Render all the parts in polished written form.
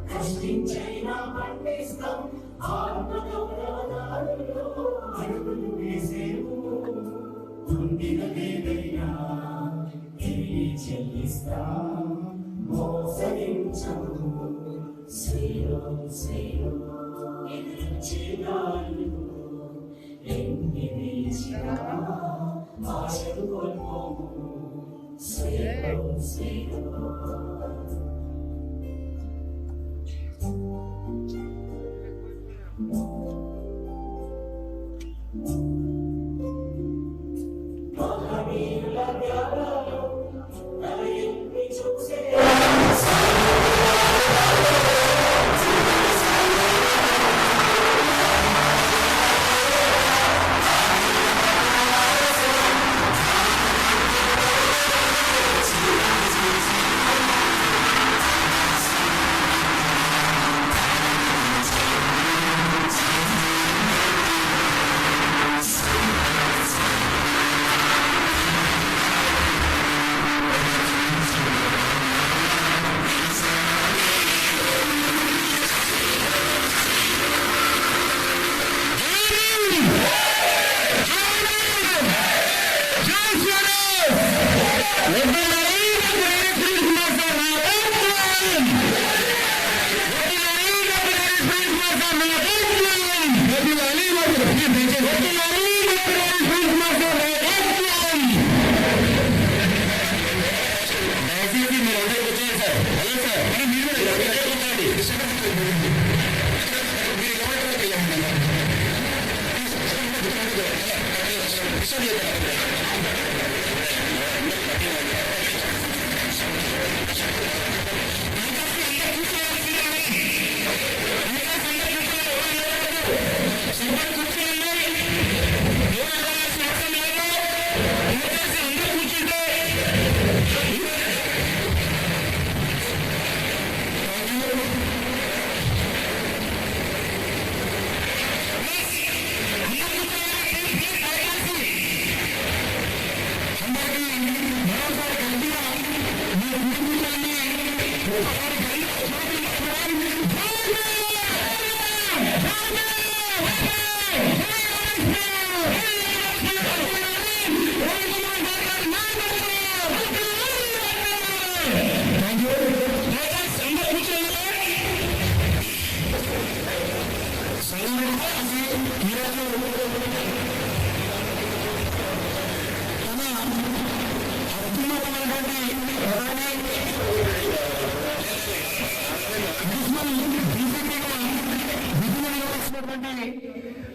కష్టించైనా పండిస్తాం ఆత్మగౌరవాలలో అడుగులు వేసేవు తుండినదేదైనా తిరిగి చెల్లిస్తాం మోసరించము శ్రీరాం శ్రీరాం ఎదురించే నాళ్ళు ఎన్ని నిలిచినా ఆశలు కోల్పోము Sriram Sriram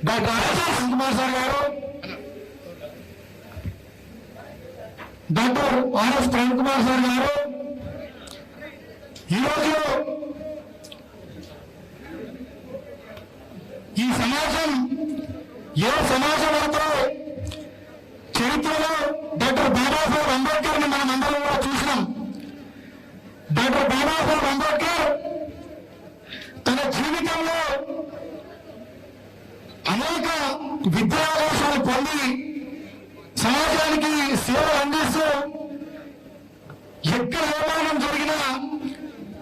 doctor RS Kumar sir garu, doctor RS Prem Kumar sir garu ఈరోజు ఈ సమాజం ఏ సమాజం అయితే చరిత్రలో డాక్టర్ బాబాసాహెబ్ అంబేద్కర్ ని మనం అందరం కూడా చూసినాం. డాక్టర్ బాబాసాహెబ్ అంబేద్కర్ తన జీవితంలో అనేక విద్యావకాశాలు పొంది సమాజానికి సేవలు అందిస్తూ ఎక్కడ అవమానం జరిగినా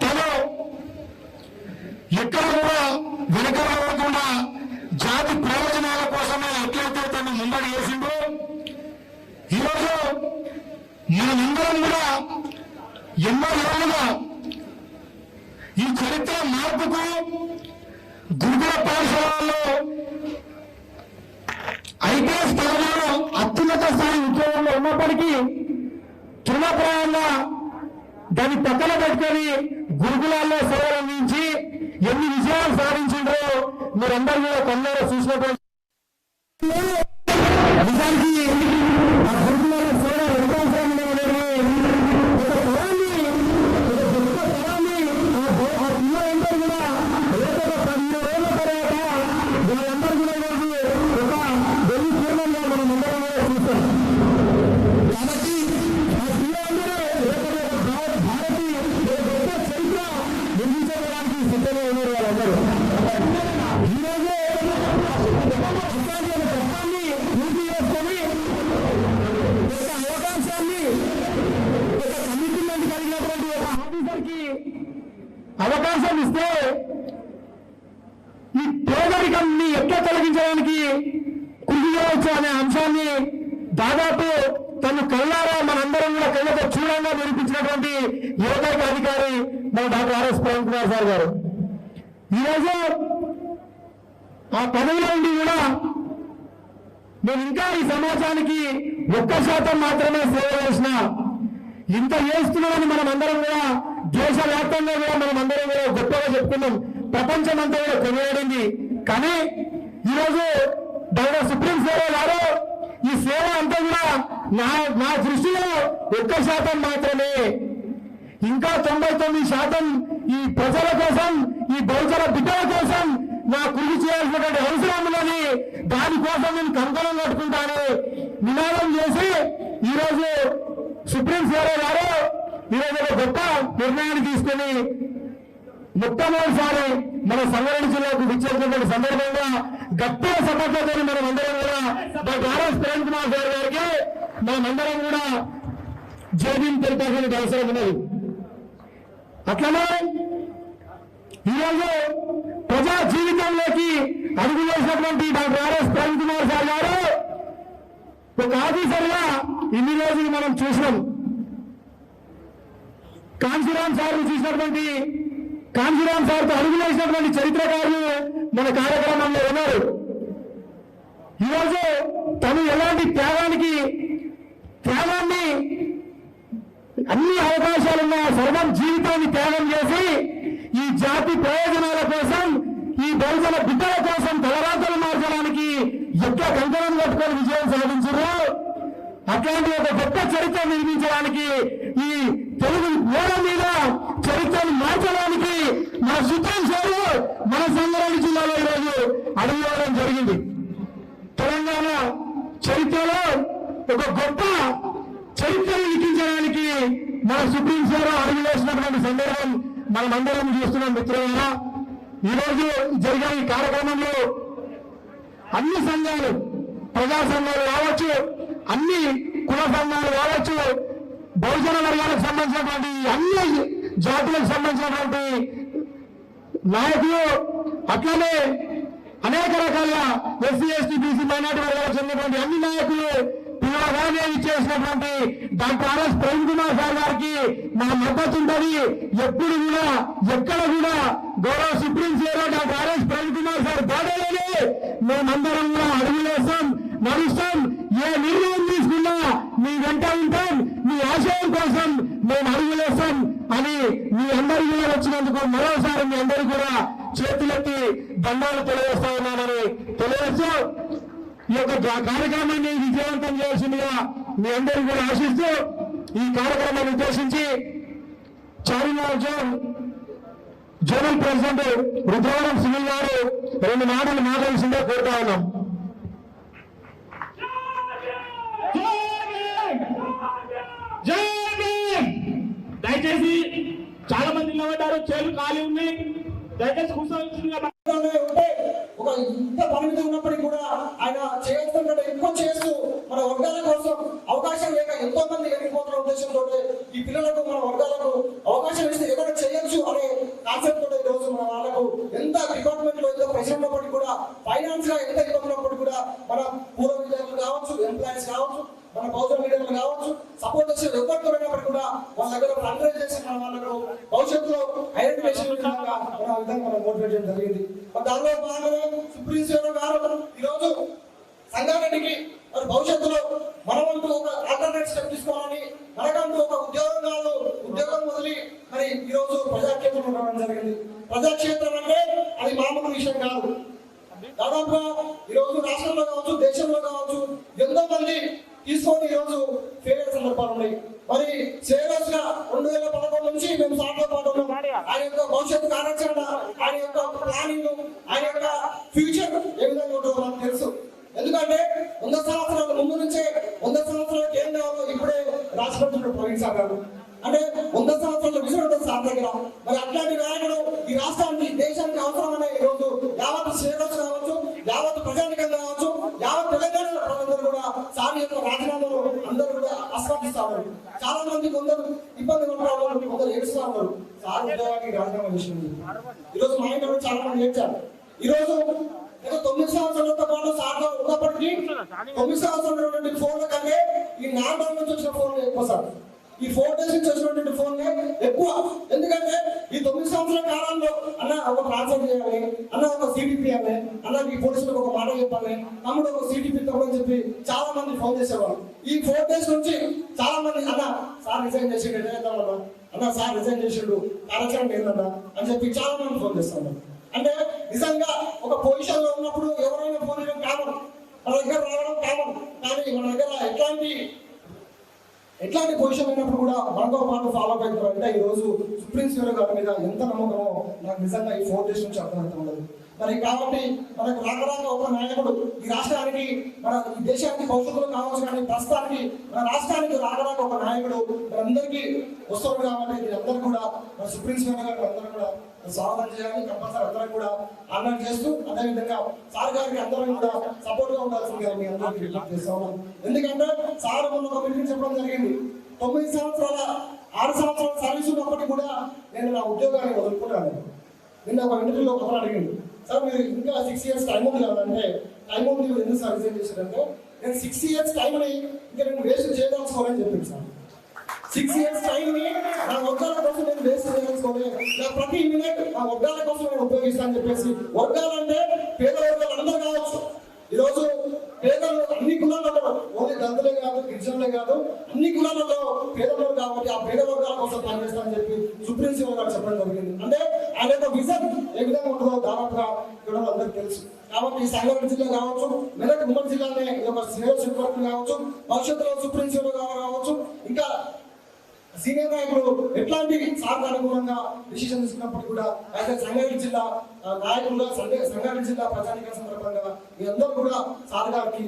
తను ఎక్కడ కూడా వెనకకుండా జాతి ప్రయోజనాల కోసమే ఎట్లయితే తను ముందడి వేసిందో ఈరోజు మనమందరం కూడా ఎన్నో ఏళ్ళుగా ఈ చరిత్ర మార్పుకు గురుకుల పాఠశాలలో ఐపీఎస్ తెలంగాణ అత్యున్నత స్థాయి ఉద్యోగంలో ఉన్నప్పటికీ తృణప్రాయంగా దాన్ని పక్కన పెట్టుకొని గురుకులాల్లో సేవలు అందించి ఎన్ని విజయాలు సాధించిందో మీరందరూ కూడా కొందరు చూసినటువంటి నిజానికి ఆ గురుకులాల సేవ ఎంత అవసరం అనేది ఒక తరాన్ని ఆ పిల్లలందరూ కూడా ఏదో 15 రోజుల తర్వాత వీళ్ళందరూ కూడా ఈరోజు ఒక వెయ్యి పూర్ణంగా మనం అందరం కూడా చూస్తాం. కాబట్టి అవకాశం ఇస్తే ఈ పేదరికాన్ని ఎట్లా తొలగించడానికి కృషి చేయవచ్చు అనే అంశాన్ని దాదాపు తను కళ్ళారా మనందరం కూడా కళ్ళతో చూడంగా నిరూపించినటువంటి ఏకైక అధికారి మన doctor RS Praveen Kumar sir garu. ఈరోజు ఆ పదవిలో ఉండి కూడా నేను ఇంకా ఈ సమాజానికి 1% మాత్రమే సేవ చేసిన, ఇంత చేస్తున్నామని మనం అందరం కూడా దేశవ్యాప్తంగా కూడా మనం అందరం కూడా గొప్పగా చెప్పుకున్నాం, ప్రపంచం అంతా కూడా కొనియాడింది. కానీ ఈరోజు డాక్టర్ సుప్రీం సేవ గారు ఈ సేవ అంతా కూడా నా దృష్టిలో 1% మాత్రమే, ఇంకా 99% ఈ ప్రజల కోసం, ఈ బహుజన బిడ్డల కోసం నా కృషి చేయాల్సినటువంటి అవసరం ఉందని దానికోసం నేను కంకణం కట్టుకుంటాను నినాదం చేసి ఈరోజు సుప్రీం సేవ గారు ఈరోజు ఒక గొప్ప నిర్ణయాన్ని తీసుకుని మొట్టమొదటిసారి మన సంగారెడ్డి జిల్లాకు విచ్చేసినటువంటి సందర్భంగా గట్టిగా సపోర్ట్లతో మనం అందరం కూడా doctor RS Praveen Kumar sir గారికి మనమందరం కూడా జైబీని తెలిపాల్సిన అవసరం ఉన్నది. అట్లనే ఈరోజు ప్రజా జీవితంలోకి అడుగు వేసినటువంటి doctor RS Praveen Kumar sir గారు ఒక ఆఫీసర్గా ఇన్ని రోజులు మనం చూసినాం. కాంశీరామ్ సార్ చూసినటువంటి కాంశీరామ్ సార్తో అడుగు వేసినటువంటి చరిత్రకారులు మన కార్యక్రమంలో ఉన్నారు. ఈరోజు తను ఎలాంటి త్యాగాన్ని అన్ని అవకాశాలున్న సర్వం జీవితాన్ని త్యాగం చేసి ఈ జాతి ప్రయోజనాల కోసం, ఈ బహుజన బిడ్డల కోసం తలరాతలు మార్చడానికి ఎట్లా కంకణం కట్టుకొని విజయం సాధించారు. అట్లాంటి ఒక గొప్ప చరిత్ర నిర్మించడానికి, ఈ తెలుగు నేల మీద చరిత్రను మార్చడానికి మన సుప్రీం సేవలు మన సంగారెడ్డి జిల్లాలో ఈరోజు అడుగువేయడం జరిగింది. తెలంగాణ చరిత్రలో ఒక గొప్ప చరిత్రను లిఖించడానికి మన సుప్రీం సేవ అడుగు వేసినటువంటి సందర్భం మనమందరం చూస్తున్నాం. మిత్రులారా, ఈరోజు జరిగే ఈ కార్యక్రమంలో అన్ని సంఘాలు, ప్రజా సంఘాలు కావచ్చు, అన్ని కుల సంఘాలు కావచ్చు, బహుజన వర్గాలకు సంబంధించినటువంటి అన్ని జాతులకు సంబంధించినటువంటి నాయకులు, అట్లనే అనేక రకాల ఎస్సీ ఎస్టీ బీసీ మైనార్టీ వర్గాలకు చెందినటువంటి అన్ని నాయకులు పిల్లగానే ఇచ్చేసినటువంటి doctor RS Praveen Kumar sir గారికి మా మద్దతు ఉంటుంది. ఎప్పుడు కూడా ఎక్కడ కూడా గౌరవ సుప్రీం సేవ doctor RS Praveen Kumar sir బాధలేని మేమందరం కూడా అడుగులేస్తాం, నడుస్తాం. ఏ నిర్ణయం తీసుకున్నా మీ వెంట ఉంటాం, మీ ఆశయం కోసం మేము అడుగులేస్తాం అని మీ అందరికీ కూడా వచ్చినందుకు మరోసారి మీ అందరికీ కూడా చేతులెత్తి దండాలు తెలియజేస్తా ఉన్నామని తెలియజేస్తూ ఈ యొక్క కార్యక్రమాన్ని విజయవంతం చేయాల్సిందిగా మీ అందరికీ కూడా ఆశిస్తూ ఈ కార్యక్రమాన్ని ఉద్దేశించి చార్మినార్ జోనల్ ప్రెసిడెంట్ రుద్రవరం సునీల్ గారు 2 మాటలు మాట్లాడాల్సిందే కోరుతా ఉన్నాం. దయచేసి చాలా మంది నిలబడ్డారు, చేతులు ఖాళీ ఉన్నాయి, దయచేసి కూర్చోవలసిందిగా. ఒక ఇంత పరిమితి ఉన్నప్పటికీ కూడా ఆయన చేయాల్సినటువంటి ఎక్కువ చేస్తూ మన వర్గాల కోసం అవకాశం లేక ఎంతో మంది వెళ్ళిపోతున్న ఉద్దేశంతో ఈ పిల్లలకు మన వర్గాలకు అవకాశం ఇస్తే ఏదైనా చేయొచ్చు అనే కాన్సెప్ట్ తోటి ఈ రోజు మన వాళ్ళకు ఎంత డిపార్ట్మెంట్ లో ఎంత ప్రెషర్ ఉన్నప్పటికీ కూడా, ఫైనాన్స్ గా ఎంత ఇబ్బంది ఉన్నప్పటికీ కూడా మన పూర్వ విద్యార్థులు కావచ్చు, ఎంప్లాయీస్ కావచ్చు, మన బహుజన లీడర్లు కావచ్చు, సపోర్ట్ చేసే ఎవరితో అయినప్పటికీ కూడా వాళ్ళ దగ్గర ఫండ్ రైజ్ చేసి మన వాళ్ళకు భవిష్యత్తులో ఐడెంటిఫికేషన్ విధంగా మనం మోటివేట్ చేయడం జరిగింది. దానిలో భాగంగా సుప్రీం సేవ గారు ఈరోజు సంగారెడ్డికి మరి భవిష్యత్తులో మనమంటూ ఒక ఆల్టర్నేట్ స్టెప్ తీసుకోవాలని, మనకంటూ ఒక ఉద్యోగం వదిలి మరి ఈరోజు ప్రజాక్షేత్రం ఉండడం జరిగింది. ప్రజాక్షేత్రం అంటే అది మామూలు విషయం కాదు. దాదాపుగా ఈరోజు రాష్ట్రంలో కావచ్చు, దేశంలో కావచ్చు ఎంతో మంది తీసుకొని ఈరోజు ఫెయిల్ సందర్భాలు ఉన్నాయి. మరి సేవస్ గా 2011 నుంచి మేము సార్తో పాటు ఉన్నాం. ఆయన యొక్క భవిష్యత్తు కార్యాచరణ, ఆయన యొక్క ప్లానింగ్, ఆయన యొక్క ఫ్యూచర్ ఏ విధంగా ఉంటుందో నాకు తెలుసు. ఎందుకంటే 100 సంవత్సరాల ముందు నుంచే 100 సంవత్సరాలకు ఏం కావాలో ఇప్పుడే రాష్ట్రంలో ప్రవీణ్ సార్ గారు అంటే 100 సంవత్సరాల విజయం ఉంటుంది సార్ దగ్గర. మరి అట్లాంటి నాయకుడు ఈ రాష్ట్రానికి, దేశానికి అవసరమనే ఈరోజు యావత్ సేవస్ కావచ్చు, యావత్ ప్రజానికం కావచ్చు, యావత్ తెలంగాణ ప్రజలందరూ కూడా సార్ యొక్క రాజీనామాలు అందరూ కూడా ఆస్వాదిస్తా ఉన్నారు. చాలా మంది కొందరు ఇబ్బంది పడుతున్నారు, కొందరు ఏడుస్తా ఉన్నారు. సార్ ఉద్యోగానికి రాజీనామా చేసింది. ఈరోజు మా ఇంట్లో చాలా మంది ఏడ్చారు. ఈరోజు గత 9 సంవత్సరాలతో పాటు సార్గా ఉన్నప్పటికీ 9 సంవత్సరాలు ఫోన్ల కంటే ఈ 4 రోజుల నుంచి వచ్చిన ఫోన్లు ఎక్కువ సార్. ఈ 4 days నుంచి వచ్చినటువంటి ఫోన్లే ఎక్కువ. ఎందుకంటే ఈ 9 సంవత్సరాల కాలంలో అన్న ఒక ట్రాన్స్ఫర్ చేయాలి, అన్న ఒక సిడిపి అని, అన్న ఈ పోలీసులకు ఒక మాట చెప్పాలి, తమ్ముడు ఒక సిడిపి తప్పని చెప్పి చాలా మంది ఫోన్ చేసేవాళ్ళు. ఈ 4 days నుంచి చాలా మంది అన్న సార్ రిజైన్ చేసిండు, అన్న సార్ రిజైన్ చేసిండు, కార్యాచరణ ఏందన్నా అని చెప్పి చాలా మంది ఫోన్ చేస్తాను. అంటే నిజంగా ఒక పొజిషన్ లో ఉన్నప్పుడు ఎవరైనా ఫోన్ చేయడం కామన్, మన దగ్గర రావడం కామన్. కానీ మన దగ్గర ఎట్లాంటి పొజిషన్ అయినప్పుడు కూడా మనతో పాటు ఫాలో అవుతారు. అంటే ఈ రోజు సుప్రీం కోర్టు గారి మీద ఎంత నమ్మకమో నాకు నిజంగా ఈ 4 days నుంచి అర్థమవుతూ ఉండదు. మరి కాబట్టి మనకు రాక ఒక నాయకుడు ఈ రాష్ట్రానికి, మన ఈ దేశానికి భవిష్యత్తులో కావచ్చు, కానీ ప్రస్తుతానికి మన రాష్ట్రానికి రాక ఒక నాయకుడు మనందరికీ వస్తారు. కాబట్టి అందరూ కూడా మన సుప్రీం కోర్టు గారు అందరూ కూడా స్వాగతం చేయాలి. కంపల్సరీ అందరం కూడా ఆనందం చేస్తూ, అదేవిధంగా సార్ గారికి అందరం కూడా సపోర్ట్ గా ఉండాల్సిందిగా మీ అందరికీ విజ్ఞప్తి చేస్తా ఉన్నాం. ఎందుకంటే సార్ మొన్న ఒక మీటింగ్ చెప్పడం జరిగింది. 9 సంవత్సరాల 6 సంవత్సరాల సర్వీస్ ఉన్నప్పటికీ కూడా నేను నా ఉద్యోగాన్ని వదులుకున్నాను. నిన్న ఒక ఇంటర్వ్యూలో ఒక అడిగింది, సార్ మీరు ఇంకా 6 years టైం ఉంది కదంటే, టైం ఉంది మీరు ఎందుకు సార్ రిజైన్ చేశారంటే, నేను 6 years టైంని ఇంకా నేను వేస్ట్ చేయదలుచుకోవాలని చెప్పింది సార్. 6 years టైంని నా వర్గాల కోసం నేను వేస్ట్ చేయదలుచుకోవాలి, నా ప్రతి మినిట్ నా వర్గాల కోసం నేను ఉపయోగిస్తానని చెప్పేసి. వర్గాలంటే పేద వర్గాలు అందరూ కావచ్చు. ఈరోజు పేదలు అన్ని కులాలలో, ఓన్లీ దళితులే కాదు, గిరిజనులే కాదు, అన్ని కులాలలో పేదలు కాబట్టి ఆ పేద వర్గాల కోసం పనిచేస్తానని చెప్పి సుప్రీం కోర్టు గారు చెప్పడం జరిగింది. అంటే ఆయన యొక్క విజన్ ఏ విధంగా ఉంటుందో దాదాపుగా ఇక్కడ అందరికీ తెలుసు. కాబట్టి ఈ సంగారెడ్డి జిల్లా కావచ్చు, మెదక్ ఉమ్మడి జిల్లానే ఈ యొక్క సీనియర్ సెక్రటరీ కావచ్చు, భవిష్యత్తులో సుప్రీం కోర్టు గారు కావచ్చు, ఇంకా సీనియర్ నాయకులు ఎట్లాంటి సార్ అనుగుణంగా డిసిషన్ తీసుకున్నప్పుడు కూడా అయితే సంగారెడ్డి జిల్లా నాయకులుగా, సంగారెడ్డి జిల్లా ప్రజానిక సందర్భంగా మీ అందరూ కూడా సార్ గారికి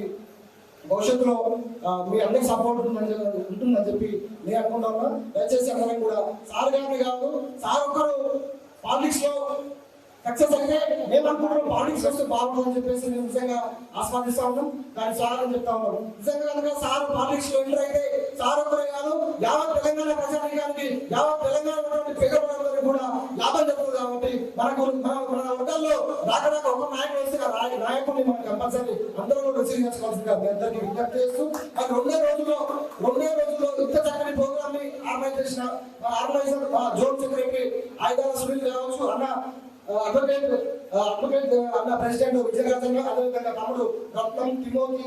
భవిష్యత్తులో మీ అందరికి సపోర్ట్ ఉంటుందని చెప్పి నేను అనుకుంటా ఉన్నా. దయచేసి అందరం కూడా సార్ గారిని కాదు, సార్ ఒక్కరు పాలిటిక్స్ లో సక్సెస్ అయితే మేము అనుకుంటున్నాం, పాలిటిక్స్ వస్తే బాగుంటుందని చెప్పేసి మేము నిజంగా ఆస్వాదిస్తా ఉన్నాం. దాని సార్ అని చెప్తా ఉన్నాం. నిజంగా కనుక సార్ పాలిటిక్స్ లో ఎంటర్ అయితే సార్ ఒక్కరే కాదు, యావత్ తెలంగాణ ప్రజానికానికి, యావత్ తెలంగాణ పేదవాళ్ళందరికీ కూడా లాభం జరుగుతుంది. కాబట్టి మన వర్గాల్లో రాక ఒక నాయకుడు వస్తే ఆ నాయకుడిని మనం కంపల్సరీ అందరూ కూడా రిసీవ్ చేసుకోవాల్సిందిగా మీ అందరికీ విజ్ఞప్తి చేస్తూ, మరి 2 రోజుల్లో ఇంత చక్కని ప్రోగ్రామ్ ని ఆర్గనైజర్ జోన్ సెక్రటరీ ఆయుధాల సునీల్ కావచ్చు, అడ్వకేట్ అన్న ప్రెసిడెంట్ విజయరాజన్, అదేవిధంగా తమ్ముడు రత్నం, తిమోతి,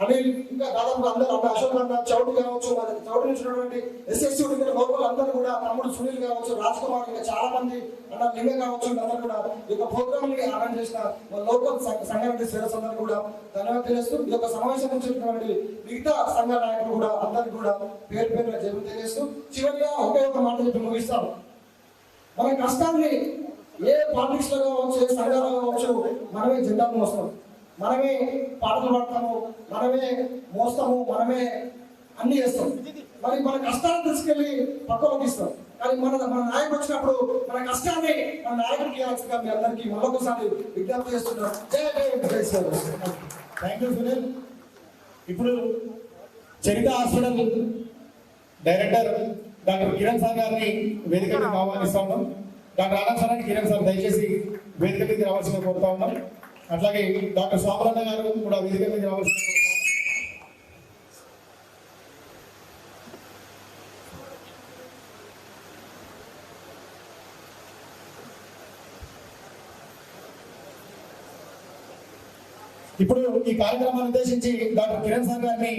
అనిల్, ఇంకా దాదాపు అందరూ అన్న అశోక్ అన్న చౌటి కావచ్చు, చౌటి నుంచి ఉన్నటువంటి ఎస్ఎస్సీ లోకల్ అందరూ కూడా, తమ్ముడు సునీల్ కావచ్చు, రాజ్ కుమార్, ఇంకా చాలా మంది అన్న లింగ కావచ్చు, అందరూ కూడా ఈ యొక్క ప్రోగ్రామ్ ని అరేంజ్ చేసిన లోకల్ సంగారెడ్డి శ్రేయస్ అందరూ కూడా ధన్యవాదాలు తెలియజేస్తూ, ఈ యొక్క సమావేశం నుంచి మిగతా సంఘ నాయకులు కూడా అందరికీ కూడా పేరు పేరుగా జరుగుతూ తెలియజేస్తూ, చివరిగా ఒకే ఒక మాట చెప్పి ముగిస్తాం. మన కష్టాన్ని ఏ పాలిటిక్స్ లో కావచ్చు, ఏ సంఘాలు కావచ్చు, మనమే జెండాలు మోస్తాం, మనమే పాటలు పాడతాము, మనమే మోస్తాము, మనమే అన్ని చేస్తాం. మరి మన కష్టాన్ని తీసుకెళ్లి పక్కలోకి ఇస్తాం. కానీ మన నాయకుడు వచ్చినప్పుడు మన కష్టాన్ని మన నాయకుడికి ఇవ్వాల్సిందిగా మీ అందరికీ మరొకసారి విజ్ఞప్తి చేస్తున్నాం. Thank you Sunil. ఇప్పుడు Charitha hospital director doctor Kiran sir గారిని వేదిక మీద ఆహ్వానిస్తా ఉన్నాం. డాక్టర్ ఆనంద్ కిరణ్ సార్ దయచేసి వేదిక మీద రావాల్సిందిగా కోరుతా ఉన్నాం. అట్లాగే డాక్టర్ స్వాములన్న గారు కూడా వేదిక మీద రావాల్సిందిగా కోరుతా ఉన్నాం. ఇప్పుడు ఈ కార్యక్రమాన్ని ఉద్దేశించి డాక్టర్ కిరణ్ సార్ గారిని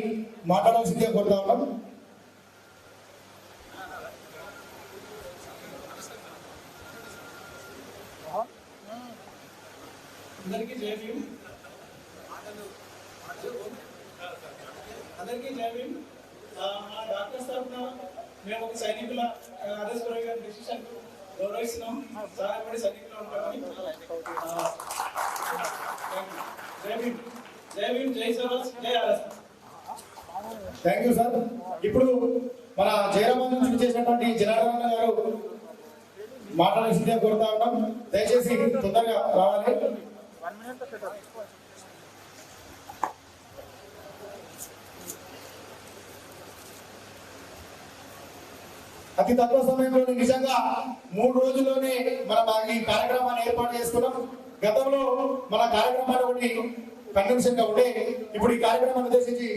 మాట్లాడాల్సిందిగా కోరుతా ఉన్నాం. అందరికీ జై భీమ్. మా డాక్టర్స్ తరఫున మేము ఒక సైనికుల ఆదేశ్వరి గారి డిసిషన్ గౌరవిస్తున్నాం. సహాయపడి సైనికులు ఉంటామని. జై భీమ్, జై భీమ్, జై స్వరాజ్, జై ఆర్ఎస్. Thank you sir. ఇప్పుడు మన జయరాబాద్ నుంచి చేసినటువంటి జనార్దన్ గారు మాట్లాడాల్సిందిగా కోరుతా ఉన్నాం. దయచేసి తొందరగా రావాలి. అతి తక్కువ సమయంలోనే నిజంగా 3 రోజుల్లోనే మనం ఈ కార్యక్రమాన్ని ఏర్పాటు చేసుకున్నాం. గతంలో మన కార్యక్రమాలు ఒకటి కన్వెన్షన్ గా ఉండే, ఇప్పుడు ఈ కార్యక్రమాన్ని ఉద్దేశించి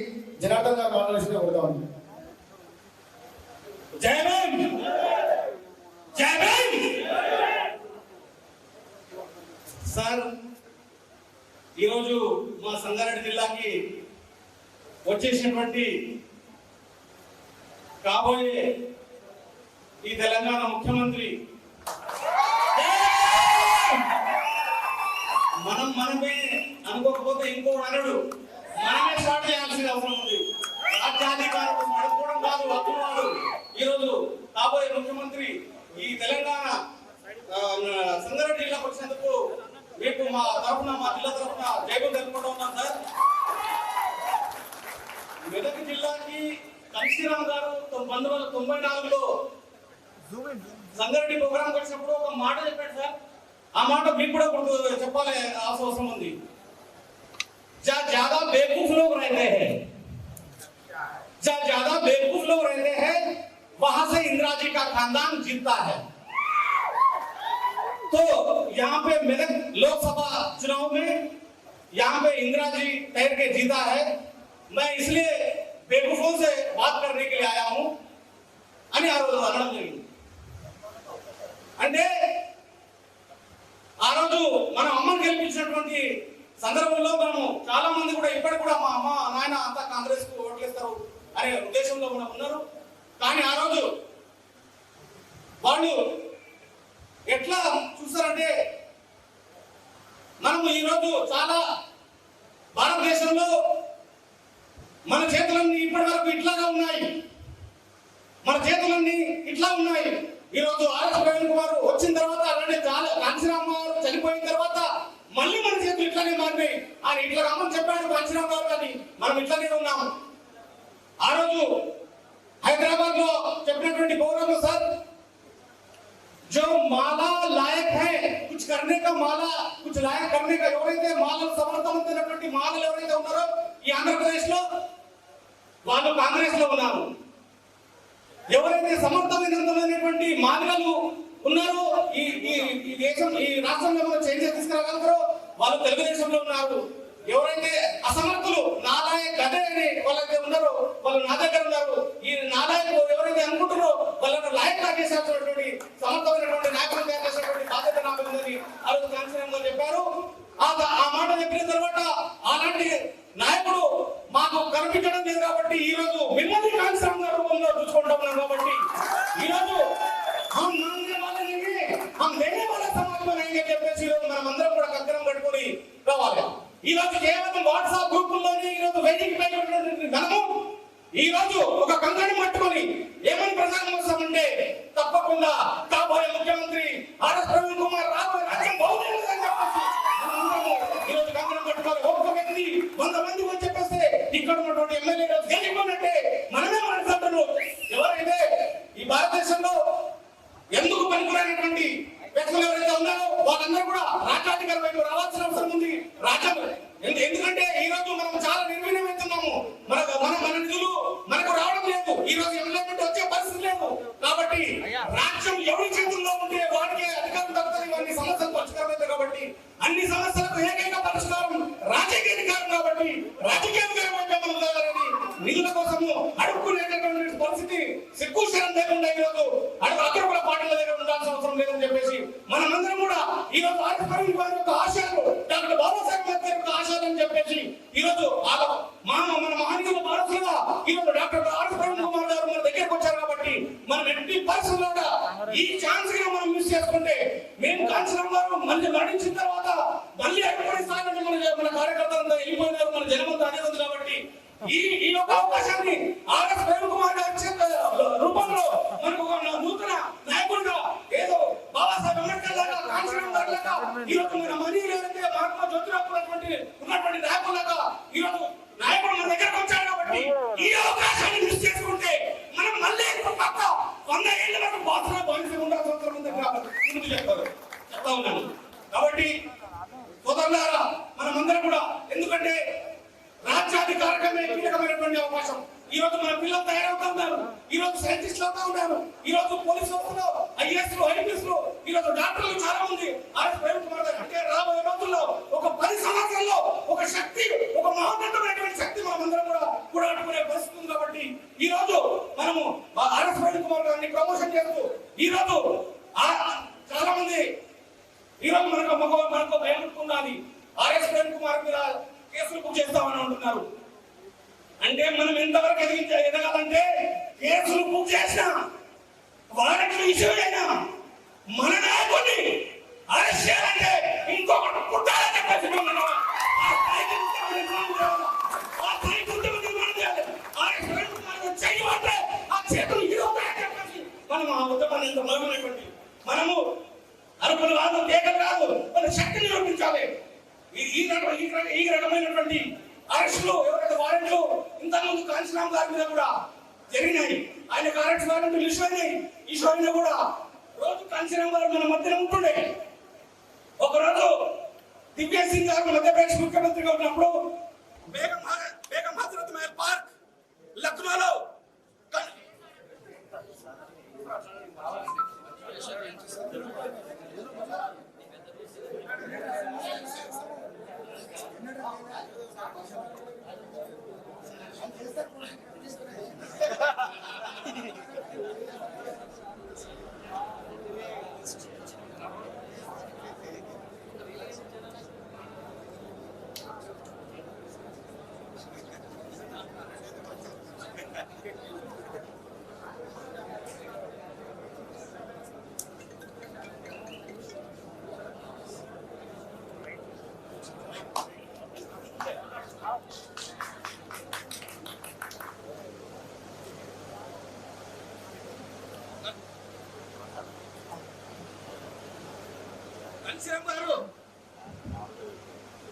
జనార్దన్ గారు మాట్లాడాల్సిందిగా కోరుతామండి. జై భీమ్, జై భీమ్. సార్, ఈరోజు మా సంగారెడ్డి జిల్లాకి వచ్చేసినటువంటి కాబోయే ఈ తెలంగాణ ముఖ్యమంత్రి మనమే అనుకోకపోతే ఇంకోటి అనడు, మనమే స్టార్ట్ చేయాల్సిన అవసరం ఉంది. రాజ్యాధికారం కోసం అడుకోవడం కాదు, హక్కువాడు. ఈరోజు కాబోయే ముఖ్యమంత్రి ఈ తెలంగాణ సంగారెడ్డి జిల్లాకు వచ్చినందుకు మీకు మా తరఫున, మా జిల్లా తరఫున జైలు తెలుపుకుంటూ ఉన్నాం సార్. మెదక్ జిల్లాకి కన్సీరామ్ గారు 1994లో సంగారెడ్డి ప్రోగ్రామ్ వచ్చినప్పుడు ఒక మాట చెప్పాడు సార్. ఆ మాట మీకు కూడా చెప్పాలి అవసరం ఉంది. ज्यादा बेवकूफ लोग रहते हैं, ज्यादा बेवकूफ लोग रहते हैं, वहां से इंदिरा जी का खानदान जीतता है. तो यहाँ पे मेरठ लोकसभा चुनाव में यहाँ पे इंदिरा जी तैर के जीता है. मैं इसलिए बेवकूफों से बात करने के लिए आया हूं అని ఆ రోజు అనడం జరిగింది. అంటే ఆ రోజు మన అమ్మని గెలిపించినటువంటి సందర్భంలో మనము చాలా మంది కూడా ఇప్పటికి కూడా మా అమ్మ నాయన అంతా కాంగ్రెస్ కు ఓట్లేస్తారు అనే ఉద్దేశంలో మనం ఉన్నారు. కానీ ఆ రోజు వాళ్ళు ఎట్లా చూస్తారంటే, మనము ఈరోజు చాలా భారతదేశంలో మన చేతులన్నీ ఇప్పటి వరకు ఇట్లాగా ఉన్నాయి, మన చేతులన్నీ ఇట్లా ఉన్నాయి. ఈరోజు ఆర్ఎస్ ప్రవీణ్ కుమార్ వచ్చిన తర్వాత, అలానే చాలా కాంచీరామ్ గారు చనిపోయిన తర్వాత మళ్ళీ మన చేతులు ఇట్లానే మారినాయి. ఆయన ఇట్లా రమ్మని చెప్పాడు కాంచీరామ్ గారు, కానీ మనం ఇట్లానే ఉన్నాం. ఆ రోజు హైదరాబాద్ లో చెప్పినటువంటి గౌరవం సార్, जो माला लायक है कुछ करने का, माला कुछ लायक करने का, ఎవరైతే మాలను సమర్థవంతమైనటువంటి మాలలు ఎవరైతే ఉన్నారో ఈ ఆంధ్రప్రదేశ్ లో వాళ్ళు కాంగ్రెస్ లో ఉన్నారు. ఎవరైతే సమర్థమైనటువంటి మాలలు ఉన్నారో ఈ దేశం, ఈ రాష్ట్రంలో మనం చేంజెస్ తీసుకురాగలరో వాళ్ళు తెలుగుదేశంలో ఉన్నారు. ఎవరైతే అసమర్థులు నాలాయక్ గదే అని వాళ్ళైతే ఉన్నారో వాళ్ళు నా దగ్గర ఉన్నారు. ఈ నాలాయక్ ఎవరైతే అనుకుంటారో వాళ్ళని లాయక్ చేసేటువంటి సమర్థమైనటువంటి నాయకులు తయారు చేసేటువంటి బాధ్యత నాకు ఉందని ఆ రోజు కాంచీరామ్ గారు చెప్పారు. ఆ మాట చెప్పిన తర్వాత అలాంటి నాయకుడు మాకు కనిపించడం లేదు కాబట్టి ఈ రోజు మిమ్మల్ని కాంచీరామ్ గారు రూపంలో చూసుకుంటా ఉన్నాం. కాబట్టి ఈ రోజు చెప్పేసి ఈరోజు మనం అందరం కూడా కంకణం కట్టుకొని రావాలి. ఈ రోజు కేవలం వాట్సాప్ గ్రూపుల్లోనే ఈ రోజు వేదిక పై మనము ఈ రోజు ఒక కంకణం పట్టుకొని ఏమని ప్రచారం చేస్తామంటే, తప్పకుండా కాబోయే ముఖ్యమంత్రి ఆర్ఎస్ ప్రవీణ్ కుమార్ రాబోయే రాజ్యం బాగుంటుందని చెప్పేసి ఈ రోజు కంకణం పట్టుకోవాలి. ఒక్కొక్క వ్యక్తి 100 మంది వచ్చి చెప్పేస్తే ఇక్కడ ఉన్నటువంటి ఎమ్మెల్యే గెలిచిపోయినట్టే మనమే మాట్లాడుతున్నారు. ఎవరైతే ఈ భారతదేశంలో ఎందుకు పనికిరానటువంటి వ్యక్తులు ఎవరైతే ఉన్నారో వాళ్ళందరూ కూడా రాజ్యాధికారం వైపు రావాల్సిన అవసరం ఉంది. రాజ్యం ఎందుకంటే ఈ రోజు మనం చాలా నిర్వీణమవుతున్నాము. మన నిధులు మనకు రావడం లేదు. ఈ రోజు ఎమ్మెల్యేమెంట్ వచ్చే పరిస్థితి లేదు. కాబట్టి రాజ్యం ఎవరి చేతుల్లో ఉంటే వాడికి అధికారం దక్కుతుంది. ఇవన్నీ సమస్యలు పరిష్కారం అవుతాయి. కాబట్టి అన్ని సమస్యలకు ఏకైక పరిష్కారం రాజకీయ అధికారం. కాబట్టి రాజకీయ అధికారం అంటే మనం కావాలని నిధుల కోసము అడుక్కునేటటువంటి పరిస్థితి సిగ్గుశరం లేకుండా ఈ రోజు అక్కడ కూడా పార్టీల దగ్గర ఉండాల్సిన అవసరం లేదని చెప్పేసి మనమందరం కూడా ఈ రోజు ఆర్ఎస్ ప్రవీణ్ కుమార్ యొక్క ఆశయాలు, డాక్టర్ బాబాసాహెబ్ అంబేద్కర్ యొక్క ఆశయాలు అని చెప్పేసి ఈ రోజు మన మహనీయుల వారసులుగా ఈ రోజు డాక్టర్ ఆర్ఎస్ ప్రవీణ్ కుమార్ గారు మన దగ్గరకు వచ్చారు. కాబట్టి మనం ఎట్టి పరిస్థితుల్లో కూడా ఈ ఛాన్స్ గా మనం మిస్ చేసుకుంటే, మేము కాంచీరామ్ గారు మళ్ళీ మరణించిన తర్వాత మళ్ళీ ఎక్కడి స్థాయిలో మన కార్యకర్తలంతా వెళ్ళిపోయినారు, మన జనమంతా అనేది ఉంది. కాబట్టి ఈ యొక్క అవకాశాన్ని ఆర్ఎస్ ప్రవీణ్ కుమార్ గారి రూపంలో మనకు నూతన నాయకుడిగా ఏదో బాబాసాహెబ్ అంబేద్కర్ లాగా, కాంచీరామ్ గారి లాగా ఈ రోజు మన మహనీయులు ఏదైతే మహాత్మా జ్యోతిరావు ఉన్నటువంటి నాయకులాగా ఈ రోజు నాయకుడు మన దగ్గరకు వచ్చాడు. కాబట్టి ఈ అవకాశాన్ని మిస్ చేసుకుంటే మనం మళ్ళీ పక్క 100 ఏళ్ళ వరకు బాధగా బానిసగా ఉండాల్సిన అవసరం ఉంది చెప్తా ఉన్నాను. కాబట్టి సోదరులారా, మనమందరం కూడా, ఎందుకంటే రాజ్యాధికారకమే కీలకమైనటువంటి అవకాశం. ఈ రోజు మన పిల్లలు తయారవుతున్నారు. ఈ రోజు సైంటిస్టులు అవుతా ఉన్నారు. ఈ రోజు పోలీసు వ్యవస్థలో ఐఏఎస్లు, ఐపీఎస్లు, ఈ రోజు డాక్టర్లు చాలా మంది అంటే రాబోయే రోజుల్లో ఒక 10 సంవత్సరాల్లో ఒక శక్తి, ఒక మహోన్నతమైనటువంటి శక్తి మనమందరం కూడా కూడగట్టుకునే పరిస్థితి ఉంది. కాబట్టి ఈ రోజు మనము ఆర్ఎస్ ప్రవీణ్ కుమార్ గారిని ప్రమోషన్ చేస్తూ ఈ రోజు చాలా మంది ఈ రోజు మనకు భయపడుతున్నది ఆర్ఎస్ ప్రవీణ్ కుమార్ మీద కేసులు బుక్ చేస్తామని అంటున్నారు. అంటే మనం ఎంతవరకు ఎదగాలంటే కేసులు బుక్ చేసినా వాళ్ళకి ఇష్యూ అయినా మన నాయకుడిని అరెస్ట్ చేయాలంటే ఇంకొకటి పుట్టాలని చెప్పేసి మనం ఆ ఉద్యమాన్ని ఎంత బలమైనటువంటి మనము అరుపులు కాదు, కేకలు కాదు, మన శక్తిని నిరూపించాలి. ఈ రకమైనటువంటి అరెస్టులు, ఎవరైతే వారెంట్లు ఇంతకుముందు కాంచీరామ్ గారి మీద కూడా జరిగినాయి. ఆయన అరెస్ట్ వారెంట్లు ఇష్యూ అయినాయి. ఇష్యూ అయినా కూడా రోజు కాంచీరామ్ గారు మన మధ్యన ఉంటుండే. ఒకరోజు దివ్య సింగ్ గారు మధ్యప్రదేశ్ ముఖ్యమంత్రిగా ఉన్నప్పుడు బేగం హజరత్ మహల్ పార్క్ లక్నోలో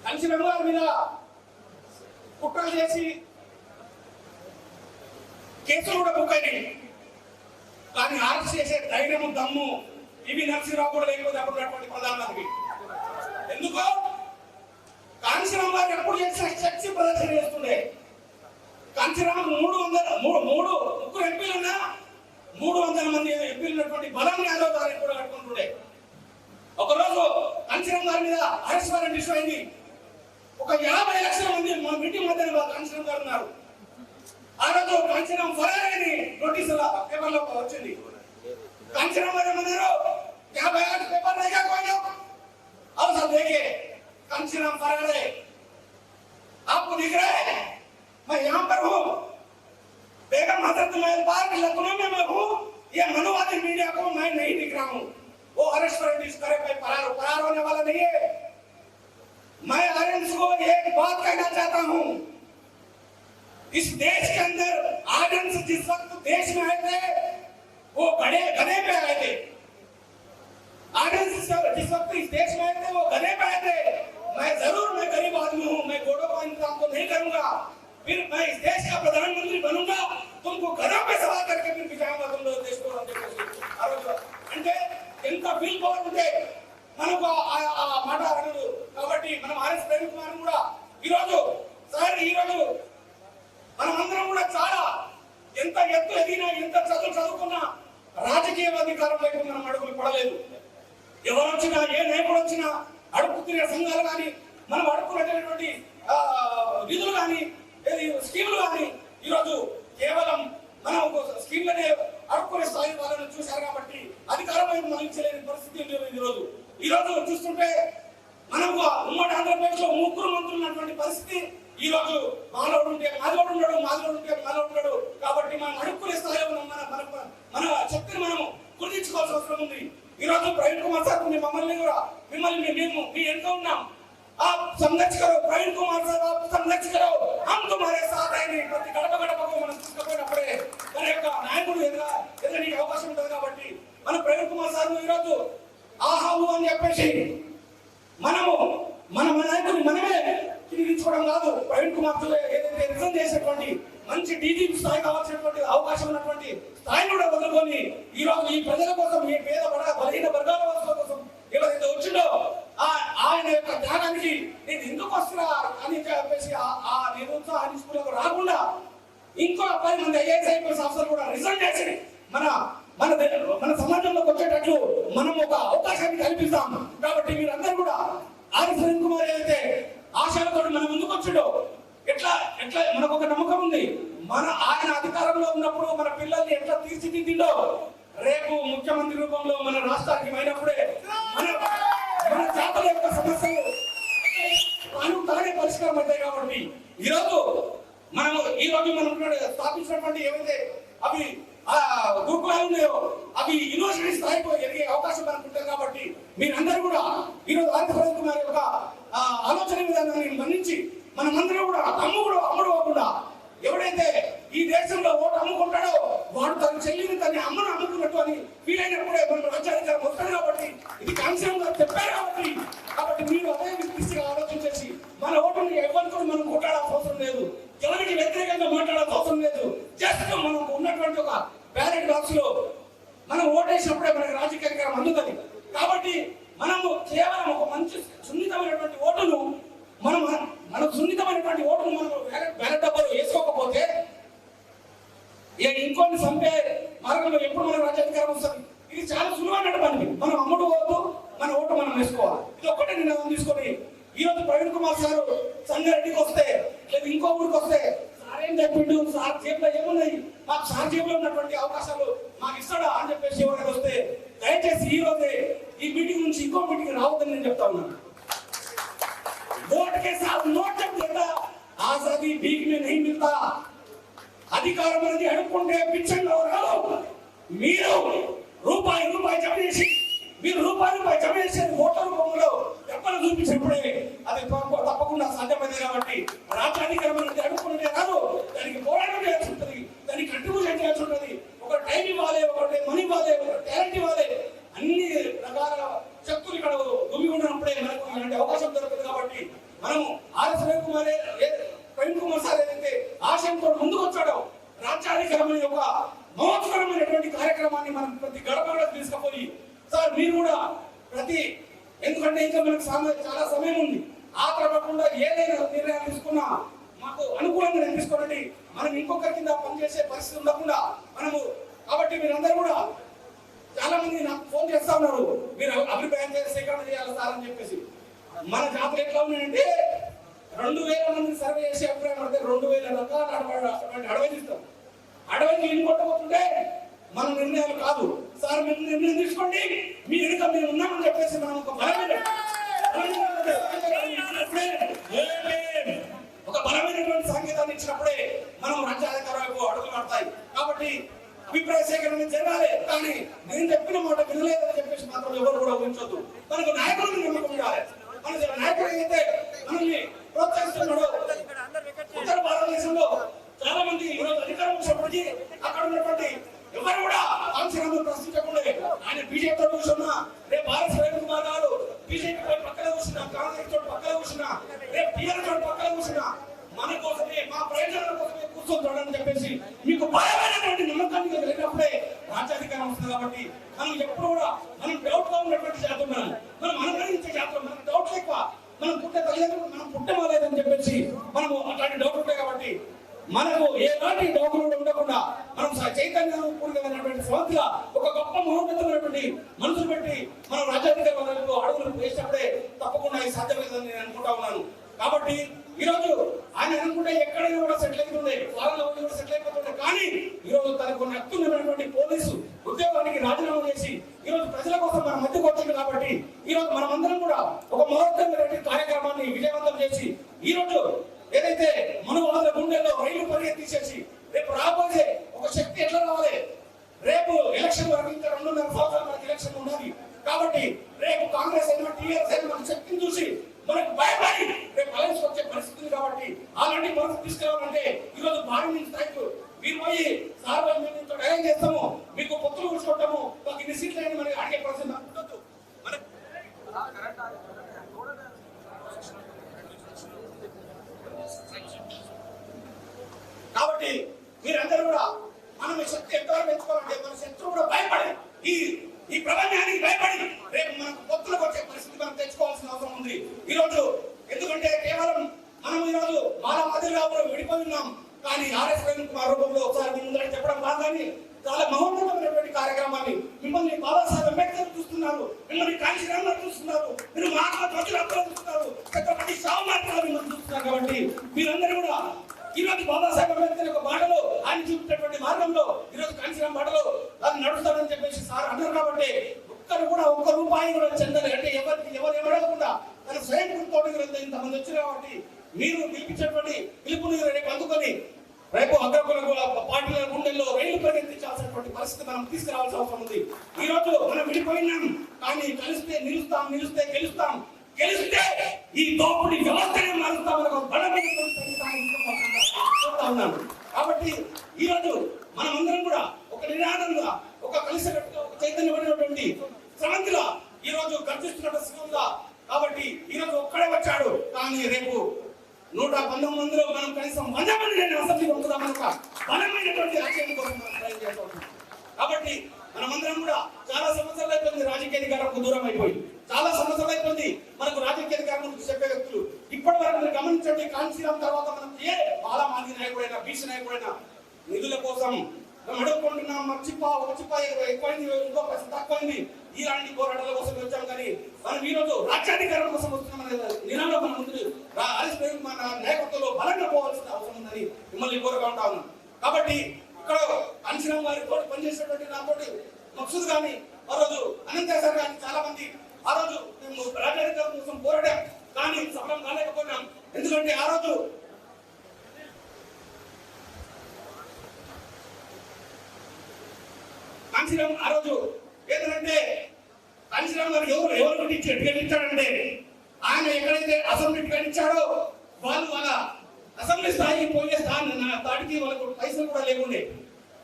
కాంచీరామ్ గారి మీద కుట్ర చేసి కేసులు కూడా బుక్ అయినాయి. కానీ అరెస్ట్ చేసే ధైర్యం, దమ్ము ఇవి నరసింహరావు కూడా లేకపోతే అప్పుడున్నటువంటి ప్రధానమంత్రి. ఎందుకో కాంచీరామ్ గారు ఎప్పుడు చేసిన శక్తి ప్రదర్శన చేస్తుండే. కాంచీరామ్ ముగ్గురు ఎంపీలు ఉన్నా 300 మంది ఎంపీలు ఉన్నటువంటి బలాన్ని యాదవ్ గారిని కూడా కట్టుకుంటుండే. ఒకరోజు కాంచీరామ్ గారి మీద అరెస్ట్ వారెంట్ ఇష్యూ అయింది. ఒక 50 లక్షల మంది మా మీటింగ్ మధ్య కాంచీరామ్ గారు ఉన్నారు. ఆ రోజు కాంచీరామ్ ఫరారీ అని నోటీసుల పేపర్లో వచ్చింది. कांचीराम वाले मंदिरों क्या बयान पेपर देगा कोई लोग अब सब देखिए कांचीराम फरारे आपको दिख रहा है मैं यहाँ पर हूँ बेगम हजरत महल पार्क लखनऊ में मैं हूँ ये मनुवादी मीडिया को मैं नहीं दिख रहा हूँ वो अरेस्ट करे पे फरार होने वाला नहीं है। मैं आर्यंस को एक बात कहना चाहता हूँ इस देश के अंदर आर्यंस जिस वक्त देश में आए थे वो बड़े गधे पे आए थे। आर्यंस जिस वक्त इस देश में आए थे वो गधे पे आए थे। मैं गरीब आदमी हूँ मैं घोड़ों का इंतजाम तो नहीं करूंगा फिर मैं इस देश का प्रधानमंत्री बनूंगा तुमको गधों पे सवार करके फिर बिठाऊंगा तुम लोग देश को అంటే ఎంత ఫీల్ పవర్ ఉంటే మనకు ఆ మాట అనదు కాబట్టి మనం ఆర్ఎస్ ప్రవీణ్ కుమార్ కూడా ఈ రోజు మనమందరం కూడా చాలా ఎంత ఎత్తు ఎదిగినా ఎంత చదువుకున్నా రాజకీయ అధికారం వైపు మనం అడుగులు పడలేదు। ఎవరు వచ్చినా ఏ నాయకుడు వచ్చినా అడుగు తిరిగే సంఘాలు కానీ మనం అడుగుకునేటటువంటి నిధులు కానీ స్కీములు కానీ ఈరోజు కేవలం మనం స్కీమ్లనే అడుక్కునే స్థాయి వాళ్ళని చూశారు కాబట్టి అధికారం వైపు మళ్ళించలేని పరిస్థితి ఈరోజు చూస్తుంటే మనకు ఉమ్మడి ఆంధ్రప్రదేశ్ లో 3 మంత్రులు ఉన్నటువంటి పరిస్థితి ఈ రోజు మాలోడు ఉంటే మాలోడు ఉన్నాడు కాబట్టి మనం అడుక్కునే స్థాయిలో మన శక్తిని మనం గుర్తించుకోవాల్సిన అవసరం ఉంది। ఈ రోజు ప్రవీణ్ కుమార్ సార్ మిమ్మల్ని మేము మీ వెనుక ఉన్నాం आप संघर्ष करो प्रवीण कुमार साहब आप संघर्ष करो हम तुम्हारे साथ आएंगे प्रति గడపకు మనం తీసుకుపోయినప్పుడే మన యొక్క నాయకుడు ఎదురని అవకాశం ఉంటుంది కాబట్టి మన ప్రవీణ్ కుమార్ సార్ ఈ రోజు ఆహావు అని చెప్పేసి మనము మన నాయకుడిని మనమే తిరిగించుకోవడం కాదు ప్రవీణ్ కుమార్ ఏదైతే రిజైన్ చేసేటువంటి మంచి డీజీపీ స్థాయి కావాల్సినటువంటి అవకాశం ఉన్నటువంటి స్థాయిని కూడా వదులుకొని ఈ రోజు ఈ ప్రజల కోసం ఈ పేద బలహీన వర్గాల కోసం ఏదైతే వచ్చిందో ఆయన యొక్క త్యాగానికి నేను ఎందుకు వస్తున్నా అని చెప్పేసి ఆ నిరుత్సాహానికి రాకుండా ఇంకో 10 మంది ఐఏఎస్ ఐపీఎస్ ఆఫీసర్ కూడా రిజైన్ చేసి మన మన మన సమాజంలోకి వచ్చేటట్లు మనం ఒక అవకాశాన్ని కల్పిస్తాం. కాబట్టి మీరందరూ కూడా ఆర్ కిరణ్ కుమార్ ఏదైతే ఆశయాలతో మన ముందుకు వచ్చాడో ఎట్లా మనకు ఒక నమ్మకం ఉంది. ఆయన అధికారంలో ఉన్నప్పుడు మన పిల్లల్ని ఎట్లా తీర్చిదిద్దిండో రేపు ముఖ్యమంత్రి రూపంలో మన రాష్ట్రానికి అయినప్పుడే మన జాతుల యొక్క సమస్యలు తానే పరిష్కారం అవుతాయి. కాబట్టి ఈరోజు మనం స్థాపించినటువంటి ఏవైతే అవి గురుకులాలు ఉన్నాయో అవి యూనివర్సిటీ స్థాయికి ఎదిగే అవకాశం మనకు ఉంటుంది. కాబట్టి మీరందరూ కూడా ఈరోజు ఆర్ కిరణ్ కుమార్ యొక్క ఆలోచన విధానాన్ని మన్నించి మనమందరూ కూడా అమ్ముడు అవ్వకుండా ఎవడైతే ఈ దేశంలో ఓటు అమ్ముకుంటాడో వాడు తన చెల్లిని తన అమ్మను అమ్ముకున్నట్టు అని ఫీల్ అయినప్పుడే మనం రాజ్యాధికారం వస్తాడు. కాబట్టి ఇది కాంక్షం గారు చెప్పారు. కాబట్టి మీరు అదే విస్తృతిగా ఆలోచన చేసి మన ఓటుని ఎవరితో మనం కొట్టాడాల్సిన అవసరం లేదు, ఎవరికి వ్యతిరేకంగా మాట్లాడాల్సిన అవసరం లేదు. జస్ట్ మనకు ఉన్నటువంటి ఒక బ్యాలెట్ బాక్స్ లో మనం ఓటేసినప్పుడే మనకి రాజకీయ అధికారం అందుతుంది. కాబట్టి మనము కేవలం ఒక మంచి సున్నితమైనటువంటి ఓటును మన సున్నితమైనటువంటి ఓటును మనం బ్యాలెట్ డబ్బాలో వేసుకోకపోతే ఇంకొన్ని చంపే మార్గంలో ఎప్పుడు మన రాజ్యాధికారం వస్తుంది. ఇది చాలా సులువైన పని. మనం అమ్ముడు పోవద్దు, మన ఓటు మనం వేసుకోవాలి. ఇది ఒక్కటే నిర్ణయం తీసుకొని ఈరోజు ప్రవీణ్ కుమార్ సార్ సంగారెడ్డికి వస్తే లేదా ఇంకో ఊరికి వస్తే సార్ ఏం చెప్పిండు, సార్ జేబులో ఏమున్నాయి, మాకు సార్ జేబులో ఉన్నటువంటి అవకాశాలు మాకు ఇస్తాడా అని చెప్పేసి ఎవరైనా వస్తే దయచేసి ఈ రోజే ఈ మీటింగ్ నుంచి ఇంకో మీటింగ్ రావద్దని నేను చెప్తా ఉన్నాను. वोट के साथ नोट जब देता आजादी भीख में नहीं मिलता. అధికారం అనేది అడుక్కుంటే పిచ్చంలో రావు. మీరు రూపాయి జమ చేసి మీరు రూపాయి జమ చేసే ఓట్ల రూపంలో ఎప్పలు చూపించినప్పుడే అది తప్పకుండా సాధ్యమైంది. కాబట్టి రాజ్యాధికారం అనేది అడుక్కుంటే రాదు, దానికి పోరాటం చేయాల్సి ఉంటుంది, దానికి కంట్రిబ్యూషన్ చేయాల్సి ఉంటుంది. ఒక టైం ఇవ్వాలి, ఒకటి మనీ ఇవ్వాలి, ఒక టాలెంట్ ఇవ్వాలి. అన్ని రకాల శక్తులు ఇక్కడ గుమిగుండినప్పుడే మనకు ఇలాంటి అవకాశం దొరుకుతుంది. కాబట్టి మనం ఆర్ ప్రవీణ్ కుమార్ సార్ ఏదైతే ఆశయంతో ముందుకు వచ్చాడో రాజ్యాధికారం యొక్క మహోత్సవమైనటువంటి కార్యక్రమాన్ని మనం ప్రతి గడప తీసుకుపోయి సార్ మీరు కూడా ఎందుకంటే ఇంకా మనకు చాలా సమయం ఉంది. ఆ తరగకుండా ఏదైనా నిర్ణయాలు తీసుకున్నా మాకు అనుకూలంగా తీసుకోండి. మనం ఇంకొకరి కింద పనిచేసే పరిస్థితి ఉండకుండా మనము. కాబట్టి మీరందరూ కూడా చాలా మంది నాకు ఫోన్ చేస్తా ఉన్నారు, మీరు అభిప్రాయం సేకరణ చేయాలి సార్ అని చెప్పేసి. మన జాతర ఎట్లా ఉన్నాయంటే 2000 మంది సర్వే చేసి అభిప్రాయం పడితే 2000 రకాల అడవి ఇస్తాం. అడవికి ఇల్లు కొట్టబోతుంటే మన నిర్ణయాలు కాదు సార్, మీరు నిర్ణయం తీసుకోండి, మీ వెనుక మేము ఉన్నామని చెప్పేసి మనం ఒక బలమైనటువంటి సంకేతాన్ని ఇచ్చినప్పుడే మనం రాజ్యాధికారాలకు అడుగులు పడతాయి. కాబట్టి అభిప్రాయ సేకరణ జరగాలి, కానీ నేను చెప్పిన మాట వినలేదని చెప్పేసి మాత్రం ఎవరు కూడా ఊహించొద్దు. మనకు నాయకులను నమ్మకం ఉండాలి. మన నాయకుడు అయితే మనల్ని ప్రోత్సహిస్తున్నాడు. ఉత్తర భారతదేశంలో చాలా మంది ఈరోజు అధికారం వచ్చినప్పటికీ అక్కడ ఉన్నటువంటి ఎవరు కూడా కాంక్షలను ప్రశ్నించకుండా ఆయన బీజేపీతో కూర్చున్నా, రేపు ఆర్ ప్రవీణ్ కుమార్ గారు బీజేపీ పక్కన కూర్చున్నా, కాంగ్రెస్ తోటి పక్కన కూర్చున్నా, రేపు టీఆర్ఎస్ తోటి పక్కన కూర్చున్నా మన కోసమే మా ప్రయోజనాల కోసమే కూర్చొని చెప్పేసి మీకు బలమైనటువంటి నమ్మకాన్ని కలిగినప్పుడే రాజ్యాధికారం వస్తుంది. కాబట్టి మనం ఎప్పుడు కూడా మనం డౌట్ గా ఉన్నటువంటి జాతం, మనం అనుకరించే జాతం, మనకు డౌట్ ఎక్కువ. మనం పుట్టే తల్లిదండ్రులు మనం పుట్టమాలేదని చెప్పేసి మనము అట్లాంటి డౌట్ ఉంటాయి. కాబట్టి మనకు ఎలాంటి డౌట్లు ఉండకుండా మనం చైతన్యపూర్వకమైనటువంటి సమస్య ఒక గొప్ప మహోన్నతమైనటువంటి మనసులు పెట్టి మనం రాజ్యాధికార అడుగులు వేసినప్పుడే తప్పకుండా ఇది సాధ్యమవుతుందని నేను అనుకుంటా ఉన్నాను. కాబట్టి ఈరోజు ఆయన అనుకుంటే ఎక్కడైనా కూడా సెటిల్ అవుతుండే, ఫారెన్ కూడా సెటిల్ అయిపోతుండే. కానీ ఈరోజు తనకు కొన్ని అత్యున్నతమైనటువంటి పోలీసు ఉద్యోగానికి రాజీనామా చేసి ఈరోజు ప్రజల కోసం మన మధ్యకు వచ్చింది. కాబట్టి ఈరోజు మనమందరం కూడా ఒక మహోన్నతమైనటువంటి కార్యక్రమాన్ని విజయవంతం చేసి ఈరోజు ఏదైతే మనవాదుల గుండెల్లో రైలు పరిగెత్తిసేసి రేపు రాబోయే ఒక శక్తి ఎట్లా రావాలి. రేపు ఎలక్షన్ వరకు ఇంకా 2.5 సంవత్సరాల వరకు ఎలక్షన్ ఉన్నది. కాబట్టి రేపు కాంగ్రెస్ అయినా టీఆర్ఎస్ అయినా మన శక్తిని చూసి మనకు భయపడి రేపు అలయన్స్ వచ్చే పరిస్థితి. కాబట్టి అలాంటి పరిస్థితి తీసుకురావాలంటే ఈరోజు భారీ నుంచి స్థాయికి మీరు పోయి సార్ మేము అరేంజ్ చేస్తాము, మీకు పొత్తులు కూర్చుకుంటాము, మాకు ఇన్ని సీట్లు అని మనకి అడిగే పరిస్థితి ఉండొద్దు. కాబట్టి మీరందరూ కూడా మనం శక్తి ఎంతవరకు పెంచుకోవాలంటే మన శత్రువు కూడా భయపడి ఈ ప్రపంచానికి భయపడి రేపు మనకు పొత్తులకు వచ్చే పరిస్థితి మనం తెచ్చుకోవాల్సిన అవసరం ఉంది ఈరోజు. ఎందుకంటే కేవలం మనం ఈరోజు మానవాదిగా విడిపోయి ఉన్నాం. కానీ ఆర్ఎస్ ప్రవీణ్ కుమార్ రూపంలో ఒకసారి మీ ముందర చెప్పడం కాదు, కానీ చాలా మహోన్నతమైనటువంటి కార్యక్రమాన్ని మిమ్మల్ని బాబాసాహెబ్ అంబేద్కర్ చూస్తున్నారు, మిమ్మల్ని కాంచీరామ్ గారు చూస్తున్నారు, మీరు మహాత్మా జ్యోతిరావు చూస్తున్నారు, ఛత్రపతి సాహుమార్గా మిమ్మల్ని చూస్తున్నారు. కాబట్టి మీరందరూ కూడా ఈరోజు బాబాసాహెబ్ అంబేద్కర్ యొక్క బాటలో ఆయన చూపించినటువంటి మార్గంలో ఈరోజు కాంచీరామ్ బాటలో అది నడుస్తాడని చెప్పేసి సార్ అన్నారు. కాబట్టి ఒక్కరు కూడా ఒక్క రూపాయి కూడా చెందాలి అంటే ఎవరు అడగకుండా తన స్వయం కృతోటి ఇంతమంది వచ్చారు. కాబట్టి మీరు పిలిపించినటువంటి పిలుపుని రేపు అందుకొని రేపు అగ్రకుల పార్టీల గుండెల్లో రైలు పరిగెత్తించాల్సినటువంటి పరిస్థితి మనం తీసుకురావాల్సిన అవసరం ఉంది. ఈ రోజు మనం విడిపోయినాం, కానీ కలిస్తే నిలుస్తే గెలిస్తే ఈ దోపిడీ వ్యవస్థనే మారుస్తామని బలమైన ఉన్నాను. కాబట్టి ఈ రోజు మనమందరం కూడా ఒక నినాదంగా ఒక కలిసి ఒక చైతన్యమైనటువంటి శ్రమంతిగా ఈ రోజు గర్జిస్తున్న సింహంగా. కాబట్టి ఈ రోజు ఒక్కడే వచ్చాడు, కానీ రేపు 119 మందిలో మనం కనీసం 100 మంది అసెంబ్లీ పొందుదామని ఒక బలమైనటువంటి రాజ్యాన్ని కోసం మనం ప్రయత్నం చేస్తాం. కాబట్టి మనమందరం కూడా చాలా సంవత్సరాలు అయిపోయింది రాజకీయ అధికారంకు దూరం అయిపోయి, చాలా సంవత్సరాలు అయిపోయింది మనకు రాజకీయ అధికారం గురించి చెప్పే వ్యక్తులు. ఇప్పటి వరకు మీరు గమనించండి, కాంచీరామ్ తర్వాత మనం ఏ బాలమాది నాయకుడైనా బీసీ నాయకుడైనా నిధుల కోసం అడుక్కుంటున్నాం, ఒక చిప్ప ఎక్కువైంది, ఇంకో పైసలు తక్కువైంది, ఇలాంటి పోరాటాల కోసం వచ్చాం. కానీ మనం ఈ రోజు రాజ్యాధికారం కోసం వస్తున్నాం నినాదం మన ముందు మన నాయకత్వంలో బలంగా పోవాల్సిన అవసరం ఉందని మిమ్మల్ని కోరుగా ఉంటా ఉన్నాం. కాబట్టి ఇక్కడ కాంచీరామ్ గారితో పనిచేసినటువంటి నాతోటి మక్సూద్ కానీ ఆ రోజు అనంత సార్ కానీ చాలా మంది ఆ రోజు మేము రాజ్యాధికారం కోసం పోరాడాం, కానీ సఫలం కాలేకపోయినాం. ఎందుకంటే ఆ రోజు కాంచీరామ్ ఆ రోజు ఏంటంటే కాంచీరామ్ గారు ఎవరు టికెట్ ఇచ్చాడంటే ఆయన ఎక్కడైతే అసెంబ్లీ టికెట్ ఇచ్చాడో వాళ్ళు వాళ్ళ అసెంబ్లీ స్థాయికి పోయే స్థాయికి వాళ్ళకు పైసలు కూడా లేకుండే.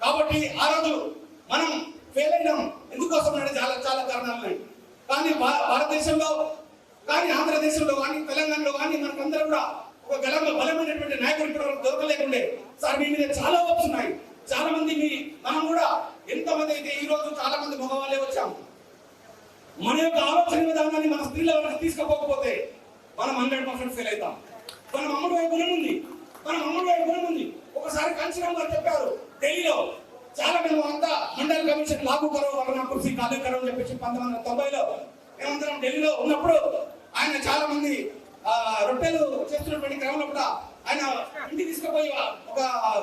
కాబట్టి ఆ రోజు మనం ఫెయిల్ అయినాం. ఎందుకోసం అంటే చాలా కారణాలు ఉన్నాయి. కానీ భారతదేశంలో కానీ ఆంధ్రదేశంలో కానీ తెలంగాణలో కానీ మనకందరూ కూడా ఒక బలమైనటువంటి నాయకులు ఇప్పుడు దొరకలేకుండే. సార్ మీ మీద చాలా హోప్స్ ఉన్నాయి. చాలా మంది మనం కూడా ఎంతమంది అయితే ఈ రోజు చాలా మంది మగవాళ్ళే వచ్చాం. మన యొక్క ఆలోచన విధానాన్ని మన స్త్రీల వరకు తీసుకుపోకపోతే మనం 100% ఫెయిల్ అవుతాం. మనం అమ్ముడు వైపు గుణం ఉంది. ఒకసారి కాంచీరామ్ గారు చెప్పారు ఢిల్లీలో, చాలా మేము అంతా మండల్ కమిషన్ లాగు కరో వలన కుర్సీ ఖాళీ కరో అని చెప్పేసి 1990లో మేమందరం ఢిల్లీలో ఉన్నప్పుడు ఆయన చాలా మంది రొట్టెలు చేస్తున్నటువంటి క్రమంలో కూడా ఆయన ఇంటికి తీసుకుపోయి ఒక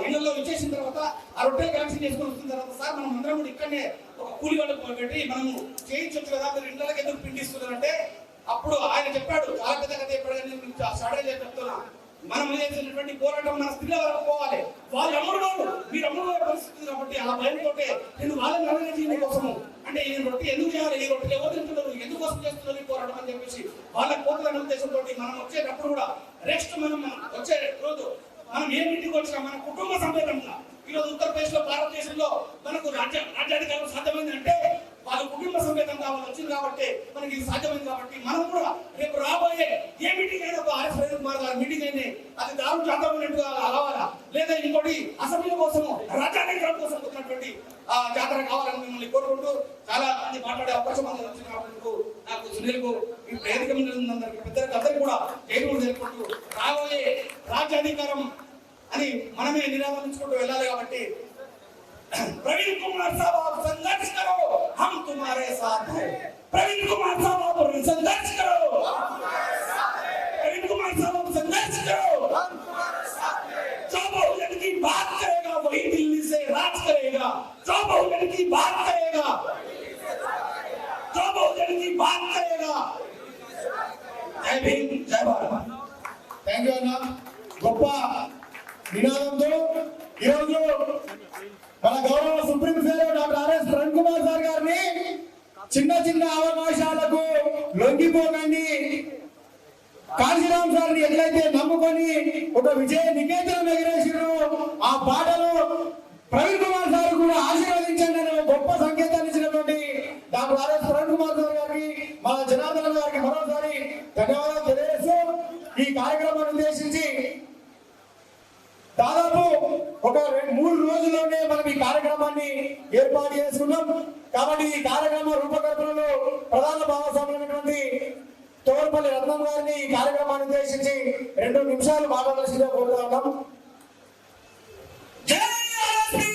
ఇళ్లలో ఇచ్చేసిన తర్వాత ఆ రొట్టెలు కలెక్షన్ చేసుకుని వస్తున్న తర్వాత సార్ మనం అందరం కూడా ఇక్కడనే ఒక కూలి వాళ్ళకు పెట్టి మనము చేయించవచ్చు కదా, మీరు ఇళ్లకి ఎందుకు పిండి ఇస్తున్నారంటే అప్పుడు ఆయన చెప్పాడు, చాలా పెద్ద కథ చెప్పాడు, సడన్ చెప్తున్నా, మనం చేసినటువంటి పోరాటం మన స్త్రీల వరకు పోవాలి. వాళ్ళు మీరు అమ్ముడు పరిస్థితి కాబట్టి ఆ భయంతో నేను వాళ్ళని అడగని కోసము అంటే ఈ రొట్టె ఎందుకు చేయాలి, ఈ రొట్టెలు ఎవరు తింటున్నారు, ఎందుకోసం చేస్తున్నారు ఈ పోరాటం అని చెప్పేసి వాళ్ళకి పోతున్న ఉద్దేశంతో మనం వచ్చేటప్పుడు కూడా రెస్ట్ మనం వచ్చే రోజు మనం ఏ మీటింగ్ వచ్చినా మన కుటుంబ సమేతంగా ఈరోజు ఉత్తరప్రదేశ్ లో భారతదేశంలో మనకు రాజ్యాధికారం సాధ్యమైంది అంటే వాళ్ళ కుటుంబ సమేతంగా వాళ్ళు వచ్చింది కాబట్టి మనకి ఇది సాధ్యమైంది. కాబట్టి మనం కూడా రేపు రాబోయే ఏ మీటింగ్ అయినా ఒక ఆర్ఎస్ ప్రవీణ్ కుమార్ గారి మీటింగ్ అయినా అది దారుణ జాతరమైనట్టుగా అలవాలా, లేదా ఇంకోటి అసెంబ్లీ కోసము రాజ్యాధికారం కోసం వచ్చినటువంటి జాతర కావాలని మిమ్మల్ని కోరుకుంటూ చాలా మంది మాట్లాడే అవకాశం వచ్చింది కాబట్టి నాకు సునీల్కు ఈ వేదిక మీద ఉన్నందరికీ పెద్దలకు అందరికీ కూడా జైలు తెలుపుకుంటూ రాబోయే రాజ్యాధికారం అని మనమే నిరాకరించుకుంటూ వెళ్ళాలి. కాబట్టి प्रवीण कुमार साहब आप संघर्ष करो, हम तुम्हारे साथ हैं. प्रवीण कुमार साहब आप संघर्ष करो, प्रवीण कुमार साहब आप संघर्ष करो. जो बहुजन की बात करेगा वही दिल्ली से राज करेगा. जो बहुजन की बात करेगा, जो बहुजन की बात करेगा. जय भीम, जय भारत. థ్యాంక్ యూ అన్న. గొప్ప నినాదంతో ఈరోజు మన గౌరవ supreme court doctor RS Praveen Kumar sir గారిని చిన్న అవకాశాలకు లొంగిపోకండి, కాంచీరామ్ సార్ని ఎట్లయితే నమ్ముకొని ఒక విజయ నికేతనం ఎగిరేసిరు ఆ పాటలు ప్రవీణ్ కుమార్ సార్ కూడా ఆశీర్వదించండి అనే గొప్ప సంకేతాన్ని ఇచ్చినటువంటి doctor RS Praveen Kumar sir గారికి మన జనార్దన్ గారికి మరోసారి ధన్యవాదాలు తెలియజేస్తూ ఈ కార్యక్రమాన్ని ఉద్దేశించి దాదాపు ఒక 3 రోజుల్లోనే మనం ఈ కార్యక్రమాన్ని ఏర్పాటు చేసుకున్నాం. కాబట్టి ఈ కార్యక్రమ రూపకల్పనలో ప్రధాన భాగస్వాములైనటువంటి తోర్పల్లి రత్నం గారిని ఈ కార్యక్రమాన్ని ఉద్దేశించి 2 నిమిషాలు మాట్లాడాల్సిందిగా కోరుతా ఉన్నాం. జై ఆర్ఎస్పీ.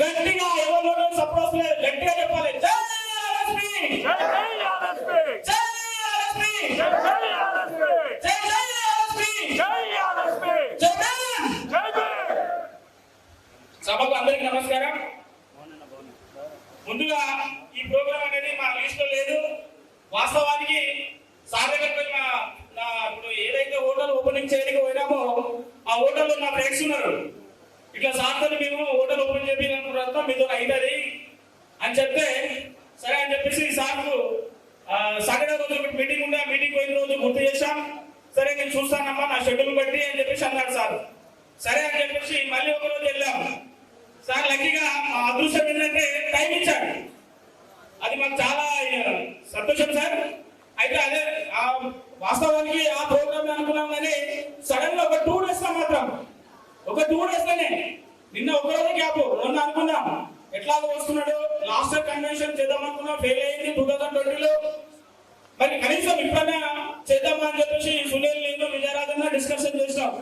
గట్టిగా ఎవరు సపోర్ట్ లేదు, గట్టిగా చెప్పాలి. జై ఆర్ఎస్పీ. జై ఆర్ఎస్పీ. జై ఆర్ఎస్పీ. జై ఆర్ఎస్పీ. జై ఆర్ఎస్పీ. జై ఆర్ఎస్పీ. జై జై సభకు అందరికీ నమస్కారం. ముందుగా ఈ ప్రోగ్రామ్ అనేది మా లిస్ట్ లో లేదు. వాస్తవానికి సార్ దగ్గరికి ఇప్పుడు ఏదైతే హోటల్ ఓపెనింగ్ చేయడానికి పోయినామో ఆ హోటల్లో నా ఫ్రెండ్స్ ఉన్నారు. ఇట్లా సార్తో మేము హోటల్ ఓపెన్ చేయాలనుకున్న మీతో అవుతుంది అని చెప్తే సరే అని చెప్పేసి సార్కు సాటర్డే రోజు ఒకటి మీటింగ్ ఉండే, ఆ మీటింగ్ పోయిన రోజు గుర్తు చేశాం. సరే నేను చూస్తానమ్మా నా షెడ్యూల్ బట్టి అని చెప్పేసి అన్నాడు సార్. సరే అని చెప్పేసి మళ్ళీ ఒక రోజు వెళ్ళాం. సార్ లక్కీగా మా అదృష్టం ఏంటంటే టైం ఇచ్చాడు. అది మాకు చాలా సంతోషం సార్. అయితే అదే వాస్తవానికి ఆ ప్రోగ్రామ్ అనుకున్నాం కానీ సడన్ గా ఒక 2 days మాత్రం ఒక 2 days లోనే నిన్న ఒక రోజు గ్యాప్ మొన్న అనుకున్నాం ఎట్లాగో వస్తున్నాడు. లాస్ట్ కన్వెన్షన్ చేద్దాం అనుకున్నాం, ఫెయిల్ అయింది 2020లో. మరి కనీసం ఇప్పుడైనా చేద్దామా అని చెప్పేసి సునీల్ నేను విజయరాజన్న డిస్కషన్ చేసినాం.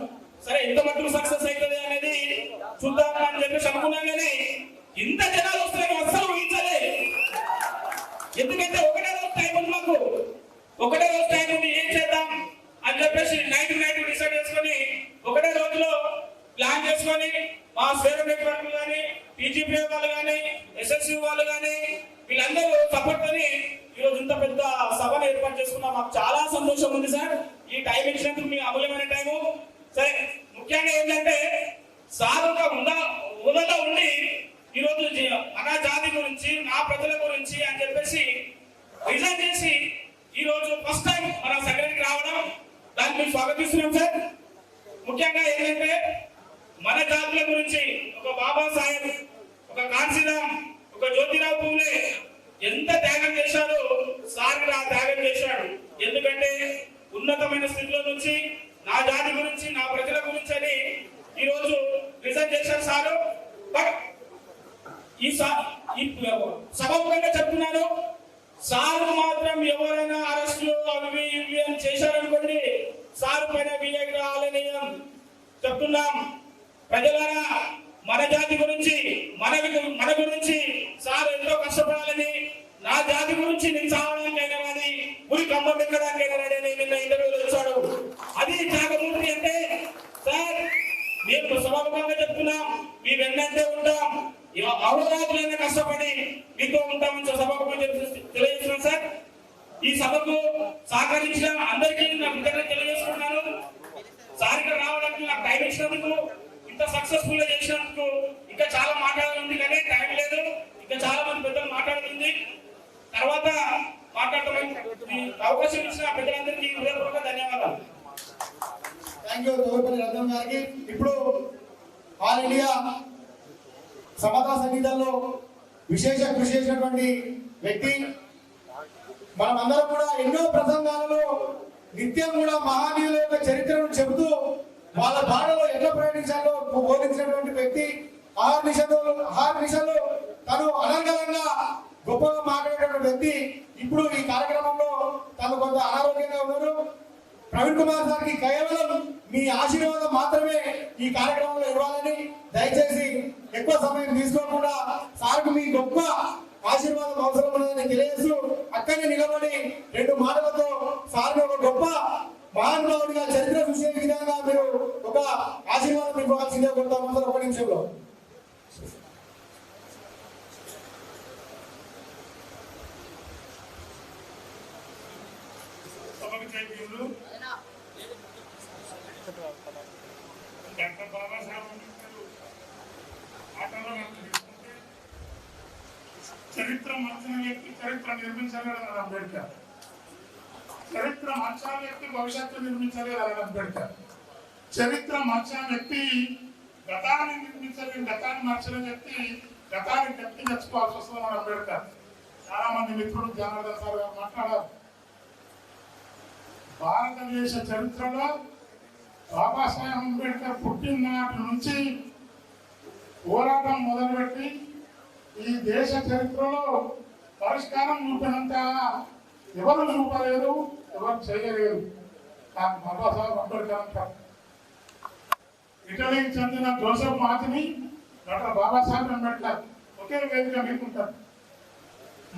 సరే ఎంత మట్టుకు సక్సెస్ అవుతుంది అనేది చూద్దామా అని చెప్పేసి అనుకున్నాం కానీ ఇంత జనాలు వస్తాయని అస్సలు ఊహించలే. ఎందుకంటే ఒకటే రోజు టైం ఉంది మాకు, ఒకటే రోజు టైం ఉంది, ఏం చేద్దాం అని చెప్పేసి నైట్ డిసైడ్ చేసుకొని ఒకటే రోజులో ప్లాన్ చేసుకొని మా స్వేర్ నెట్వర్క్ కానీ టీజీపీ వాళ్ళు కానీ ఎస్ఎస్యూ వాళ్ళు కానీ వీళ్ళందరూ సపోర్ట్ అని ఈరోజు ఇంత పెద్ద సభను ఏర్పాటు చేసుకున్నాం. మాకు చాలా సంతోషం ఉంది సార్. ఈ టైం ఇచ్చినందుకు మీ అమూల్యమైన టైము. సరే ముఖ్యంగా ఏంటంటే సార్ ఒక హోదాలో ఉండి ఈరోజు మన జాతి గురించి నా ప్రజల గురించి అని చెప్పేసి రిజైన్ చేసి ఈరోజు ఫస్ట్ టైం మన సంఘానికి రావడం దాన్ని మేము స్వాగతిస్తున్నాం సార్. ముఖ్యంగా ఏంటంటే మన జాతుల గురించి ఒక బాబాసాహెబ్, ఒక కాన్సీరామ్, ఒక జ్యోతిరావు పూలే ఎంత త్యాగం చేశారో సార్ కూడా త్యాగం చేశాడు. ఎందుకంటే ఉన్నతమైన స్థితిలో నుంచి నా జాతి గురించి నా ప్రజల గురించి అని ఈరోజు రిజైన్ చేశారు సారు. బట్ ఈ సభాముఖంగా చెప్తున్నాను, సార్ మాత్రం ఎవరైనా అరెస్టులు అవి ఇవి అని చేశారనుకోండి సార్ పైన వీళ్ళకి రావాలని చెప్తున్నాం. ప్రజలారా మన జాతి గురించి మన గురించి సార్ ఎంతో కష్టపడాలని, నా జాతి గురించి నేను చావడానికైనా కానీ గురి కమ్మం ఎక్కడానికైనా అని నిన్న ఇంటర్వ్యూలో వచ్చాడు. అది త్యాగమూర్తి అంటే సార్ మేము సభాముఖంగా చెప్తున్నాం, మీ వెన్నంటే ఉంటాం, అవరాజులైనా కష్టపడి మీతో ఉంటామని సభకు తెలియజేస్తున్నాం సార్. ఈ సభకు సహకరించిన అందరికీ నాకు కృతజ్ఞతలు తెలియజేసుకున్నాను. సార్ ఇక్కడ రావడానికి నాకు టైం ఇచ్చినందుకు, ఇంత సక్సెస్ఫుల్ గా చేసినందుకు. ఇంకా చాలా మాట్లాడాలి కానీ టైం లేదు. ఇంకా చాలా మంది పెద్దలు మాట్లాడుతుంది, తర్వాత మాట్లాడతామని అవకాశం ఇచ్చిన పెద్దలందరికీ హృదయపూర్వక ధన్యవాదాలు. థ్యాంక్ యూ తోటపల్లి రత్నం గారికి. ఇప్పుడు ఆల్ ఇండియా సమతా సంగీతంలో విశేష కృషి చేసినటువంటి వ్యక్తి, మనమందరం కూడా ఎన్నో ప్రసంగాలలో నిత్యం కూడా మహానీయుల యొక్క చరిత్రను చెబుతూ వాళ్ళ బాటలో ఎట్లా ప్రయాణించాలో బోధించినటువంటి వ్యక్తి. ఆహార నిశలో తను అనర్గళంగా గొప్పగా మాట్లాడేటువంటి వ్యక్తి. ఇప్పుడు ఈ కార్యక్రమంలో తను కొంత అనారోగ్యంగా ఉన్నారు. ప్రవీణ్ కుమార్ సార్కి కేవలం మీ ఆశీర్వాదం మాత్రమే ఈ కార్యక్రమంలో ఇవ్వాలని, దయచేసి ఎక్కువ సమయం తీసుకోకుండా సార్కు మీ గొప్ప ఆశీర్వాదం అవసరం ఉన్నదని తెలియజేస్తూ అక్కడే నిలబడి 2 మాటలతో సార్ని ఒక గొప్ప మహానుభావుడిగా చరిత్ర చూసే విధంగా మీరు ఒక ఆశీర్వాదం ఇవ్వాల్సిందే కోరుతాం. 1 నిమిషంలో. డాక్టర్ బాబాసాహెబ్ అంబేద్కర్ ఆటలో చరిత్ర మార్చిన వ్యక్తి చరిత్ర నిర్మించలేడు అంబేద్కర్. చరిత్ర మార్చిన వ్యక్తి భవిష్యత్తు నిర్మించలేడు అంబేద్కర్. చరిత్ర మార్చిన వ్యక్తి గతాన్ని నిర్మించలేని, గతాన్ని మార్చిన వ్యక్తి గతాన్ని గట్టి తెచ్చుకోవాల్సి వస్తుంది అంబేద్కర్. చాలా మంది మిత్రులు జనార్దన్ సార్ గారు మాట్లాడారు. భారతదేశ చరిత్రలో బాబాసాహెబ్ అంబేద్కర్ పుట్టిన నాటి నుంచి పోరాటం మొదలుపెట్టి ఈ దేశ చరిత్రలో పరిష్కారం చూపినంత ఎవరు చూపలేదు, ఎవరు చేయలేదు. కానీ బాబాసాహెబ్ అంబేద్కర్ అంటారు. ఇటలీకి చెందిన జోసెఫ్ మాతిని, డాక్టర్ బాబాసాహెబ్ అంబేద్కర్ ఒకే వేదిక మీకుంటారు.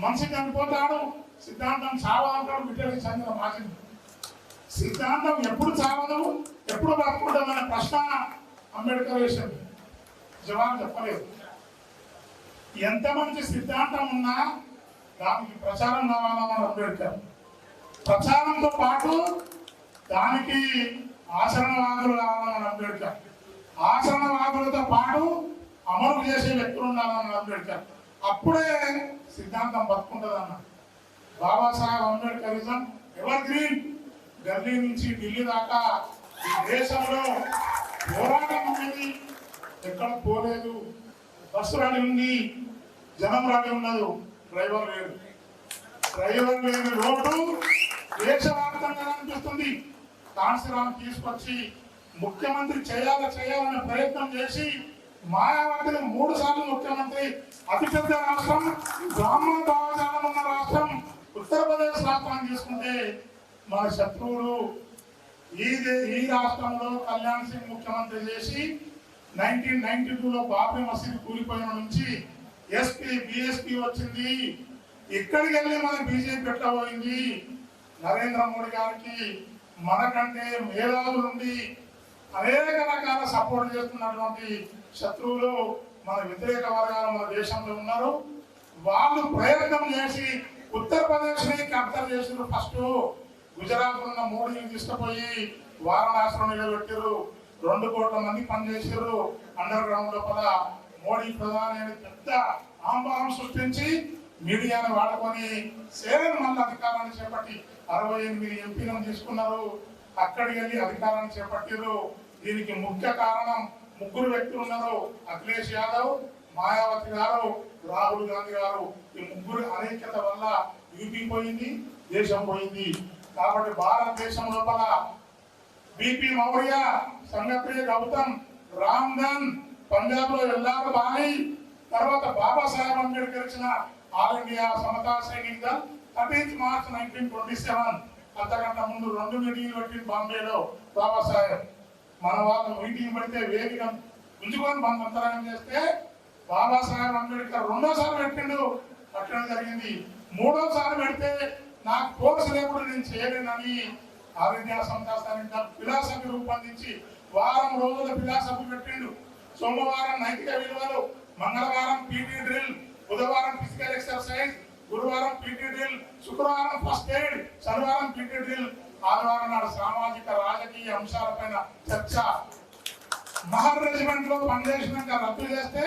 మనిషి చనిపోతాడు, సిద్ధాంతం చావదంటాడు ఇటలీకి చెందిన మాతిని. సిద్ధాంతం ఎప్పుడు చావదు, ఎప్పుడు బతుకుంటుందనే ప్రశ్న అంబేద్కర్ వేసింది. జవాబు చెప్పలేదు. ఎంత మంచి సిద్ధాంతం ఉన్నా దానికి ప్రచారం కావాలన్నాడు అంబేద్కర్. ప్రచారంతో పాటు దానికి ఆచరణవాదులు కావాలన్నాడు అంబేద్కర్. ఆచరణవాదులతో పాటు అమలు చేసే వ్యక్తులు ఉండాలన్నాడు అంబేద్కర్. అప్పుడే సిద్ధాంతం బతుకుంటుంది అన్నాడు. Babasaheb Ambedkarism evergreen. ఢిల్లీ నుంచి ఢిల్లీ దాకా ఈ దేశంలో పోరాటం అనేది ఎక్కడ పోలేదు. బస్సు రాని ఉంది, జనం రాని ఉన్నది, డ్రైవర్ లేడు. డ్రైవర్ లేని రోడ్డు దేశవ్యాప్తంగా అనిపిస్తుంది. కాన్సీరామ్ తీసుకొచ్చి ముఖ్యమంత్రి చేయాలనే ప్రయత్నం చేసి మాయావతిని 3 సార్లు ముఖ్యమంత్రి, అతిపెద్ద రాష్ట్రం, బ్రాహ్మణ భావజాలం ఉన్న రాష్ట్రం ఉత్తరప్రదేశ్ రాష్ట్రాన్ని తీసుకుంటే మన శత్రువులు ఈ రాష్ట్రంలో కళ్యాణ్ సింగ్ ముఖ్యమంత్రి చేసి 1992లో బాబ్రీ మసీద్ కూలిపోయిన నుంచి ఎస్పీ బిఎస్పీ వచ్చింది. ఇక్కడికి వెళ్ళి మన బీజేపీ పెట్టబోయింది. నరేంద్ర మోడీ గారికి మనకంటే మేధావుల నుండి అనేక రకాల సపోర్ట్ చేస్తున్నటువంటి శత్రువులు మన వ్యతిరేక వర్గాలు మన దేశంలో ఉన్నారు. వాళ్ళు ప్రయత్నం చేసి ఉత్తరప్రదేశ్ ని కబ్జా చేసిన ఫస్ట్ గుజరాత్ ఉన్న మోడీని తీసుకుపోయి వారణాసిలో నిలబెట్టారు. 2 కోట్ల మంది పనిచేసారు. అండర్ గ్రౌండ్ లోపల మోడీ ప్రధాని అని పెద్ద ఆంబాహం సృష్టించి మీడియాను వాడుకొని సేవలు మళ్ళీ అధికారాన్ని చేపట్టి 68 ఎంపీలను తీసుకున్నారు. అక్కడికి వెళ్ళి అధికారాన్ని చేపట్టారు. దీనికి ముఖ్య కారణం 3 వ్యక్తులు ఉన్నారు. అఖిలేష్ యాదవ్, మాయావతి గారు, రాహుల్ గాంధీ గారు. ఈ 3 అనేకత వల్ల యూపీ పోయింది, దేశం పోయింది. కాబట్టి భారతదేశం లోపల బీపీ మౌర్య, సంగప్రియ గౌతమ్, రామ్దన్, పంజాబ్ లో ఎల్లారు బాలి, తర్వాత బాబాసాహెబ్ అంబేద్కర్ ఇచ్చిన ఆల్ ఇండియా సమతా సైనిక్ దళ్ 13 మార్చ్ 1927. అంతకంటే ముందు 2 మీటింగ్లు పెట్టింది బాంబేలో బాబాసాహెబ్. మన వాళ్ళు మీటింగ్ పెడితే వేదిక ఉంచుకొని మనం అంతరాయం చేస్తే బాబాసాహెబ్ అంబేద్కర్ 2వ పెట్టిండు, పట్టడం జరిగింది. 3వ పెడితే నాకు కోర్సు లేకుండా నేను చేయలేనని ఆల్ ఇండియా సమతా సైనిక్ దళ్ ఫిలాసఫీ రూపొందించి వారం రోజుల ఫిలాసఫీ పెట్టిండు. సోమవారం నైతిక విలువలు, మంగళవారం పీటీ డ్రిల్, బుధవారం ఫిజికల్ ఎక్సర్సైజ్, గురువారం పీటీ డ్రిల్, శుక్రవారం ఫస్ట్ ఎయిడ్, శనివారం పీటీ డ్రిల్, ఆదివారం నాడు సామాజిక రాజకీయ అంశాలపైన చర్చ. మహర్ రెజిమెంట్ లో పనిచేసినాక రద్దు చేస్తే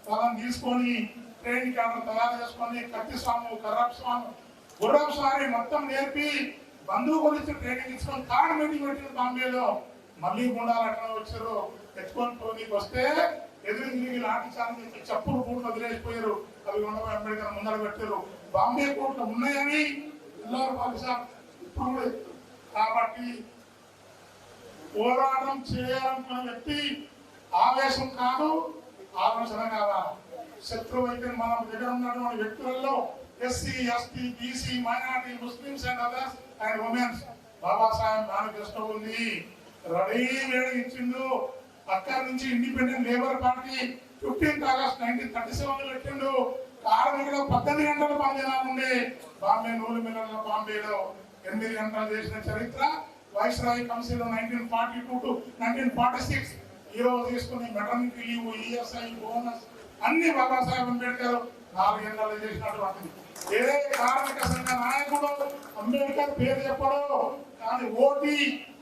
వాళ్ళని తీసుకొని ట్రైనింగ్ క్యాడర్ తయారు చేసుకొని కత్తి స్వామి, కర్రప్ స్వామి, గుర్రప్ స్వామి మొత్తం నేర్పి బంధువులు ఇచ్చి ట్రైనింగ్ ఇచ్చుకొని కార్డ్ మీటింగ్ పెట్టిన బాంబేలో. మళ్ళీ గుండాలు అక్కడ వచ్చారు, తెచ్చుకొని పోనీకి వస్తే ఎదురు తిరిగి లాంటి చాలని చెప్పులు కూట్లు వదిలేసిపోయారు. అవి ఉండవు అంబేద్కర్ ముందర పెట్టారు. బాంబే కోర్టులు ఉన్నాయని ఎల్లరూ పాలిసారు ఇప్పుడు కూడా. కాబట్టి పోరాటం చేయాలనుకున్న వ్యక్తి ఆవేశం కాదు, ఆలోచన కావాలి. శత్రువు అయితే మన దగ్గర ఉన్నటువంటి వ్యక్తులలో SC, ST, BC, minority, Muslims and others and women's Babasaheb manifesto ఉంది, రెడీమేడ్ ఇచ్చిండు. అక్కడి నుంచి ఇండిపెండెంట్ లేబర్ పార్టీ 15 ఆగస్ట్ 1937 పెట్టిండు. కార్మికులు 18 గంటలు పనిచేయాలండి. బాంబే నూలు మిల్లులో బాంబేలో 8 గంటలు చేసిన చరిత్ర. వైస్రాయ్ కౌన్సిల్ 1942 to 1946 ఈ రోజు తీసుకుని మెటర్నిటీ లీవ్, ఈఎస్ఐ, బోనస్ అన్ని బాబాసాహెబ్ అంబేద్కర్ 4 గంటలు చేసినటువంటిది. ఏ కార్మిక సంఘ నాయకుడు అంబేద్కర్ పేరు చెప్పడు, కానీ ఓటీ,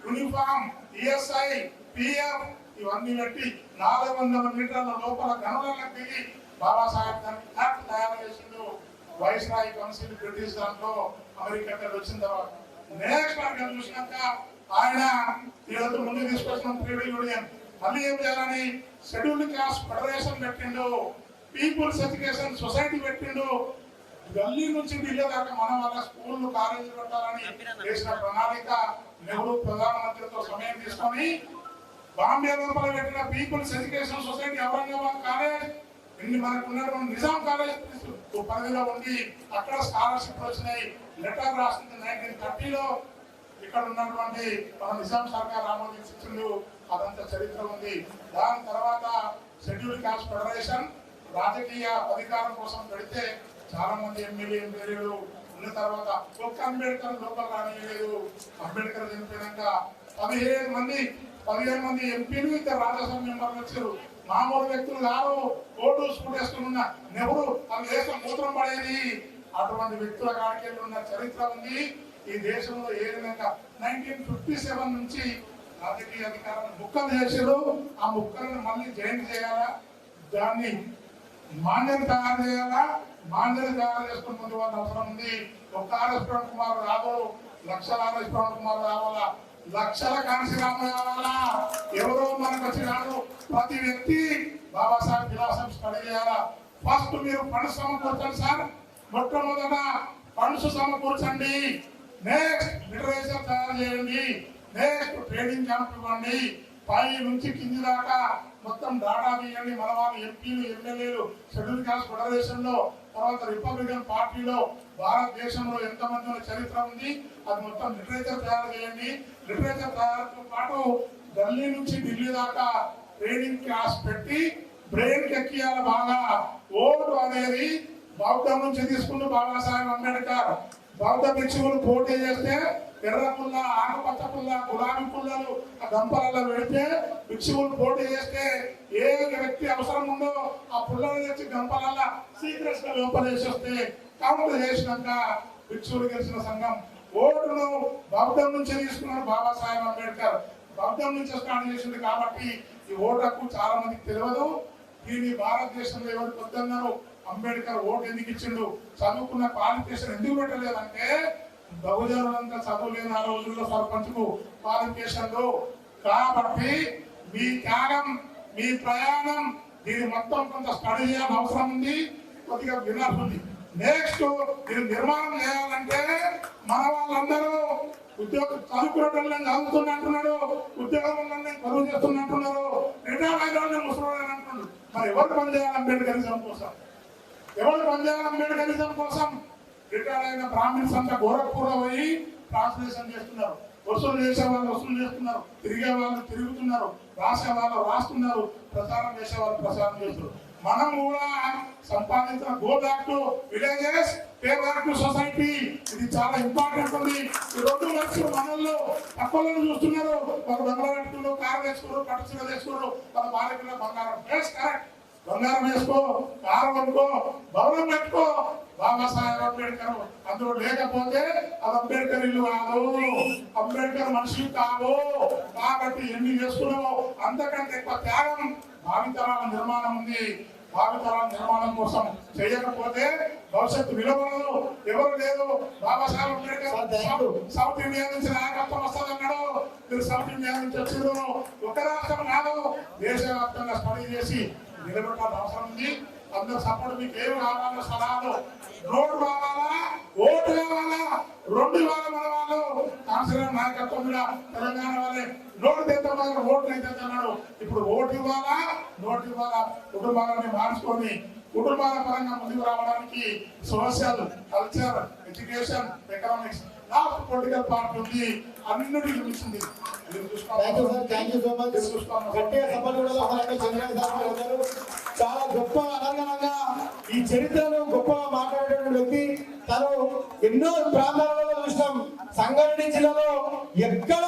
యూనిఫామ్, ఈఎస్ఐ, పిఎఫ్ ఇవన్నీ పెట్టి 400 మీటర్ల లోపల గనులకు దిగి బాబాసాహెబ్ యాక్ట్ తయారు చేసిండు. వైస్రాయ్ కౌన్సిల్ బ్రిటిష్ దాంట్లో అమెరికా వచ్చిన తర్వాత నెక్స్ట్ అక్కడ చూసినాక ఆయన ఈరోజు ముందు తీసుకొచ్చిన ట్రేడ్ యూనియన్ మళ్ళీ ఏం చేయాలని షెడ్యూల్డ్ కాస్ట్ ఫెడరేషన్ పెట్టిండు, పీపుల్స్ ఎడ్యుకేషన్ సొసైటీ పెట్టిండు. గల్లీ నుంచి ఢిల్లీ దాకా మన వాళ్ళ స్కూళ్ళు, కాలేజీలు పెట్టాలని చేసిన ప్రణాళిక. నెహ్రూ ప్రధానమంత్రితో సమయం తీసుకొని బాంబే లోపల పెట్టిన people's education society, Aurangabad college, ఇన్ని మనకు ఉన్నటువంటి నిజాం కాలేజ్ పరిధిలో ఉంది. అక్కడ స్కాలర్షిప్ వచ్చినాయి. లెటర్ రాసింది 1930లో. ఇక్కడ ఉన్నటువంటి మన నిజాం సర్కార్ ఆమోదించిండు. అదంతా చరిత్ర ఉంది. దాని తర్వాత షెడ్యూల్ క్యాస్ట్ ఫెడరేషన్ రాజకీయ అధికారం కోసం పెడితే చాలా మంది ఎమ్మెల్యేలు ఉన్న తర్వాత ఒక్క అంబేద్కర్ లోపల రానియలేదు. అంబేద్కర్ చనిపోయినాక 15 మంది ఎంపీలు ఇద్దరు రాజ్యసభ మెంబర్లు వచ్చారు. మామూలు వ్యక్తులు కాదు. ఓటు స్కూటేసుకున్న నెహ్రూ తన దేశం మూత్రం పడేది. అటువంటి వ్యక్తుల కాడికెళ్ళి ఉన్న చరిత్ర ఉంది ఈ దేశంలో. ఏ విధంగా 1957 నుంచి రాజకీయ అధికారాన్ని ముక్కలు చేశారు. ఆ ముక్కలను మళ్ళీ జాయిన్ చేయాలా, దాన్ని మాండ్యం తయారు చేయాలా, మాండ్యం తయారు చేసుకుని ముందు వాళ్ళ అవసరం ఉంది. ఒక్క ఆర్ఎస్ ప్రవణ్ కుమార్ రాదు, లక్షల ఆర్ఎస్ ప్రవణ్ కుమార్ రావాలా, లక్షల కాంశీరాము కావాలా. ఎవరో మనకు వచ్చి రాదు. ప్రతి వ్యక్తి బాబాసాహెబ్ ఫిలాసఫీ స్టడీ చేయాలా. ఫస్ట్ మీరు ఫండ్స్ సమకూర్చండి సార్. మొట్టమొదట ఫండ్స్ సమకూర్చండి. నెక్స్ట్ లిటరేచర్ తయారు చేయండి. నెక్స్ట్ ట్రైనింగ్ క్యాంప్ ఇవ్వండి. పై నుంచి కింది దాకా మొత్తం డాటా తీయండి. మన వాళ్ళు ఎంపీలు ఎమ్మెల్యేలు షెడ్యూల్ క్యాస్ట్ ఫెడరేషన్ లో, తర్వాత రిపబ్లికన్ పార్టీలో భారతదేశంలో ఎంతమంది చరిత్ర ఉంది అది మొత్తం లిటరేచర్ తయారు చేయండి. లిటరేచర్ తయారుతో పాటు ఢిల్లీ నుంచి ఢిల్లీ దాకా ట్రైనింగ్ క్లాస్ పెట్టి బ్రెయిన్ ఎక్కియాల బాగా. ఓటు అనేది బౌద్ధం నుంచి తీసుకుంటూ బాబాసాహెబ్ అంబేద్కర్ బౌద్ధ భిక్షువులు పోటీ చేస్తే ఎర్ర పుల్ల, ఆకుపచ్చ పుల్ల, గులాబీ పుల్లలు ఆ గంపలలో పెడితే భిక్షువులు పోటీ చేస్తే ఏ వ్యక్తి అవసరం ఉందో ఆ పుల్లను తెచ్చి గంపలలో సీక్రెట్స్ గా లోపలేసేస్తే కౌంట్ చేసినాక భిక్షువులు గెలిచిన సంఘం. ఓటును బౌద్ధం నుంచి తీసుకున్నాడు బాబాసాహెబ్ అంబేద్కర్. బౌద్ధం నుంచి స్టార్ట్ చేసింది కాబట్టి ఈ ఓటు హక్కు చాలా మందికి తెలియదు. దీన్ని భారతదేశంలో ఎవరు పొద్దున్నారు అంబేద్కర్ ఓటు ఎందుకు ఇచ్చిండు, చదువుకున్న క్వాలిఫికేషన్ ఎందుకు పెట్టలేదంటే బహుజనులంతా చదువు లేని ఆ రోజుల్లో సర్పంచ్ కు క్వాలిఫికేషన్లు. కాబట్టి మీ త్యాగం, మీ ప్రయాణం, దీని మొత్తం కొంత స్టడీ చేయాల్సిన అవసరం ఉంది, కొద్దిగా వినాల్సి ఉంది. నెక్స్ట్ దీన్ని నిర్మాణం చేయాలంటే మన వాళ్ళందరూ ఉద్యోగం చదువుకున్నట్టు చదువుతున్నట్టున్నాడు, ఉద్యోగం కరువు చేస్తున్నట్టున్నారు, రిటైర్ అయిన ముసలి అంటున్నాడు. మరి ఎవరు పనిచేయాలి అంబేద్కరిజం కోసం? ఎవరు పనిచేయాలి అంబేద్కరిజం కోసం? రిటైర్ అయిన బ్రాహ్మిన్స్ అంతా గోరఖ్పూర్ పోయి ట్రాన్స్లేషన్ చేస్తున్నారు. వసూలు చేసే వాళ్ళు వసూలు చేస్తున్నారు, తిరిగే వాళ్ళు తిరుగుతున్నారు, రాసే వాళ్ళు రాస్తున్నారు, ప్రచారం చేసే వాళ్ళు ప్రచారం చేస్తున్నారు. మనం కూడా సంపాదించిన go back to villages, pay back to society. ఇది చాలా ఇంపార్టెంట్ ఉంది. ఈ 2 లక్షలు మనల్లో తక్కువలను చూస్తున్నారు. ఒక బంగ్లా పెట్టుకున్నారు, కారు వేసుకున్నారు, పట్టుచీర వేసుకున్నారు, వాళ్ళ భార్య బంగారం. కరెక్ట్, బంగారం వేసుకో, కారు కొనుక్కో, భవనం పెట్టుకో. బాబాసాహెబ్ అంబేద్కర్ అందులో లేకపోతే అది అంబేద్కర్ ఇల్లు కాదు, అంబేద్కర్ మనిషి కాదు. కాబట్టి ఎన్ని చేసుకున్నావో అంతకంటే ఎక్కువ త్యాగం భావితరాల నిర్మాణం ఉంది. భావితరాల నిర్మాణం కోసం చేయకపోతే భవిష్యత్తు నిలబడదు. ఎవరు లేదు. బాబాసాహెబ్ అంబేద్కర్ సౌత్ ఇండియా నుంచి నాయకత్వం వస్తుందన్నాడు. మీరు సౌత్ ఇండియా నుంచి వచ్చారు. ఒక రాష్ట్రం కాదు, దేశవ్యాప్తంగా స్టడీ చేసి నిలబెట్టాల్సిన అవసరం ఉంది. అందరూ సపోర్ట్. మీకు ఏమి కావాలో సలహాలు, రోడ్డు కావాలా, ఓటు కావాలా, 2 ఇవాళ మన వాళ్ళు కాన్సర్ నాయకత్వం మీద తెలంగాణ వాళ్ళే నోటు తెద్దాం, ఓటు తెద్దన్నాడు. ఇప్పుడు ఓటు ఇవ్వాలా, నోటు ఇవ్వాలా, కుటుంబాలని మార్చుకొని కుటుంబాల పరంగా ముందుకు రావడానికి social, culture, education, economics, last political party ఉంది. అన్నిటికీ మించింది. చాలా గొప్ప అనర్గనంగా ఈ చరిత్రను గొప్పగా మాట్లాడేటువంటి వ్యక్తి. తను ఎన్నో ప్రాంతాలలో చూసినాం. సంగారెడ్డి జిల్లాలో ఎక్కడ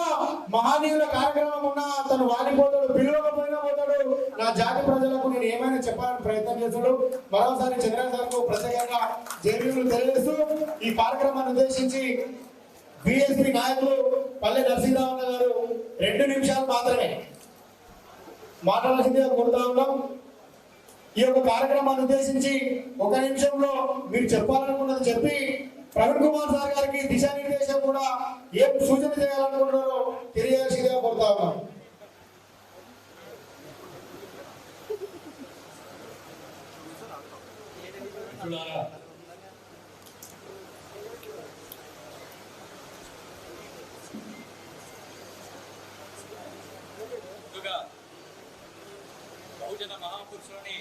మహనీయుల కార్యక్రమం ఉన్నా తను వాడిపోతాడు, పిలువకపోయినా పోతాడు. నా జాతి ప్రజలకు నేను ఏమైనా చెప్పాలని ప్రయత్నం చేస్తాడు. మరోసారి చంద్రబాబు గారు ప్రత్యేకంగా జేబీలు తెలియజేస్తూ ఈ కార్యక్రమాన్ని ఉద్దేశించి బీఎస్పీ నాయకులు పల్లె నరసింహరావు గారు 2 నిమిషాలు మాత్రమే మాట్లాడాల్సిందిగా కోరుతా ఉన్నాం. ఈ యొక్క కార్యక్రమాన్ని ఉద్దేశించి 1 నిమిషంలో మీరు చెప్పాలనుకున్నది చెప్పి ప్రవీణ్ కుమార్ సార్ గారికి దిశానిర్దేశం కూడా ఏం సూచన చేయాలనుకుంటున్నారో తెలియాల్సిందిగా కోరుతా ఉన్నాం. బహుజన మహాపురుషులని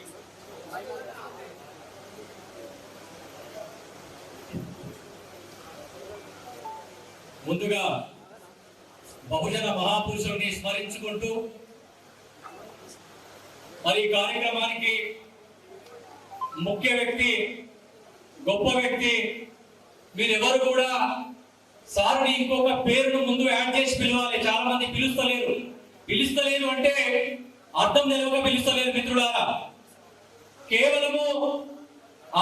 ముందుగా బహుజన మహాపురుషుల్ని స్మరించుకుంటూ మరి ఈ కార్యక్రమానికి ముఖ్య వ్యక్తి, గొప్ప వ్యక్తి, మీరెవరు కూడా సార్ని ఇంకొక పేరును ముందు యాడ్ చేసి పిలవాలి. చాలా మంది పిలుస్తలేరు అంటే అర్థం తెలియక పిలుస్తలేరు మిత్రులారా. కేవలము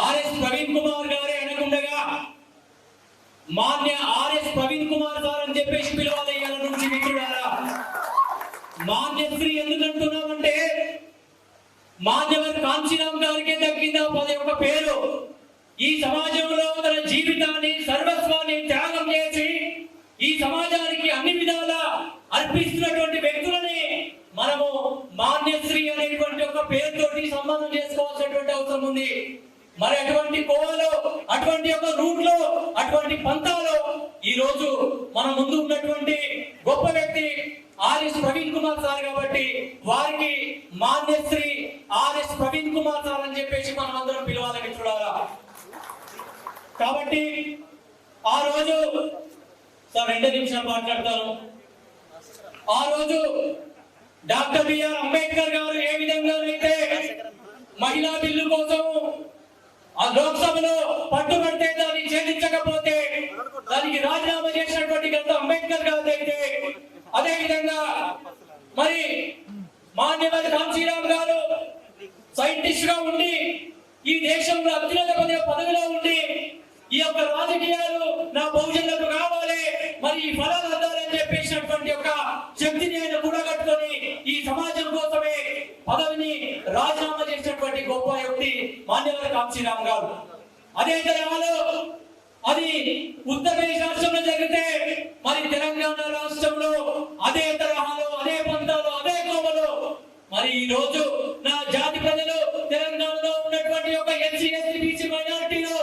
ఆర్ఎస్ ప్రవీణ్ కుమార్ గారే అనకుండగా మాన్య ఆర్ఎస్ ప్రవీణ్ కుమార్ సార్ అని చెప్పేసి పిలవాలి ఇవాళ నుంచి మిత్రులారా. మాన్యశ్రీ ఎందుకంటున్నామంటే మాన్యవర్ కాంచీరామ్ గారికి దక్కింది పది ఒక పేరు. ఈ సమాజంలో తన జీవితాన్ని, సర్వస్వాన్ని త్యాగం చేసి ఈ సమాజానికి అన్ని విధాలా అర్పిస్తున్నటువంటి వ్యక్తులని మనము మాన్యశ్రీ అనేటువంటి ఒక పేరుతోటి సంబంధం చేసుకోవాల్సినటువంటి అవసరం ఉంది. మరి అటువంటి కోవలో, అటువంటి ఒక రూట్ లో, అటువంటి పంతాలో ఈ రోజు మన ముందు ఉన్నటువంటి గొప్ప వ్యక్తి ఆర్ఎస్ ప్రవీణ్ కుమార్ సార్ కాబట్టి వారికి మాన్యశ్రీ ఆర్ఎస్ ప్రవీణ్ కుమార్ సార్ అని చెప్పేసి మనం అందరం పిలవాలి మిత్రులారా. కాబట్టి ఆ రోజు సార్ 2 నిమిషాలు మాట్లాడతాను. ఆ రోజు డాక్టర్ బిఆర్ అంబేద్కర్ గారు ఏ విధంగా అయితే మహిళా బిల్లు కోసం ఆ లోక్సభలో పట్టుబడితే దాన్ని ఛేదించకపోతే దానికి రాజీనామా చేసినటువంటి గత అంబేద్కర్ గారు అయితే, అదే విధంగా మరి మాన్యవర్ కాంచీరామ్ గారు సైంటిస్ట్ గా ఉండి ఈ దేశంలో అత్యున్నత పదవిలో ఉండి ఈ యొక్క రాజకీయాలు నా బహుజనులకు కావాలి, మరి ఈ ఫలాలు అందాలని చెప్పేసినటువంటి ఒక శక్తిని ఆయన కూడగట్టుకొని ఈ సమాజం కోసమే పదవిని రాజీనామా చేసినటువంటి గొప్ప వ్యక్తి మాన్యవర్ కాంచీరామ్ గారు. అదే తరహాలో అది ఉత్తరప్రదేశ్ రాష్ట్రంలో జరిగితే మరి తెలంగాణ రాష్ట్రంలో అదే తరహాలో, అదే పంతాలో, అదే కోవలో మరి ఈ రోజు నా జాతి ప్రజలు తెలంగాణలో ఉన్నటువంటి ఒక ఎస్సీ ఎస్టీ బీసీ మైనారిటీలో,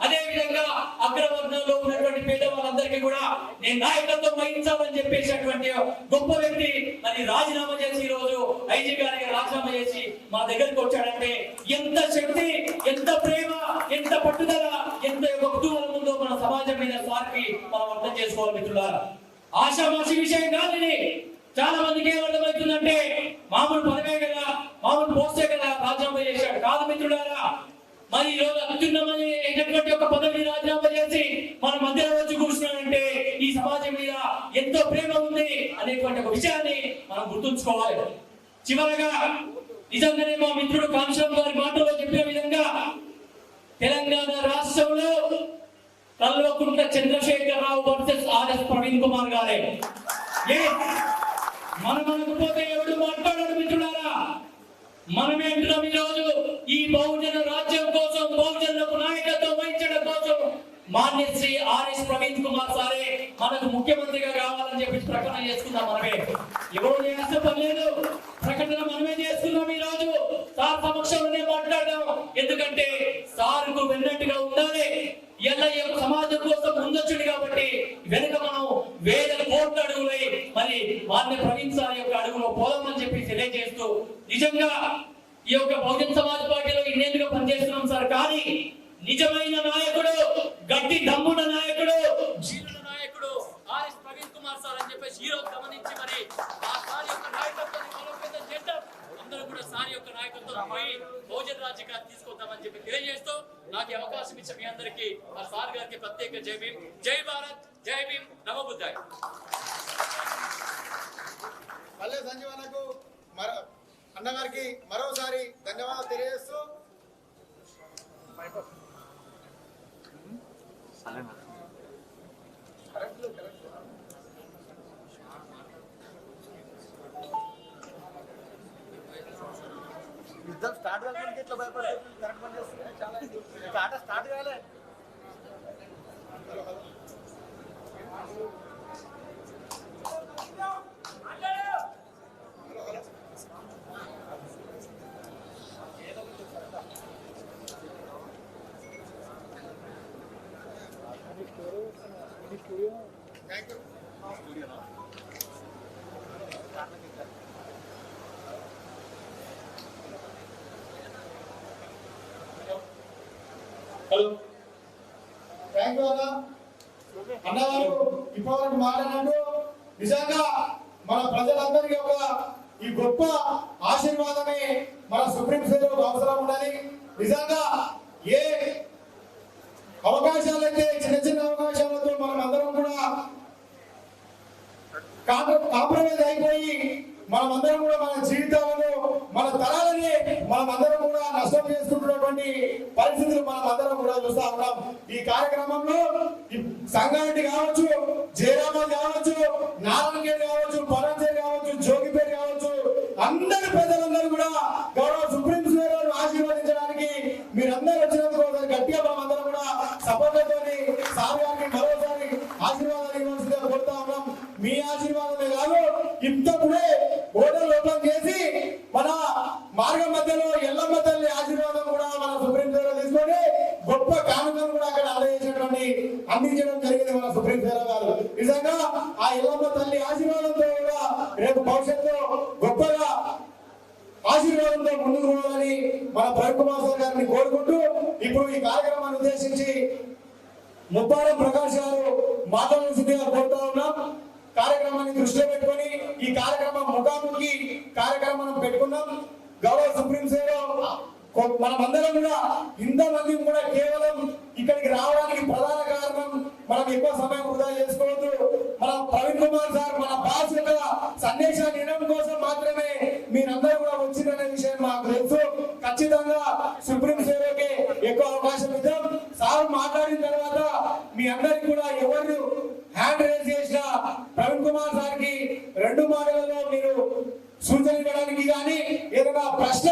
అదే విధంగా అగ్రవర్ణంలో ఉన్నటువంటి పేదవాళ్ళందరికీ కూడా నేను నాయకత్వం వహించాలని చెప్పేసినటువంటి గొప్ప వ్యక్తి మరి రాజీనామా చేసి ఈ రోజు ఐజీ గారికి రాజీనామా చేసి మా దగ్గరికి వచ్చాడంటే ఎంత శక్తి, ఎంత ప్రేమ, ఎంత పట్టుదల, ఎంత కుతూహలం ఉందో మన సమాజం మీద సార్కి మనం అర్థం చేసుకోవాలి మిత్రులారా. ఆశామాషి విషయం కాదు ఇది. చాలా మందికి ఏమర్థమవుతుందంటే మామూలు పదవే కదా, మామూలు పోస్టే కదా రాజీనామా చేశాడు. కాదు మిత్రులారా, మరి ఈ రోజు అత్యున్నతమైనటువంటి ఒక పదవిని రాజీనామా చేసి మన మధ్యలో వచ్చి కూర్చున్నాడంటే ఈ సమాజం మీద ఎంతో ప్రేమ ఉంది అనేటువంటి ఒక విషయాన్ని మనం గుర్తుంచుకోవాలి. చివరగా నిజంగానే మా మిత్రుడు కాంశం గారి మాటలో చెప్పిన విధంగా తెలంగాణ రాష్ట్రంలో కల్వకుంట్ల చంద్రశేఖరరావు వర్సెస్ ఆర్ఎస్ ప్రవీణ్ కుమార్ గారే. మనకు పోతే ఎవడు మాట్లాడాడు మిత్రులారా. మనమే అంటున్నాం ఈ రోజు ఈ బహుజన రాజ్యం కోసం, బహుజనులకు నాయకత్వం వహించడం కోసం మాన్యశ్రీ ఆర్ఎస్ ప్రవీణ్ కుమార్ సారే మనకు ముఖ్యమంత్రిగా కావాలని చెప్పి ప్రకటన చేసుకుందాం. మనమే ఎవరు చేస్తే పర్లేదు, ప్రకటన మనమే చేసుకున్నాం. ఈ రోజు సార్ సమక్షంలోనే మాట్లాడదాం. ఎందుకంటే సార్కు వెన్నట్టుగా ఉండాలి. ఎలా సమాజం కోసం ముందొచ్చుడు కాబట్టి వెనుక మనం వేల కోట్ల అడుగులై మరి మాన్య ప్రవీణ్ సార్ యొక్క అడుగులో పోదామని చెప్పి తెలియజేస్తూ, నిజంగా ఈ యొక్క బహుజన్ సమాజ్ పార్టీలో ఇన్నేళ్ళుగా పనిచేస్తున్నాం సార్, కానీ నిజమైన నాయకుడు, గట్టి దమ్మున నాయకుడు, జీవన నాయకుడు ఆర్ఎస్ ప్రవీణ్ కుమార్ సార్ అని చెప్పేసి ఈ రోజు గమనించి మరి ఆ సార్ యొక్క నాయకత్వాన్ని చేద్దాం. అందరూ కూడా సార్ యొక్క నాయకత్వం పోయి బహుజన రాజ్యాన్ని తీసుకొద్దామని చెప్పి తెలియజేస్తూ నాకు అవకాశం ఇచ్చే మీ అందరికీ ఆ సార్ గారికి ప్రత్యేక జై భీమ్, జై భారత్, జై భీమ్, నమో బుద్ధాయ. మళ్ళీ సంజీవనకు అన్నగారికి మరోసారి ధన్యవాదాలు తెలియజేస్తూ యుద్ధం స్టార్ట్ కాలేదు. ఎట్లా భయపడుతుంది? కరెక్ట్ పని చేస్తుంది. చాలా స్టార్ట్ కాలే. థ్యాంక్ యూ అన్న. అన్నగారు ఇప్పటివరకు మాట్లాడినట్టు నిజంగా మన ప్రజలందరికీ ఒక ఈ గొప్ప ఆశీర్వాదమే మన సుప్రీం కోర్టుకు అవసరం ఉన్నది. నిజంగా ఏ అవకాశాలైతే చిన్న చిన్న అవకాశాలతో మనం అందరం కూడా కాంప్రమైజ్ అయిపోయి మనమందరం కూడా మన జీవితాలను మన తరాలని మనమందరం కూడా నష్టం చేసుకుంటున్నటువంటి పరిస్థితులు మనమందరం కూడా చూస్తా ఉన్నాం. ఈ కార్యక్రమంలో సంగారెడ్డి కావచ్చు, జయరాబాద్ కావచ్చు, నారాయణగేట్ కావచ్చు, పరంజేర్ కావచ్చు, జోగిపేట కావచ్చు, అందరి ప్రజలందరూ కూడా గౌరవ సుప్రీం కోర్టు ఆశీర్వదించడానికి మీరందరూ వచ్చినందుకు ఒకసారి గట్టిగా మనమందరం కూడా సపోర్ట్లతో సార్ గారికి మరోసారి ఆశీర్వాదాలు ఇవ్వాల్సిందిగా కోరుతా ఉన్నాం. మీ ఆశీర్వాదమే కాదు, ఇంతప్పుడే ఓటర్లు ఓపెన్ చేసి మన మార్గం మధ్యలో ఎల్లమ్మ తల్లి ఆశీర్వాదం కూడా మన సుప్రీం కోర్టు తీసుకొని గొప్ప కానుకలు కూడా అక్కడ అందించడం జరిగింది మన సుప్రీం కోర్టు గారు. నిజంగా ఆ ఎల్లమ్మ తల్లి ఆశీర్వాదంతో కూడా రేపు భవిష్యత్తులో గొప్పగా ఆశీర్వాదంతో ముందుకు పోవాలని మన ప్రవీణ్ కుమార్ సార్ గారిని కోరుకుంటూ ఇప్పుడు ఈ కార్యక్రమాన్ని ఉద్దేశించి ముప్పారం ప్రకాష్ గారు మాట్లాడాల్సిందిగా కోరుతా ఉన్నాం. కార్యక్రమాన్ని దృష్టిలో పెట్టుకొని ఈ కార్యక్రమం ముఖాముఖి కార్యక్రమం పెట్టుకున్నాం. గౌరవ సుప్రీం కోర్టు మనమందరం కూడా ఇంతమంది కూడా కేవలం ఇక్కడికి రావడానికి ప్రధాన కారణం మనం ఎక్కువ సమయం వృధా చేసుకోవద్దు. మన ప్రవీణ్ కుమార్ సార్ మన బాస్ యొక్క సందేశాన్ని వినడం కోసం మాత్రమే మీరందరూ కూడా వచ్చిందనే విషయం మాకు తెలుసు. ఖచ్చితంగా సుప్రీం కోర్టుకి ఎక్కువ అవకాశం ఇద్దాం. సార్ మాట్లాడిన తర్వాత మీ అందరికి కూడా ఎవరు హ్యాండ్ రేజ్ చేసిన ప్రవీణ్ కుమార్ సార్ కి 2 మాటలలో మీరు సూచన ఇవ్వడానికి కానీ ఏదైనా ప్రశ్న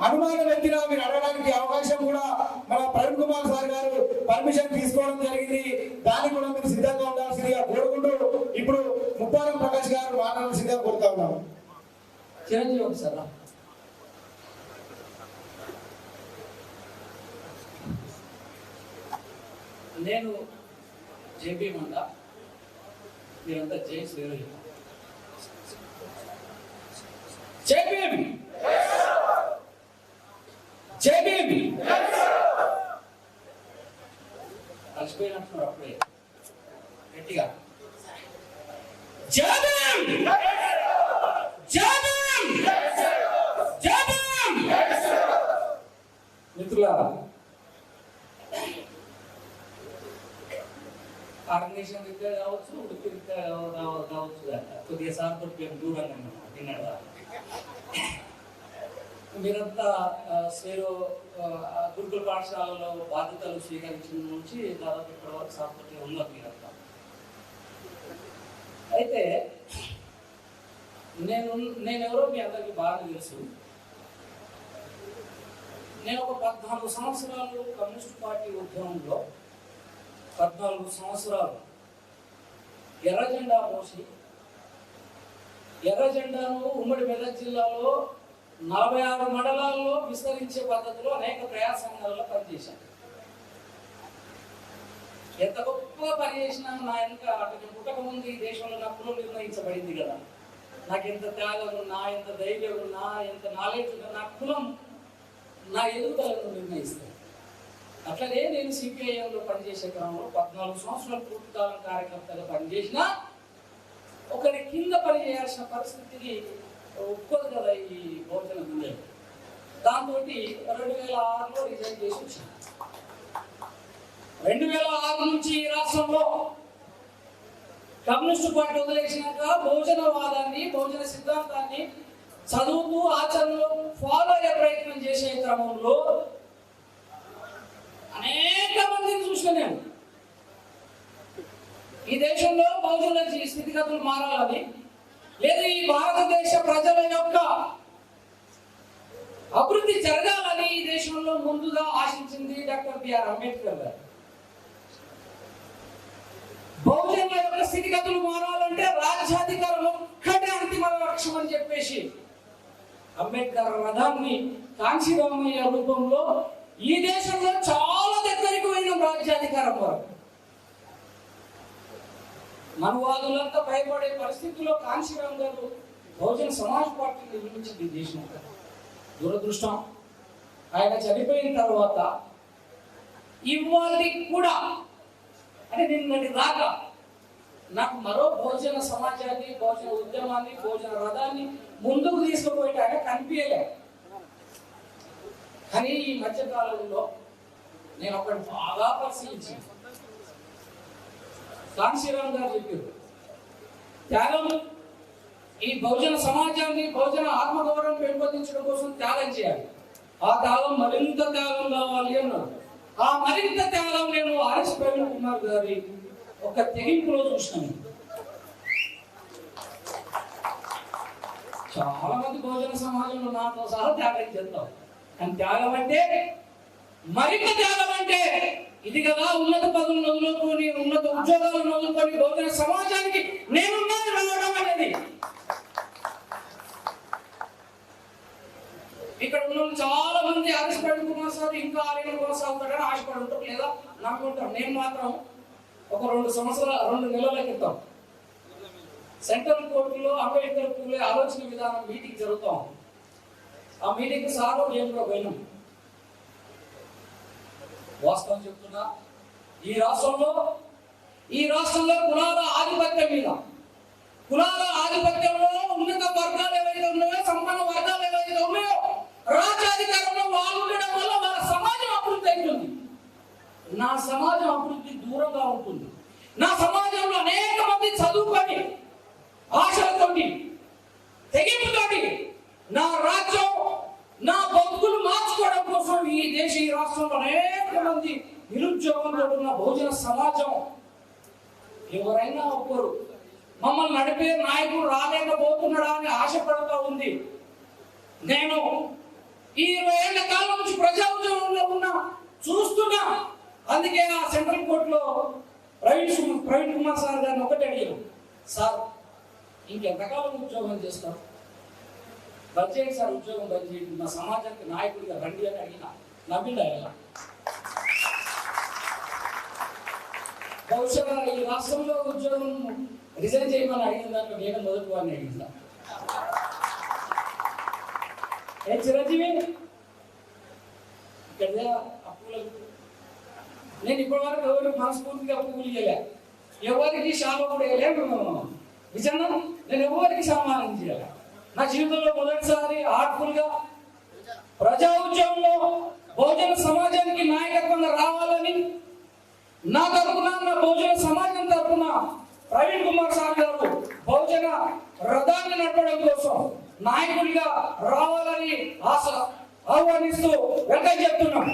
అనుమానం ఎత్తినా మీరు అడగడానికి అవకాశం కూడా మన ప్రవీణ్ కుమార్ సార్ గారు పర్మిషన్ తీసుకోవడం జరిగింది. దానికి కూడా మీరు సిద్ధంగా ఉండాల్సిందిగా కోరుకుంటూ ఇప్పుడు ముప్పారం ప్రకాష్ గారు మాట్లాడాల్సిందిగా కోరుతా ఉన్నాము. చిరంజీవి సార్ నేను జేపీ మండ, మీరంతా జైన్స్ వేరు జేపీఎం జేపీఎం కలిసిపోయినట్టున్నారు అప్పుడే గట్టిగా జేపీఎం జేపీఎం జేపీఎం. మిత్రులారా, ఆర్గనైజేషన్ రీత్యా కావచ్చు, వృత్తి రీత్యా కావచ్చు, కొద్దిగా సార్తో దూరంగా తిన్నాడు. మీరంతా సేరో గురుకుల పాఠశాలలో బాధ్యతలు స్వీకరించిన నుంచి దాదాపు ఇప్పటి వరకు సార్తో ఉన్నారు మీరంతా. అయితే నేనెవరో మీ అందరికీ బాగా తెలుసు. నేను ఒక 14 సంవత్సరాలు కమ్యూనిస్ట్ పార్టీ ఉద్యమంలో 14 సంవత్సరాలు ఎర్ర జెండా మోసి ఎర్ర జెండాను ఉమ్మడి మెదక్ జిల్లాలో 46 మండలాల్లో విస్తరించే పద్ధతిలో అనేక ప్రయాసంగాల్లో పనిచేశాను. ఎంత గొప్ప పని చేసినా నా వెనుక అటు పుట్టక ముందు ఈ దేశంలో నా కులం నిర్ణయించబడింది కదా. నాకు ఎంత త్యాగం ఉన్నా, ఎంత ధైర్యం ఉన్నా, ఎంత నాలెడ్జ్ ఉన్నా, నా కులం నా ఎదుగుదలను నిర్ణయిస్తాను. అట్లనే నేను సిపిఐఎంలో పనిచేసే క్రమంలో 14 సంవత్సరాల పూర్తికాలం కార్యకర్తగా పనిచేసిన ఒకరి కింద పని చేయాల్సిన పరిస్థితికి ఒప్పుకోదు కదా ఈ బహుజన గుండెలు. దాంతో 2006లో రిజైన్ చేసి వచ్చాను. 2006 నుంచి ఈ రాష్ట్రంలో కమ్యూనిస్టు పార్టీ వదిలేసినాక బహుజనవాదాన్ని, బహుజన సిద్ధాంతాన్ని చదువుతూ ఆచరణలో ఫాలో అయ్యే ప్రయత్నం చేసే క్రమంలో అనేక మందిని చూసిన నేను ఈ దేశంలో బహుజనుల స్థితిగతులు మారాలని, లేదా ఈ భారతదేశ ప్రజల యొక్క అభివృద్ధి జరగాలని ఈ దేశంలో ముందుగా ఆశించింది డాక్టర్ బిఆర్ అంబేద్కర్ గారు. బహుజనుల యొక్క స్థితిగతులు మారాలంటే రాజ్యాధికారం ఒక్కటే అంతిమ లక్ష్యం అని చెప్పేసి అంబేద్కర్ రథాన్ని కాంశీరామయ్య రూపంలో ఈ దేశంలో చాలా దగ్గరికి పోయిన రాజ్యాధికారం వరకు మనవాదులంతా భయపడే పరిస్థితుల్లో కాంశీరామ్ గారు బహుజన సమాజ్ పార్టీని నిర్మించింది దేశంలో. దురదృష్టం, ఆయన చనిపోయిన తర్వాత ఇవాళ కూడా అంటే నిన్నటి దాకా నాకు మరో బహుజన సమాజాన్ని, బహుజన ఉద్యమాన్ని, బహుజన రథాన్ని ముందుకు తీసుకుపోయేటాక కనిపించలే. కానీ ఈ మధ్యకాలంలో నేను ఒకటి బాగా పరిశీలించాను. కాంశీరామ్ గారు చెప్పారు, త్యాగం ఈ బహుజన సమాజాన్ని, బహుజన ఆత్మగౌరవం పెంపొందించడం కోసం త్యాగం చేయాలి. ఆ త్యాగం మరింత త్యాగం కావాలి అన్నారు. ఆ మరింత త్యాగం నేను ఆర్ఎస్ ప్రవీణ్ కుమార్ గారి ఒక తెగింపులో చూసినాను. చాలా మంది బహుజన సమాజంలో నాతో సహా త్యాగం చేస్తాం. కానీ త్యాగం అంటే, మరింత త్యాగం అంటే ఇది కదా, ఉన్నత పదవులను వదులుకొని, ఉన్నత ఉద్యోగాలను వదులుకొని బహుజన సమాజానికి నేనున్నాను వెళ్ళడం అనేది. ఇక్కడ ఉన్న చాలా మంది ఆర్ఎస్ ప్రవీణ్ కుమార్ సార్ ఇంకా ఆరేళ్ళు కొనసాగుతాడని ఆశపడి ఉంటారు, లేదా నమ్ముకుంటారు. నేను మాత్రం ఒక 2 నెలల క్రితం సెంట్రల్ కోర్టులో అంబేద్కర్ పూలే ఆలోచన విధానం మీటింగ్ జరుగుతాం. ఆ మీటింగ్ సార్ నేను కూడా పోయినాం. వాస్తవం చెప్తున్నా, ఈ రాష్ట్రంలో కులాల ఆధిపత్యం మీద, కులాల ఆధిపత్యంలో ఉన్నత వర్గాలు ఏవైతే ఉన్నాయో, సంపన్న వర్గాలు ఏవైతే ఉన్నాయో, రాజ్యాధికారంలో వాళ్ళు ఉండడం వల్ల వాళ్ళ సమాజం అభివృద్ధి అవుతుంది. నా సమాజం అభివృద్ధి దూరంగా ఉంటుంది. నా సమాజంలో అనేక మంది చదువుకొని ఆశలతోటి, తెగింపుతోటి నా రాజ్యం, నా బతుకులు మార్చుకోవడం కోసం ఈ రాష్ట్రంలో అనేక మంది నిరుద్యోగంతో ఉన్న బహుజన సమాజం ఎవరైనా ఒక్కరు మమ్మల్ని నడిపే నాయకుడు రాలేకపోతున్నాడా అని ఆశపడుతూ ఉంది. నేను ఈ 20 ఏళ్ల కాలం నుంచి ప్రజా ఉద్యమంలో చూస్తున్నా. అందుకే ఆ సెంట్రల్ కోర్టులో ప్రవీణ్ కుమార్ సార్ గారిని ఒకటి అడిగాను, సార్ ఇంకెంతకాలం ఉద్యోగం చేస్తారు, బంద్ చేయండి సార్, ఉద్యోగం బంద్ చేయండి, మా సమాజానికి నాయకుడిగా రండి అని అడిగిన. నవ్విండా ఎలా? బహుశా ఈ రాష్ట్రంలో ఉద్యోగం రిజైన్ చేయమని అడిగిన దాంట్లో నేను మొదటి వాడిని అడిగిందా? ఏ చిరంజీవి ఇక్కడ అప్పులకు నేను ఇప్పటి వరకు ఎవరికి మనస్ఫూర్తిగా అప్పులు ఇవ్వలే, ఎవరికి శాప కూడా వేయలేదు. నిజంగా నేను ఎవరికి సమానం చేయాలి. నా జీవితంలో మొదటిసారి ఆర్ట్ఫుల్గా ప్రజా ఉద్యమంలో బహుజన సమాజానికి నాయకత్వంగా రావాలని నా తరఫున, నా బహుజన సమాజం తరఫున ప్రవీణ్ కుమార్ సార్ గారు బహుజన రథాన్ని నడపడం కోసం నాయకుడిగా రావాలని ఆహ్వానిస్తూ వెల్కమ్ చెప్తున్నాం.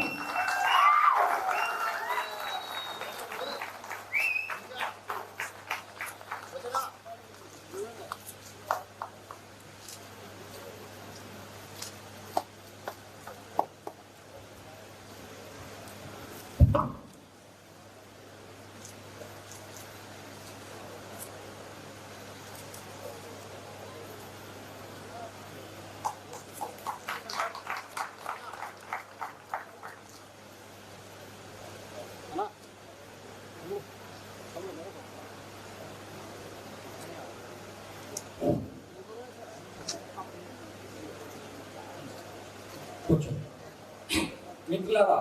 మిత్రులారా,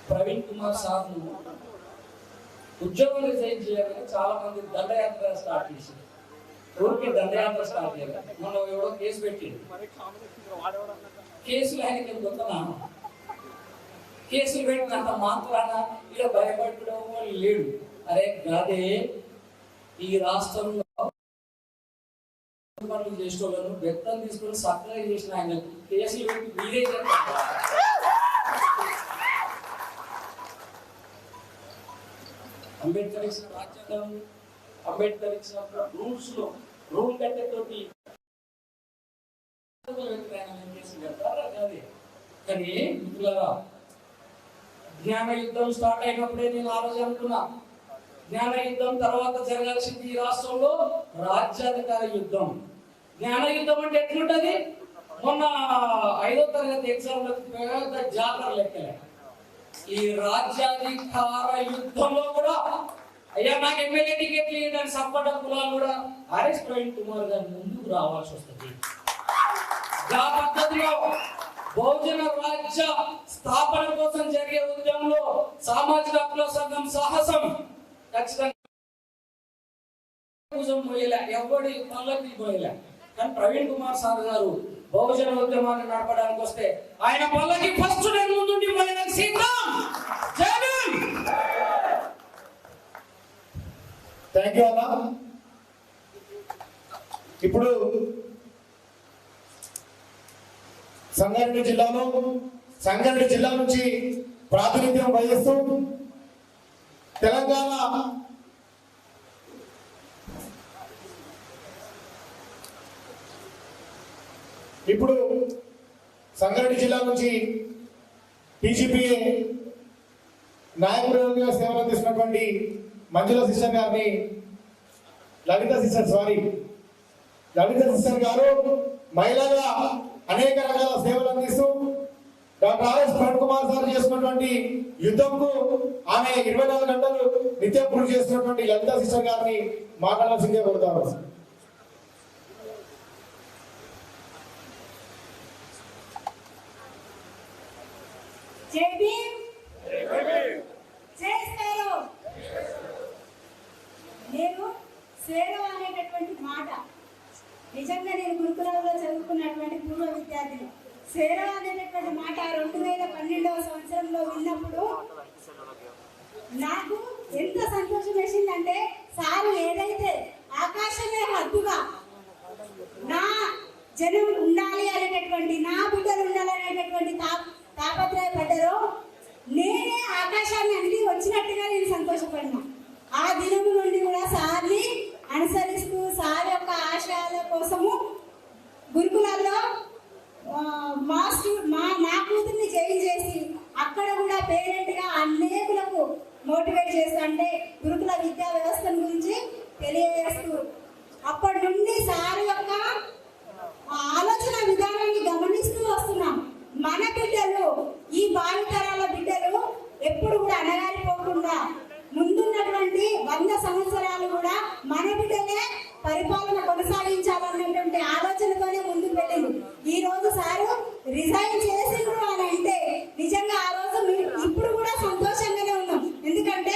ప్రవీణ్ కుమార్ సార్ ఉద్యోగం రిజైన్ చేయాలని చాలా మంది దండయాత్ర స్టార్ట్ చేశారు. ఊరికి దండయాత్ర స్టార్ట్ చేయాలి. మనం ఎవడో కేసు పెట్టింది, కేసులు ఆయనకి గొప్పనా, కేసులు పెట్టినంత మాత్రాన ఇలా భయపడడం లేడు. అరే కాదే, ఈ రాష్ట్రంలో పనులు చేసేవాళ్ళను వ్యక్తం తీసుకొని సప్లై చేసిన ఆయన కేసులు పెట్టి మీరే చెప్తారు. అంబేద్కర్ ఇచ్చిన రాజ్యాంగం, అంబేద్కర్ ఇచ్చిన రూల్స్ లో రూల్ కట్టేతోటి కానీ మిత్రులారా, జ్ఞాన యుద్ధం స్టార్ట్ అయినప్పుడే నేను ఆ రోజు అనుకున్నా, జ్ఞాన యుద్ధం తర్వాత జరగాల్సింది ఈ రాష్ట్రంలో రాజ్యాధికార యుద్ధం. జ్ఞాన యుద్ధం అంటే ఎట్లుంటది? మొన్న 5వ తరగతి ఎగ్జామ్ పెద్ద జాతర లెక్కలే. ఈ రాజ్యాధికార యుద్ధంలో కూడా అయ్యా నాకు ఎమ్మెల్యే టికెట్లు ఇవ్వడానికి సప్పట కులాలు కూడా ఆర్ఎస్ ప్రవీణ్ కుమార్ గారి ముందుకు రావాల్సి వస్తుంది. ఆ పద్ధతిలో బహుజన రాజ్య స్థాపన కోసం జరిగే ఉద్యమంలో సామాజిక హక్కుల సంఘం సాహసం ఖచ్చితంగా భుజం మోయలే, ఎవడి పనులకి మోయలే. కానీ ప్రవీణ్ కుమార్ సార్ గారు బహుజన ఉద్యమాన్ని నడపడానికి వస్తే ఆయన పనులకి ఫస్ట్ నేను ముందుండి మోయడానికి సిద్ధం. జై భీమ్. థ్యాంక్ యూ అన్న. ఇప్పుడు సంగారెడ్డి జిల్లా నుంచి ప్రాతినిధ్యం వహిస్తూ తెలంగాణ ఇప్పుడు సంగారెడ్డి జిల్లా నుంచి టీజీపీఏ నాయకులుగా సేవలు అందిస్తున్నటువంటి మంజుల సిస్టర్ గారిని లలిత సిస్టర్ గారు మహిళగా అనేక రకాల సేవలు అందిస్తూ doctor RS Praveen Kumar sir చేస్తున్నటువంటి యుద్ధంకు ఆమె 24 గంటలు నిత్యం కృషి చేస్తున్నటువంటి లలిత సిస్టర్ గారిని మాట్లాడాల్సిందే కోరుతారు. జై భీమ్. జై స్వేరో. నేను స్వేరో అనేటటువంటి మాట నిజంగా నేను గురుకులంలో చదువుకున్నటువంటి పూర్వ విద్యార్థిని. స్వేరో అనేటటువంటి మాట 2012వ సంవత్సరంలో విన్నప్పుడు నాకు ఎంత సంతోషం వేసిందంటే, సారు ఏదైతే ఆకాశమే హద్దుగా నా జనం ఉండాలి అనేటటువంటి, నా బిడ్డలు ఉండాలనేటటువంటి తాపత్రయపడ్డారో, నేనే ఆకాశాన్ని అండి వచ్చినట్టుగా నేను సంతోషపడినా. ఆ దినము నుండి కూడా సార్ని అనుసరిస్తూ సార్ యొక్క ఆశయాల కోసము గురుకులాల్లో నా కూతుర్ని జాయిన్ చేసి అక్కడ కూడా పేరెంట్గా అనేకులకు మోటివేట్ చేస్తూ, అంటే గురుకుల విద్యా వ్యవస్థ గురించి తెలియజేస్తూ అప్పటి నుండి సార్ యొక్క ఆలోచన విధానాన్ని గమనిస్తూ వస్తున్నాం. మన బిడ్డలు, ఈ భావితరాల బిడ్డలు ఎప్పుడు కూడా అణగారిపోకుండా ముందున్నటువంటి 100 సంవత్సరాలు కూడా మన బిడ్డలే పరిపాలన కొనసాగించాలన్నటువంటి ఆలోచనతోనే ముందుకు వెళ్ళింది. ఈ రోజు సారు రిజైన్ చేసిండ్రు అని అంటే నిజంగా ఆ రోజు ఇప్పుడు కూడా సంతోషంగానే ఉన్నాం. ఎందుకంటే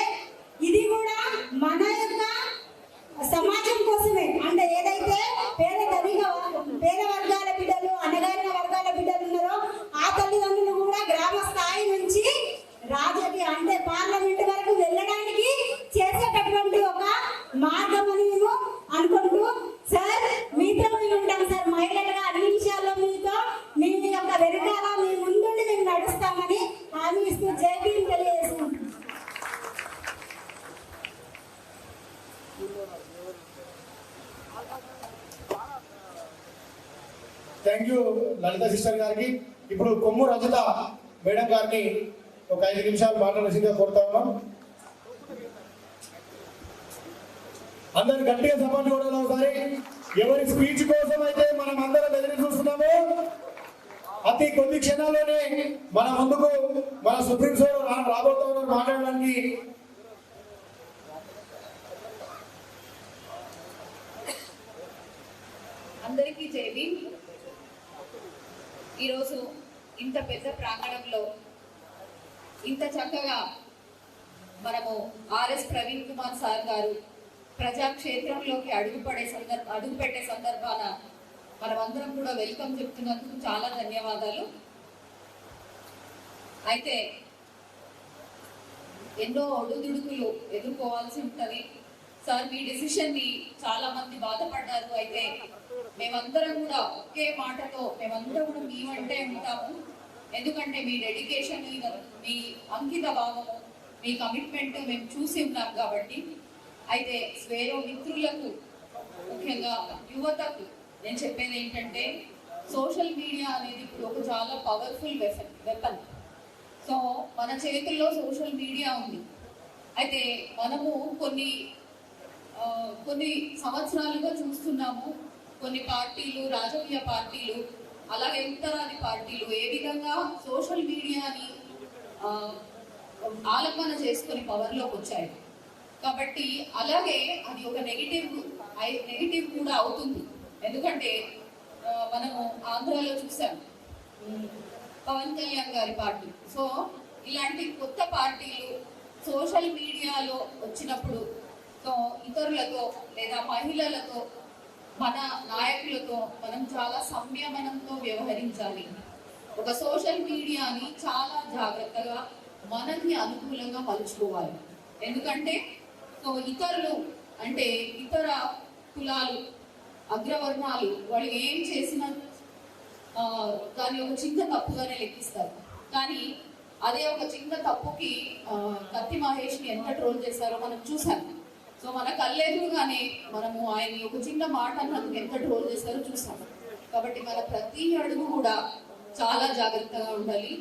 ఇది కూడా మన యొక్క సమాజం కోసమే. అంటే ఏదైతే పేద వర్గాల బిడ్డలు, అణగారిన వర్గాల బిడ్డలు ఉన్నారో ఆ తల్లిదండ్రులు కూడా గ్రామ స్థాయి నుంచి రాజకీయ అంటే పార్లమెంట్ వరకు వెళ్ళడానికి చేసేటటువంటి ఒక మార్గం అని మేము అనుకుంటూ, సార్ మీతో మేము ఉంటాం సార్, మహిళలుగా అన్ని విషయాల్లో మీతో మీ యొక్క వెనకాల మీ ముందుండి మేము నడుస్తామని హామీ ఇస్తూ జై భీమ్ తెలియజేసుకుంటాం. థ్యాంక్ యూ లలిత సిస్టర్ గారికి. ఇప్పుడు కొమ్ము రజిత మేడం గారిని ఒక 5 నిమిషాలు మాట్లాడాల్సిందిగా కోరుతా ఉన్నాం. అందరు గట్టిగా సపోర్ట్ కూడా ఒకసారి. ఎవరి స్పీచ్ కోసం అయితే మనం అందరం ఎదురు చూస్తున్నామో అతి కొద్ది క్షణాల్లోనే మన ముందుకు మన సుప్రీం కోర్టు రాబోతా ఉన్నారు మాట్లాడడానికి. అందరికీ జై భీమ్. ఈరోజు ఇంత పెద్ద ప్రాంగణంలో ఇంత చక్కగా మనము ఆర్ఎస్ ప్రవీణ్ కుమార్ సార్ గారు ప్రజాక్షేత్రంలోకి అడుగుపెట్టే సందర్భాన మనమందరం కూడా వెల్కమ్ చెప్తున్నందుకు చాలా ధన్యవాదాలు. అయితే ఎన్నో ఒడుదుడుకులు ఎదుర్కోవాల్సి ఉంటుంది సార్. మీ డెసిషన్ని చాలా మంది బాధపడ్డారు. అయితే మేమందరం కూడా ఒకే మాటతో మేమందరం కూడా మీ వెంటే ఉంటాము. ఎందుకంటే మీ డెడికేషన్, మీ అంకిత భావము, మీ కమిట్మెంట్ మేము చూసి ఉన్నాం కాబట్టి. అయితే స్వేరో మిత్రులకు, ముఖ్యంగా యువతకు నేను చెప్పేది ఏంటంటే, సోషల్ మీడియా అనేది ఇప్పుడు ఒక చాలా పవర్ఫుల్ వెపన్. సో మన చేతుల్లో సోషల్ మీడియా ఉంది. అయితే మనము కొన్ని సంవత్సరాలుగా చూస్తున్నాము, కొన్ని పార్టీలు, రాజకీయ పార్టీలు, అలాగే ఉత్తరాది పార్టీలు ఏ విధంగా సోషల్ మీడియాని ఆలంబన చేసుకొని పవర్లోకి వచ్చాయి. కాబట్టి అలాగే అది ఒక నెగిటివ్ కూడా అవుతుంది. ఎందుకంటే మనము ఆంధ్రాలో చూసాం పవన్ కళ్యాణ్ గారి పార్టీ. సో ఇలాంటి కొత్త పార్టీలు సోషల్ మీడియాలో వచ్చినప్పుడు సో ఇతరులతో లేదా మహిళలతో, మన నాయకులతో మనం చాలా సంయమనంతో వ్యవహరించాలి. ఒక సోషల్ మీడియాని చాలా జాగ్రత్తగా మనకి అనుకూలంగా మలుచుకోవాలి. ఎందుకంటే సో ఇతరులు అంటే ఇతర కులాలు, అగ్రవర్ణాలు వాళ్ళు ఏం చేసినా దాన్ని ఒక చిన్న తప్పుగానే లెక్కిస్తారు. కానీ అదే ఒక చిన్న తప్పుకి కత్తి మహేష్ని ఎంత ట్రోల్ చేశారో మనం చూసాం. సో మన కళ్ళెదురుగానే మనము ఆయన్ని ఒక చిన్న మాట అన్నందుకు ఎంత ట్రోల్ చేశారో చూసాం. కాబట్టి మన ప్రతి అడుగు కూడా చాలా జాగ్రత్తగా ఉండాలి.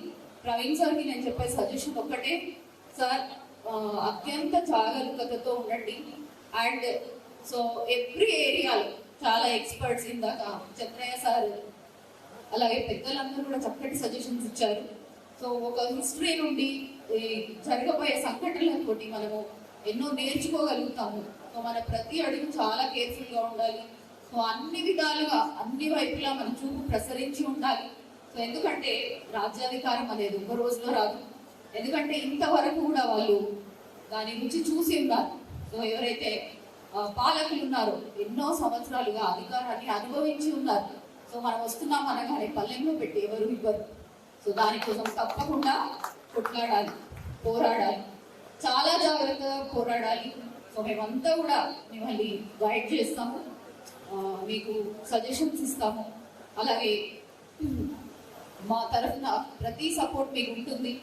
ప్రవీణ్ సార్కి నేను చెప్పే సజెషన్ ఒక్కటే, సార్ అత్యంత జాగరూకతతో ఉండండి. అండ్ సో ఎవ్రీ ఏరియాలో చాలా ఎక్స్పర్ట్స్, ఇందాక చంద్రయ్య సార్ అలాగే పెద్దలందరూ కూడా చక్కటి సజెషన్స్ ఇచ్చారు. సో ఒక హిస్టరీ నుండి జరగబోయే సంఘటనలతోటి మనము ఎన్నో నేర్చుకోగలుగుతాము. సో మన ప్రతి అడుగు చాలా కేర్ఫుల్గా ఉండాలి. సో అన్ని విధాలుగా అన్ని వైపులా మన చూపు ప్రసరించి ఉండాలి. సో ఎందుకంటే రాజ్యాధికారం అనేది ఒక రోజులో రాదు. ఎందుకంటే ఇంతవరకు కూడా వాళ్ళు దాని రుచి చూసి ఉన్నారు. సో ఎవరైతే పాలకులు ఉన్నారో ఎన్నో సంవత్సరాలుగా అధికారాన్ని అనుభవించి ఉన్నారు. సో మనం వస్తున్నాం అనగానే పల్లెంలో పెట్టి ఎవరు ఇవ్వరు. సో దానికోసం తప్పకుండా కొట్లాడాలి, పోరాడాలి, చాలా జాగ్రత్తగా పోరాడాలి. సో మేమంతా కూడా మిమ్మల్ని గైడ్ చేస్తాము, మీకు సజెషన్స్ ఇస్తాము. అలాగే మా తరఫున ప్రతి సపోర్ట్ మీకు ఉంటుంది.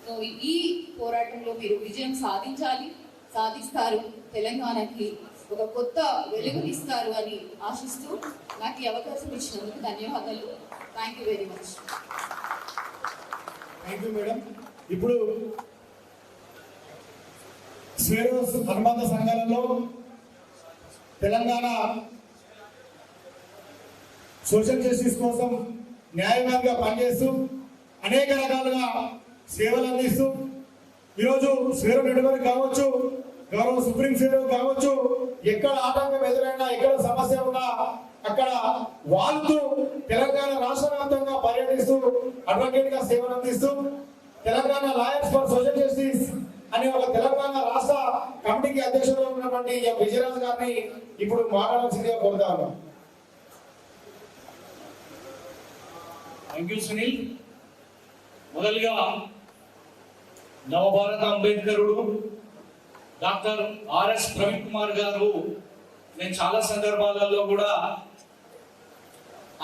సో ఈ పోరాటంలో మీరు విజయం సాధించాలి, సాధిస్తారు, తెలంగాణకి ఒక కొత్త వెలుగునిస్తారు అని ఆశిస్తూ నాకు ఈ అవకాశం ఇచ్చినందుకు ధన్యవాదాలు. Thank you very much. Thank you madam. ఇప్పుడు స్వేరోస్ అనుబంధ సంఘాలలో తెలంగాణ సోషల్ జస్టిస్ కోసం న్యాయవాదిగా పనిచేస్తూ అనేక రకాలుగా సేవలు అందిస్తూ ఈరోజు స్వేరో నెట్వర్క్ కావచ్చు, గౌరవ సుప్రీం స్వేరో కావచ్చు, ఎక్కడ ఆటంకం ఎదురైనా, ఎక్కడ సమస్య ఉన్నా అక్కడ వాళ్ళతో తెలంగాణ రాష్ట్ర వ్యాప్తంగా పర్యటిస్తూ అడ్వకేట్ గా సేవలు అందిస్తూ Telangana lawyers for social justice అనే ఒక తెలంగాణ రాష్ట్ర కమిటీకి అధ్యక్షులుగా ఉన్నటువంటి విజయరాజు గారిని ఇప్పుడు మాట్లాడాల్సిందిగా కోరుతా ఉన్నాం. Thank you Sunil. మొదలుగా నవభారత అంబేద్కరుడు డాక్టర్ ఆర్ఎస్ ప్రవీణ్ కుమార్ గారు, నేను చాలా సందర్భాలలో కూడా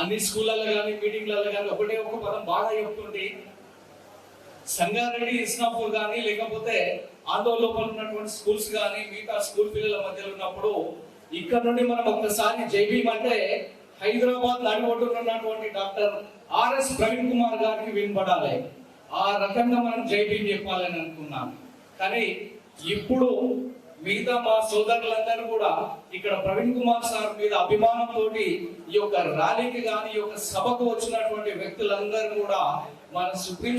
అన్ని స్కూళ్ళల్లో కానీ మీటింగ్లలో కానీ ఒకటే ఒక పదం బాగా చెప్తుంది. సంగారెడ్డి, ఇస్నాపూర్ కానీ లేకపోతే ఆందోళన లోపల ఉన్నటువంటి స్కూల్స్ కానీ మిగతా స్కూల్ పిల్లల మధ్యలో ఉన్నప్పుడు ఇక్కడ నుండి మనం ఒక్కసారి జైబీం అంటే హైదరాబాద్ నడిబొడ్డున ఉన్నటువంటి డాక్టర్ ఆర్ఎస్ ప్రవీణ్ కుమార్ గారికి వినపడాలి. ఆ రకంగా మనం జైబీం చెప్పాలని అనుకున్నాను. కానీ ఇప్పుడు మిగతా మా సోదరులందరూ కూడా ఇక్కడ ప్రవీణ్ కుమార్ సార్ మీద అభిమానంతో ఈ యొక్క ర్యాలీకి కానీ ఈ యొక్క సభకు వచ్చినటువంటి వ్యక్తులందరూ కూడా మన సుప్రీం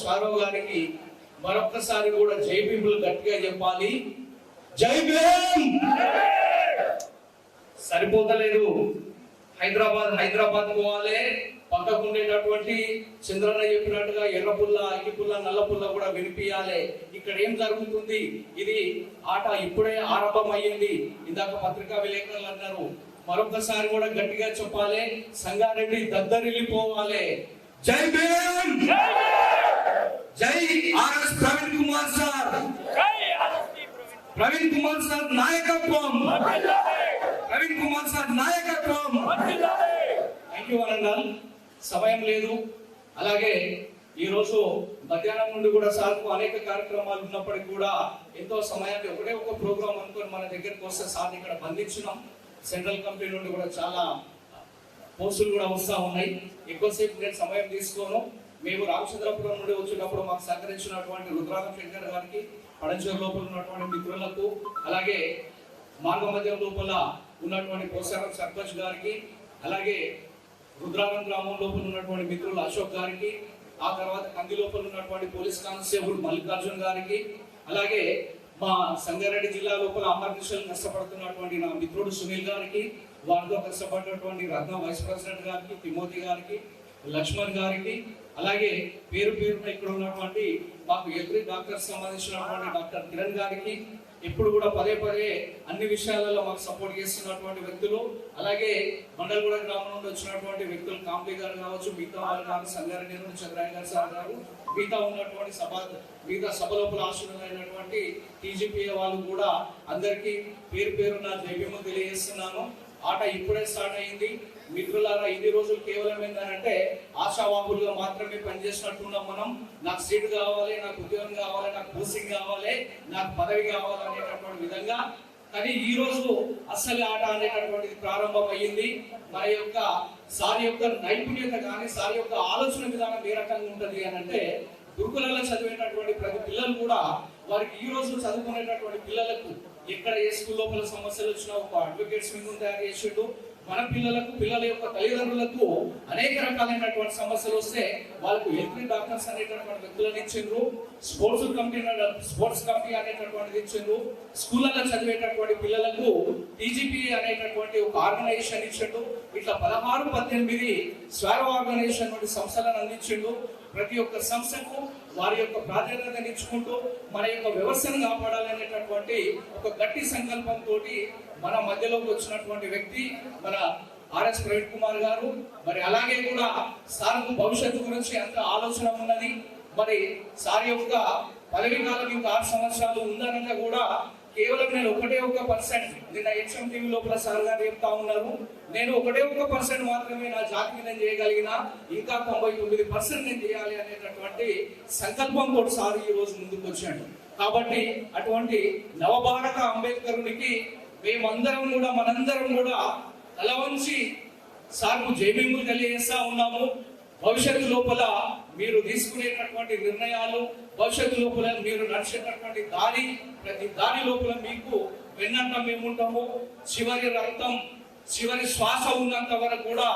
స్వారో గారికి మరొక్కసారి కూడా జై భీములు గట్టిగా చెప్పాలి. జై భీమ్. సరిపోతలేదు, హైదరాబాద్ పోవాలి. పక్కకు ఉండేటటువంటి చంద్రన్న చెప్పినట్టుగా ఎర్ర పుల్ల, అగ్గి పుల్ల, నల్ల పుల్ల కూడా వినిపించాలి. ఇక్కడ ఏం జరుగుతుంది, ఇది ఆట ఇప్పుడే ఆరంభం అయ్యింది. ఇందాక పత్రికా విలేకరులు అన్నారు, మరొకసారి కూడా గట్టిగా చెప్పాలి. Sangareddy దద్దరిల్లిపోవాలి. Jai Bhim. Jai RS Praveen Kumar sir. Praveen Kumar sir నాయకత్వం. ప్రవీణ్ కుమార్ సార్ నాయకత్వం. థ్యాంక్ యూ అనండాల్. సమయం లేదు. అలాగే ఈ రోజు మధ్యాహ్నం నుండి కూడా సార్కు అనేక కార్యక్రమాలు ఉన్నప్పటికీ కూడా ఎంతో సమయాన్ని ఒకటే ఒక ప్రోగ్రామ్ అనుకొని మన దగ్గరికి వస్తే సార్ ఇక్కడ బంధించున్నాం. సెంట్రల్ కమిటీ నుండి కూడా చాలా పోస్టులు కూడా వస్తూ ఉన్నాయి. ఎక్కువసేపు నేను సమయం తీసుకోను. మేము రామచంద్రపురం నుండి వచ్చినప్పుడు మాకు సహకరించినటువంటి రుద్రాగం శంకర్ గారికి, పడంచేరు లోపల ఉన్నటువంటి మిత్రులకు, అలాగే మార్గ మధ్యం లోపల ఉన్నటువంటి పోసారం సర్పంచ్ గారికి, అలాగే రుద్రాగం గ్రామం లోపల ఉన్నటువంటి మిత్రులు అశోక్ గారికి, ఆ తర్వాత కంది లోపల ఉన్నటువంటి పోలీస్ కానిస్టేబుల్ మల్లికార్జున్ గారికి, అలాగే మా సంగారెడ్డి జిల్లా లోపల అమర్నిశలు కష్టపడుతున్నటువంటి నా మిత్రుడు సునీల్ గారికి, వారితో కష్టపడినటువంటి రత్న వైస్ ప్రెసిడెంట్ గారికి, తిమోతి గారికి, లక్ష్మణ్ గారికి, అలాగే పేరున ఇక్కడ ఉన్నటువంటి మాకు ఎవ్రీ డాక్టర్ సంబంధించినటువంటి డాక్టర్ కిరణ్ గారికి, ఇప్పుడు కూడా పదే పదే అన్ని విషయాలలో మాకు సపోర్ట్ చేస్తున్నటువంటి వ్యక్తులు, అలాగే మండలగూడ గ్రామం నుండి వచ్చినటువంటి వ్యక్తులు కాంప్లీ గారు కావచ్చు, మిగతా వాళ్ళు గారు సంగారెడ్డి నుండి చంద్రాయ గారు సార్ గారు, మిగతా ఉన్నటువంటి మిగతా సభ లోపల ఆశీర్వైనటువంటి టీజీపీఏ వాళ్ళు కూడా అందరికీ పేరు పేరు నా జైభీము తెలియజేస్తున్నాను. ఆట ఇప్పుడే స్టార్ట్ అయింది మిత్రులారా. ఇన్ని రోజులు కేవలం ఏంటంటే ఆశావాహులుగా మాత్రమే పనిచేసినట్టున్నాం మనం. నాకు సీట్ కావాలి, నాకు ఉద్యోగం కావాలి, నాకు పోస్టింగ్ కావాలి, నాకు పదవి కావాలి అనేటటువంటి విధంగా. కానీ ఈ రోజు అసలు ఆట అనేటటువంటిది ప్రారంభం అయ్యింది. మన యొక్క సార్ యొక్క నైపుణ్యత కానీ సార్ యొక్క ఆలోచన విధానం ఏ రకంగా ఉంటుంది అని అంటే, గురుకులలో చదివేటటువంటి ప్రతి పిల్లలు కూడా వారికి ఈ రోజు చదువుకునేటటువంటి పిల్లలకు ఎక్కడ ఏ స్కూల్ లోపల సమస్యలు వచ్చినా ఒక అడ్వకేట్స్ వింగ్ తయారు చేసిండు. మన పిల్లలకు, పిల్లల యొక్క తల్లిదండ్రులకు అనేక రకాలైనటువంటి సమస్యలు వస్తే వాళ్ళకు ఎల్పీ డాక్టర్స్ అనేటటువంటి వ్యక్తులను ఇచ్చిండ్రు, స్పోర్ట్స్ కమిటీ అనేటటువంటిది ఇచ్చిండ్రు, స్కూళ్ళలో చదివేటటువంటి పిల్లలకు టీజీపీఏ అనేటటువంటి ఒక ఆర్గనైజేషన్ ఇచ్చిండు. ఇట్లా 16-18 స్వర ఆర్గనైజేషన్ నుండి సంస్థలను అందించిండు. ప్రతి ఒక్క సంస్థకు వారి యొక్క ప్రాధాన్యతను ఇచ్చుకుంటూ మన యొక్క వ్యవస్థను కాపాడాలనేటటువంటి ఒక గట్టి సంకల్పంతో మన మధ్యలోకి వచ్చినటువంటి వ్యక్తి మన ఆర్ఎస్ ప్రవీణ్ కుమార్ గారు. మరి అలాగే కూడా సార్ భవిష్యత్తు గురించి ఎంత ఆలోచన ఉన్నది. మరి సార్ యొక్క పదవి కాలం ఇంకా 6 సంవత్సరాలు ఉందనగా కూడా కేవలం నేను 1% నిన్న హెచ్ఎం టీవీ లోపల సార్ గారు చెప్తా ఉన్నారు, నేను 1% మాత్రమే నా జాతికి నేను చేయగలిగిన, ఇంకా 99% నేను చేయాలి అనేటటువంటి సంకల్పంతో సార్ ఈ రోజు ముందుకు వచ్చాడు. కాబట్టి అటువంటి నవభారత అంబేద్కరునికి మేమందరం కూడా మనందరం కూడా తల వంచి సార్కు జైభీములు తెలియజేస్తా ఉన్నాము. భవిష్యత్తు లోపల మీరు తీసుకునేటటువంటి నిర్ణయాలు, భవిష్యత్తు లోపల మీరు నడిచేటటువంటి దారి, ప్రతి దారి లోపల మీకు వెన్నంట మేముంటాము. చివరి రక్తం, చివరి శ్వాస ఉన్నంత వరకు కూడా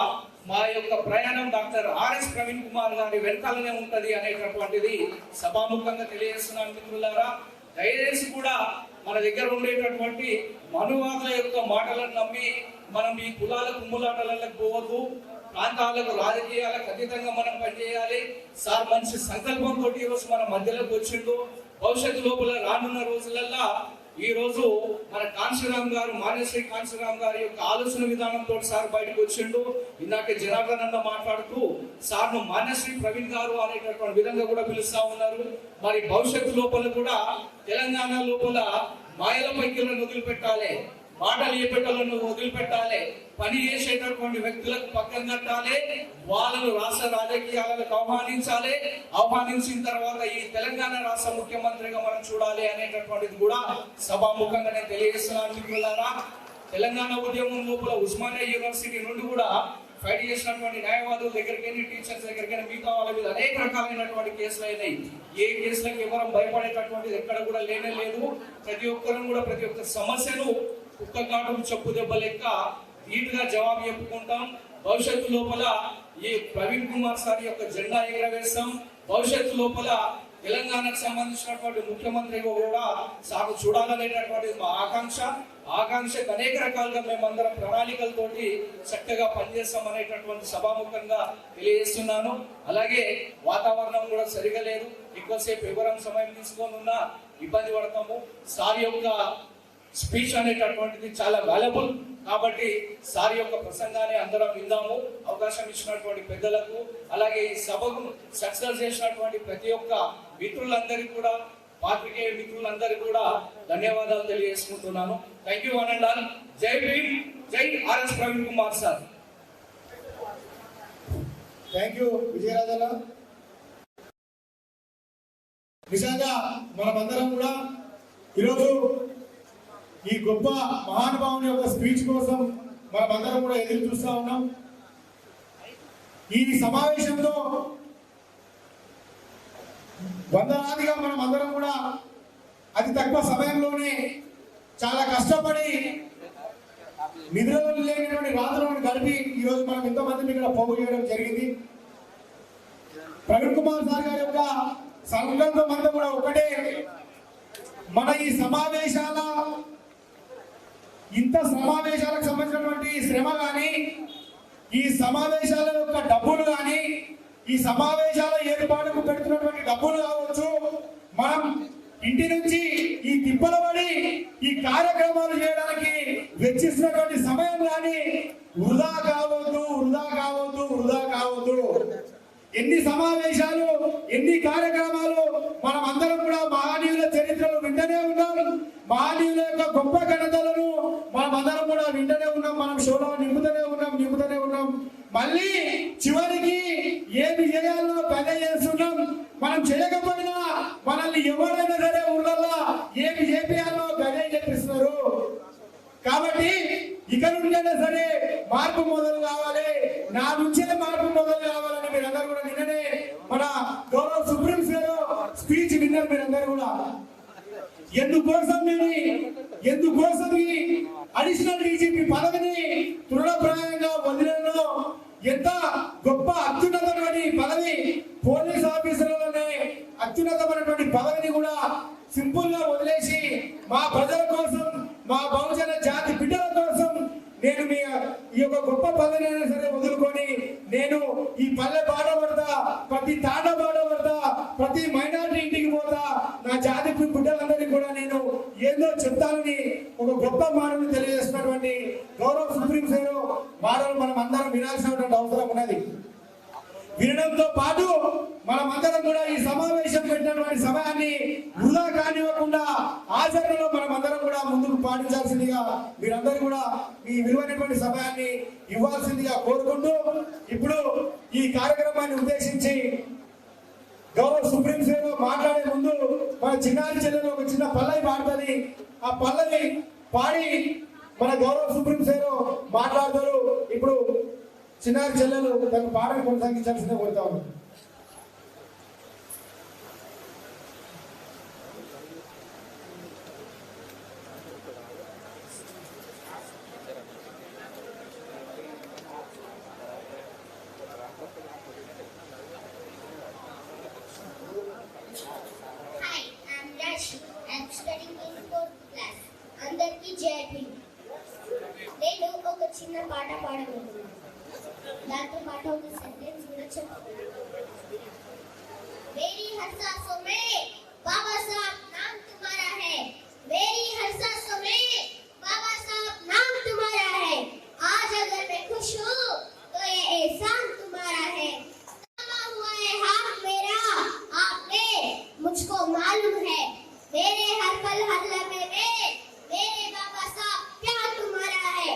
మా యొక్క ప్రయాణం డాక్టర్ ఆర్ఎస్ ప్రవీణ్ కుమార్ గారి వెనకాలనే ఉంటది అనేటటువంటిది సభాముఖంగా తెలియజేస్తున్నాను. మిత్రులారా, దయచేసి కూడా మన దగ్గర ఉండేటటువంటి మనువాదుల యొక్క మాటలను నమ్మి మనం ఈ కులాల కుమ్ములాటలకు పోవద్దు. ప్రాంతాలకు, రాజకీయాలకు అతీతంగా మనం పనిచేయాలి. సార్ మంచి సంకల్పంతో ఈ రోజు మన మధ్యలోకి వచ్చిండు. భవిష్యత్తు లోపల రానున్న రోజులల్లా ఈ రోజు మన కాంశీరామ్ గారు, మాన్యశ్రీ కాంశీరామ్ గారి యొక్క ఆలోచన విధానంతో సార్ బయటకు వచ్చిండు. ఇందాక జనార్దన్ అన్న మాట్లాడుతూ సార్ను మాన్యశ్రీ ప్రవీణ్ గారు అనేటటువంటి విధంగా కూడా పిలుస్తా ఉన్నారు. మరి భవిష్యత్తు లోపల కూడా తెలంగాణ లోపల మాయల పైకిలను వదిలిపెట్టాలి, మాటలు చెప్పేటోళ్ళను వదిలిపెట్టాలి, పని చేసేటటువంటి వ్యక్తులకు పక్కన కట్టాలి, వాళ్ళను రాష్ట్ర రాజకీయాలకు ఆహ్వానించిన తర్వాత ఈ తెలంగాణ రాష్ట్ర ముఖ్యమంత్రిగా మనం చూడాలి అనేటటువంటిది కూడా సభాముఖంగా నేను తెలియజేస్తున్నాను. మిత్రులారా, తెలంగాణ ఉద్యమం లోపల ఉస్మానియా యూనివర్సిటీ నుండి కూడా ఫైట్ చేసినటువంటి న్యాయవాదుల దగ్గరికైనా, టీచర్స్ దగ్గరికైనా, మిగతా వాళ్ళ మీద అనేక రకాలైనటువంటి కేసులు అయినాయి. ఏ కేసులకు ఎవరం భయపడేటటువంటిది ఎక్కడ కూడా లేనే లేదు. ప్రతి ఒక్కరు కూడా ప్రతి ఒక్క సమస్యను కుక్క కాటు చెప్పు దెబ్బ లెక్క నీట్గా జవాబు చెప్పుకుంటాం. భవిష్యత్తు లోపల ఈ ప్రవీణ్ కుమార్ సార్ యొక్క జెండా ఎగరవేస్తాం. భవిష్యత్తు లోపల తెలంగాణకు సంబంధించినటువంటి ముఖ్యమంత్రిగా కూడా సాగు చూడాలనేటటువంటి మా ఆకాంక్షకు అనేక రకాలుగా మేమందరం ప్రణాళికలతోటి చక్కగా పనిచేస్తాం అనేటటువంటి సభాముఖంగా తెలియజేస్తున్నాను. అలాగే వాతావరణం కూడా సరిగా లేదు, ఎక్కువసేపు ఎవరం సమయం తీసుకొని ఉన్నా ఇబ్బంది పడతాము. సార్ యొక్క స్పీచ్ అనేటటువంటిది చాలా వాల్యుబుల్ కాబట్టి సార్ యొక్క ప్రసంగాన్ని అందరం విందాము. అవకాశం ఇచ్చినటువంటి పెద్దలకు, అలాగే ఈ సభకు సక్సెస్ చేసినటువంటి ప్రతి ఒక్క మిత్రులందరికీ కూడా, పాత్రికేయ మిత్రులందరికీ కూడా ధన్యవాదాలు తెలియజేసుకుంటున్నాను. Thank you one and all. Jai Bhim, Jai RS Praveen Kumar sir. Thank you Vijayarajanna. నిజంగా మనమందరం కూడా ఈరోజు ఈ గొప్ప మహానుభావుని యొక్క స్పీచ్ కోసం మనమందరం కూడా ఎదురు చూస్తా ఉన్నాం. ఈ సమావేశంలో వందలాదిగా మనం అందరం కూడా అతి తక్కువ సమయంలోనే చాలా కష్టపడి నిద్రలు లేనటువంటి రాత్రులను గడిపి ఈరోజు మనం ఎంతోమందిని ఇక్కడ పోగు చేయడం జరిగింది. ప్రవీణ్ కుమార్ సార్ గారి యొక్క సంకల్పం అంతా కూడా ఒకటే, మన ఈ సమావేశాలకు సంబంధించినటువంటి శ్రమ కానీ, ఈ సమావేశాల యొక్క డబ్బులు కానీ, ఈ సమావేశాల ఏర్పాటుకు పెడుతున్నటువంటి డబ్బులు కావచ్చు, మనం ఇంటి నుంచి ఈ తిప్పల పడి కార్యక్రమాలు మనం అందరం కూడా మహనీయుల చరిత్రలు వింటనే ఉన్నాం, మహనీయుల యొక్క గొప్ప ఘనతలను మనం అందరం కూడా వింటనే ఉన్నాం, మనం షోలో నింపుతూనే ఉన్నాం. మళ్ళీ చివరికి ఏమి చేయాలో పని చేస్తున్నాం. మనం చేయకపోయినా మనల్ని ఎవరైనా సరే ఊళ్ళల్లో ఏమి చేయాలో పని చేపిస్తున్నారు. కాబట్టి ఇక నుంచైనా సరే మార్పు మొదలు కావాలి, నా నుంచే మార్పు మొదలు కావాలని మీరందరూ కూడా నిన్ననే మన గౌరవ సుప్రీం గారు స్పీచ్ విన్నారు మీరందరూ కూడా. ఎందుకోసం ఈ అడిషనల్ డీజీపీ పదవిని తృణప్రాయంగా వదిలేలో ఎంత గొప్ప అత్యున్నతమైన పదవి, పోలీస్ ఆఫీసర్లనే అత్యున్నతమైనటువంటి పదవిని కూడా సింపుల్ గా వదిలేసి మా ప్రజల కోసం, మా బహుజన జాతి బిడ్డల కోసం నేను మీ ఈ యొక్క గొప్ప పదవినైనా సరే వదులుకొని నేను ఈ పల్లె బాడబడతా, ప్రతి తాండ బాడబడతా, ప్రతి మైనారిటీ ఇంటికి పోతా, నా జాతి బిడ్డలందరికీ కూడా నేను ఏదో చెప్తానని ఒక గొప్ప మాటను తెలియజేస్తున్నటువంటి గౌరవ సుప్రీం సార్ మాటలు మనం అందరం వినాల్సినటువంటి అవసరం ఉన్నది. వినడంతో పాటు మనమందరం కూడా ఈ సమావేశం పెట్టినటువంటి సమయాన్ని వృధా కానివ్వకుండా ఆచరణలో మనం అందరం కూడా ముందుకు పాటించాల్సిందిగా మీరందరూ కూడా మీ విలువైనటువంటి సమయాన్ని ఇవ్వాల్సిందిగా కోరుకుంటూ, ఇప్పుడు ఈ కార్యక్రమాన్ని ఉద్దేశించి గౌరవ సుప్రీం సేవ మాట్లాడే ముందు మన చిన్నారి చెల్లెలు ఒక చిన్న పల్లవి పాడుతుంది. ఆ పల్లవి పాడి మన గౌరవ సుప్రీం సేవ మాట్లాడతారు. ఇప్పుడు చిన్నారి చెల్లెలు తన పాటను కొనసాగించాల్సిందే కోరుతా ఉన్నాను. అందరికీ జై భీమ్. నేను ఒక చిన్న పాట పాడబోతున్నాను. दांतों पाठों के सेंटेंस विरचन मेरी हर सांसों में बाबा साहब नाम तुम्हारा है, मेरी हर सांसों में बाबा साहब नाम तुम्हारा है। आज अगर मैं खुश हूँ तो ये एहसान तुम्हारा है। थामा हुआ है हाथ मेरा आपने मुझको मालूम है, मेरे हर पल हर लम्हे में मेरे बाबा साहब प्यार तुम्हारा है।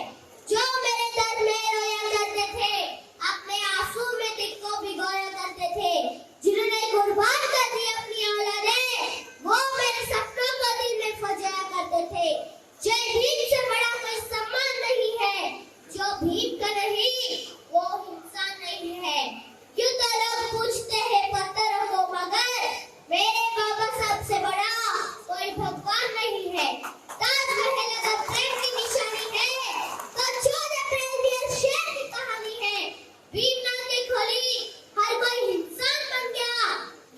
जो मेरे दर्द में रोया करते थे, अपने आंसू में दिल को भिगोया करते थे, जिन्होंने कुर्बान कर दी अपनी औलादें, वो मेरे सपनों को दिल में सजाया करते थे। जय भीम से बड़ा कोई सम्मान नहीं है, जो भीम का नहीं वो इंसान नहीं है। क्यों तो लोग पूछते हैं पत्थरों को, मगर मेरे बाबा साहब से बड़ा कोई भगवान नहीं है। ताजमहल अगर प्रेम की निशानी है तो 14 अप्रैल भी शेर की कहानी है। भीम ने खोली हर कोई इंसान बन गया,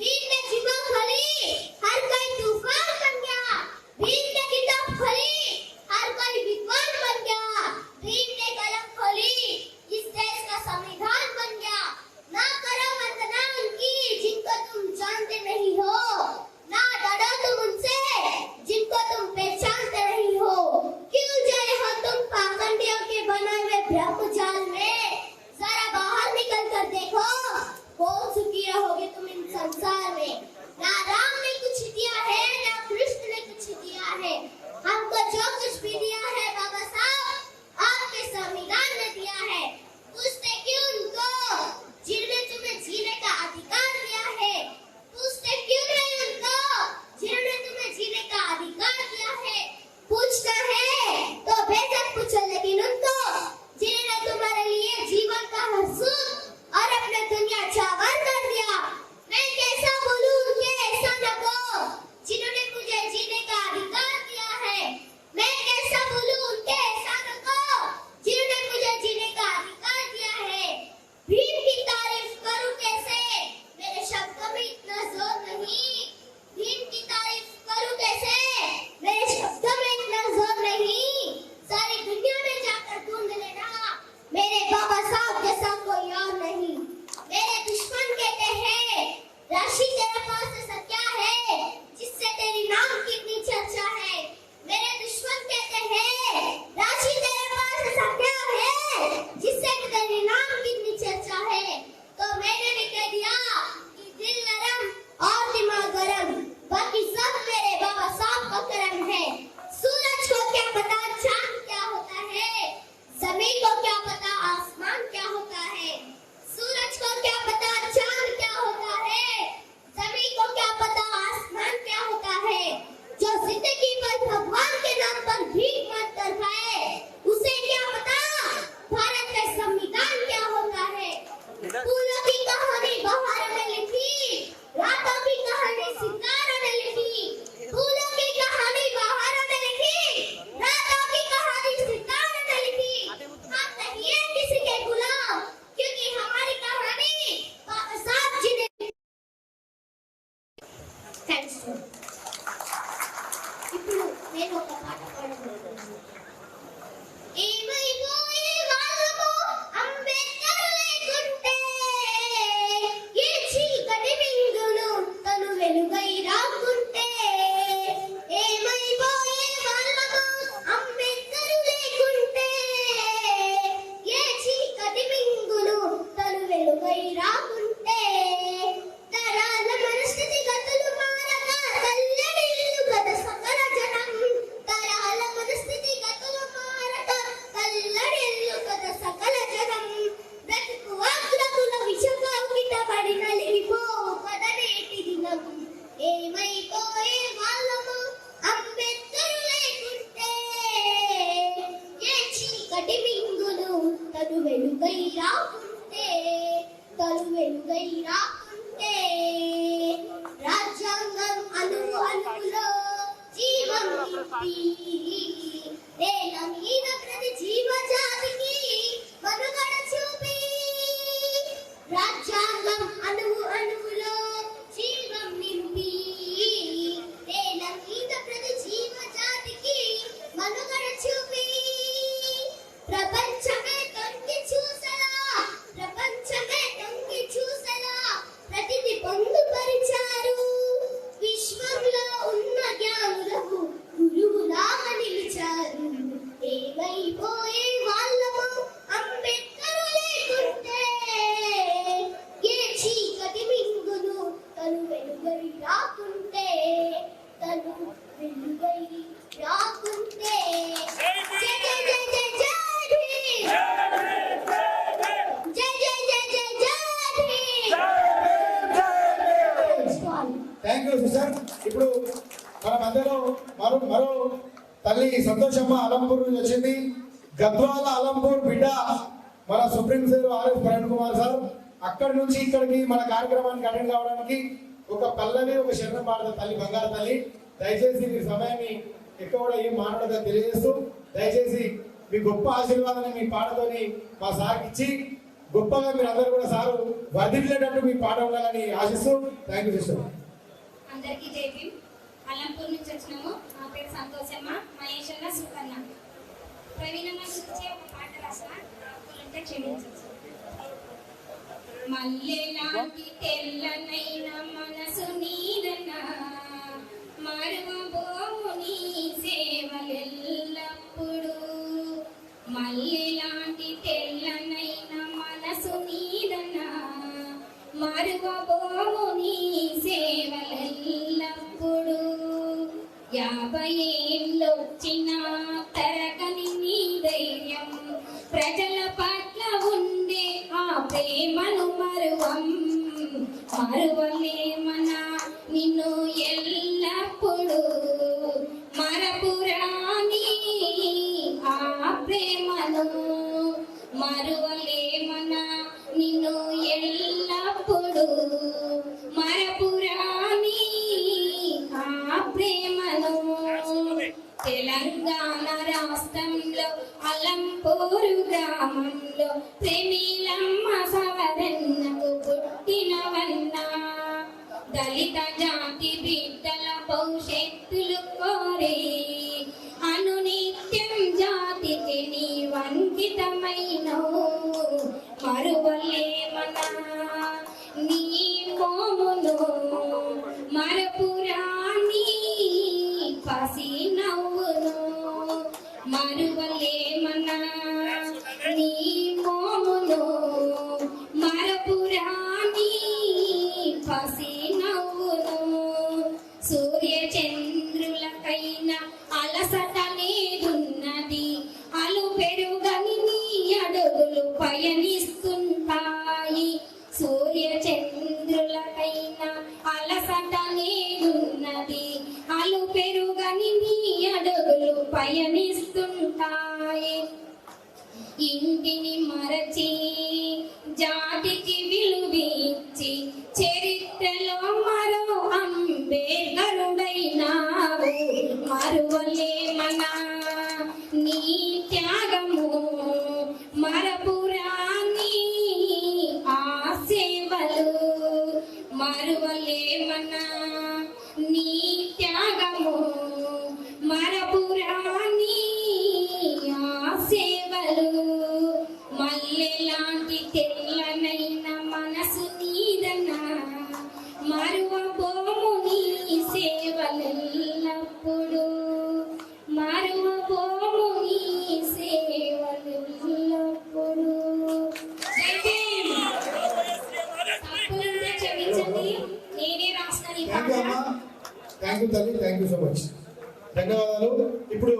भीम ने जिम्मा खोली हर कोई तूफान बन गया, भीम ने किताब खोली हर कोई विद्वान बन गया, भीम ने कलम खोली इस देश का संविधान बन गया। ना करो वंदना उनकी जिनको तुम जानते नहीं हो, ना डरो तुम उनसे जिनको तुम पहचानते नहीं हो। क्यों जाए हो तुम पाखंडियों के बनाए हुए ब्रह्म जाल में, जरा बाहर निकल कर देखो कौन सुखी रहोगे तुम इन संसार में। ना राम ने कुछ दिया है ना कृष्ण ने कुछ दिया है, हमको जो कुछ भी दिया है बाबा साहब आपके संविधान ने दिया है। पूछते क्यों उनको जिन्होंने तुम्हें जीने का अधिकार दिया है, पूछते क्यों नहीं उनको जिन्होंने तुम्हें जीने का अधिकार दिया है। पूछना है तो बेशक पूछो, लेकिन उनको जिन्होंने तुम्हारे लिए जीवन का हर सुख और अपने दुनिया चावर कर दिया। मैं कैसा बोलूं उनके एहसानों को जिन्होंने मुझे जीने का अधिकार दिया है, मैं कैसा बोलूं उनके एहसानों को जिन्होंने मुझे जीने का अधिकार दिया है। भीम की तारीफ करूं कैसे, मेरे शब्दों में इतना जोर नहीं। भीम की तारीफ करूं कैसे, मेरे शब्दों में इतना जोर नहीं। सारी दुनिया में जाकर ढूंढ लेना, मेरे बाबा साहब जैसा कोई और नहीं। मेरे दुश्मन कहते हैं राशि तेरे पास ऐसा क्या है जिससे तेरी नाम की इतनी चर्चा है। मेरे दुश्मन कहते हैं राशि तेरे पास ऐसा क्या है जिससे तेरी नाम की इतनी चर्चा है। तो मैंने भी कह दिया कि दिल नरम और ఒక పాట పాడబోతున్నాను. ఏమైపోయే వాళ్ళము అంబేద్కర్ లేకుంటే, ఏ చీకటి మింగును తను వెలుగై రాకుంటే. ఏమైపోయే వాళ్ళము అంబేద్కర్ లేకుంటే, ఏ చీకటి మింగును తను వెలుగై రాకుంటే. తరాల మనస్థితి గతులు మారక కల్లడిల్లు గద సకల జనం. తరాల మనస్థితి గతులు మారక కల్లడిల్లు గద సకల జనం. బ్రతుకు వాగ్రతుల విషకౌకిట పడి నలిగిపోవు పదనేటి దినం. ఏమైపోయే వాళ్ళము అంబేద్కర్ లేకుంటే, ఏ చీకటి మింగును తను వెలుగై రాకుంటే. తను వెలుగై రాకుంటే. రాజ్యాంగం అణువు అణువులో జీవం నింపి, నేల మీద ప్రతి జీవజాతికి మనుగడ చూపి. రాజ్యాంగం అణువు అణువులో జీవం నింపి, నేల మీద ప్రతి జీవజాతికి మనుగడ చూపి. ప్రపంచమే తొంగి చూసలా, ప్రపంచమే తొంగి చూసలా ప్రతిది పొందుపరిచారు. విశ్వంలో ఉన్న జ్ఞానులకు గురువులాగా నిలిచారు. ఏమైపోయే వాళ్ళము అంబేద్కర్ లేకుంటే, ఏ చీకటి మింగును తను వెలుగై రాకుంటే. తను వెలుగై రాకుంటే. జై జై జై జై జై భీమ్. జై జై జై జై జై భీమ్. Thank you sister. ఇప్పుడు మన మధ్యలో మరో తల్లి సంతోషమ్మ అలంపూర్ నుంచి వచ్చింది. గద్వాల అలంపూర్ బిడ్డ మన supreme sir RS Praveen Kumar sir. అక్కడి నుంచి ఇక్కడికి మన కార్యక్రమానికి అటెండ్ కావడానికి ఒక పల్లవి ఒక శరణం పాడత తల్లి, బంగారు తల్లి. దయచేసి మీ సమయాన్ని ఎక్కువ కూడా ఏం మాట్లాడదా తెలియజేస్తూ, దయచేసి మీ గొప్ప ఆశీర్వాదాన్ని మీ పాటతోని మా సార్కి ఇచ్చి గొప్పగా మీరు అందరూ కూడా సారు వర్ధిల్లేటట్టు మీ పాట ఉండాలని ఆశిస్తూ థ్యాంక్ యూ సిస్టర్. అందరికీ జై భీమ్. అలంపూర్ నుంచి వచ్చినాము. నా పేరు సంతోషమ్మ, మహేష్ అన్న, సుకన్న. ప్రవీణమ్మ గురించి ఒక పాట రాసిన, తప్పులుంటే క్షమించచ్చు. మల్లెలాంటి తెల్లనైన మనసు నీదన్నా, మరువబోము నీ సేవలెల్లప్పుడు. మల్లెలాంటి తెల్లనైన మనసు నీదన్నా, మరువబోము నీ సేవలెల్లప్పుడు. 50 ఏళ్ళొచ్చిన తరగని నీ ధైర్యం, ప్రజల పట్ల ఉండే ఆ ప్రేమను మరువలేమనా నిన్ను ఎల్లప్పుడు. మరపురాని ఆ ప్రేమను మరువలేమనా నిన్ను ఎల్లప్పుడు. మరపురాని ఆ ప్రేమను. తెలంగాణ రాష్ట్రంలో అలంపూరు గ్రామంలో ప్రేమిలమ్మ సవరన్నకు పుట్టినవన్నా. దళిత జాతి బిడ్డల భవిష్యత్తులు కోరే అనునిత్యం జాతికి నీ వంకితమైనవు. మరువలేమనా నీ మోమును, మరపురాని పసి నవ్వును. మరువలేమనా నీ మోమును, మరపురాని పసి నవ్వును. సూర్య చంద్రులకైన అలసట లేదున్నది, అలు పెరుగని నీ అడుగులు పయనిస్తుంటాయి. సూర్య చంద్రులకైన అలసట లేదున్నది, అలు పెరుగని నీ అడుగులు పయనిస్తుంటాయి. ఇంటిని మరచి జాతికి విలువిచ్చి చరిత్రలో మరో అంబేద్కరుడైనావు. మరువలేమనా నీ త్యాగము, మరపురాని ఆ సేవలు. మరువలేమనా నీ త్యాగము, మరపురాని అమ్మా, థ్యాంక్ యూ తల్లి, థ్యాంక్ యూ సో మచ్, ధన్యవాదాలు. ఇప్పుడు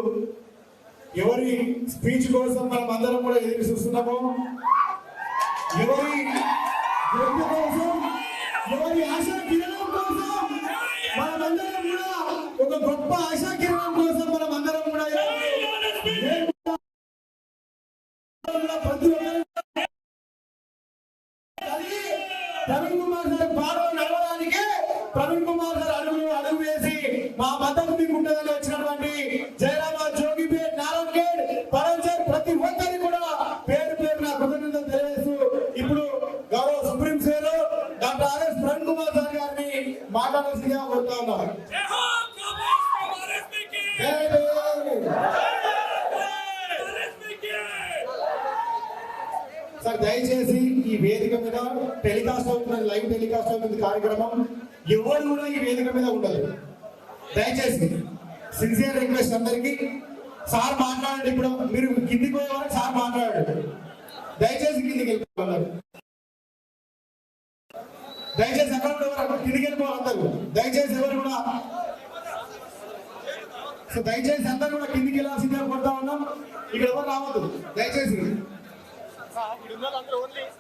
ఎవరి స్పీచ్ కోసం మనం అందరం కూడా ఎదురు చూస్తున్నామో, ఎవరి గొంతు కోసం, ఎవరి ఆశా కిరణం కోసం మనమందరం కూడా, ఒక గొప్ప ఆశా కిరణం కోసం మనం అందరం కూడా ప్రతి ఒక్కరు ప్రవీణ్ కుమార్ సార్ బాగా నడవడానికి ప్రవీణ్ కుమార్ సార్ అడుగు వేసి మా మద్దతు మీకు ఉంటుందని వచ్చినటువంటి జయరాబాద్, జోగిపేట్, నారాయణగఢ్, పరంజర్ ప్రతి ఒక్కరికి కూడా పేరు నా కృతజ్ఞతలు తెలియజేస్తూ ఇప్పుడు గౌరవ సుప్రీం సేరు doctor RS Praveen Kumar sir గారిని మాట్లాడాల్సిందిగా కోరుతా ఉన్నారు. సార్ దయచేసి ఈ వేదిక మీద టెలికాస్ట్ అవుతున్న, లైవ్ టెలికాస్ట్ అవుతుంది కార్యక్రమం, ఎవరు కూడా ఈ వేదిక మీద ఉండదు. దయచేసి సిన్సియర్ రిక్వెస్ట్ అందరికి, సార్ మాట్లాడండి. ఇప్పుడు మీరు కిందికి పోయే వరకు సార్ మాట్లాడాడు, దయచేసి కిందికి వెళ్ళిపోవాలి. దయచేసి ఎక్కడ కిందికి వెళ్ళిపోవాలి అందరూ, దయచేసి ఎవరు కూడా. సో దయచేసి అందరూ కూడా కిందికి వెళ్ళాల్సిందిగా కోరుతా ఉన్నాం. ఇక్కడ ఎవరు రావద్దు దయచేసి,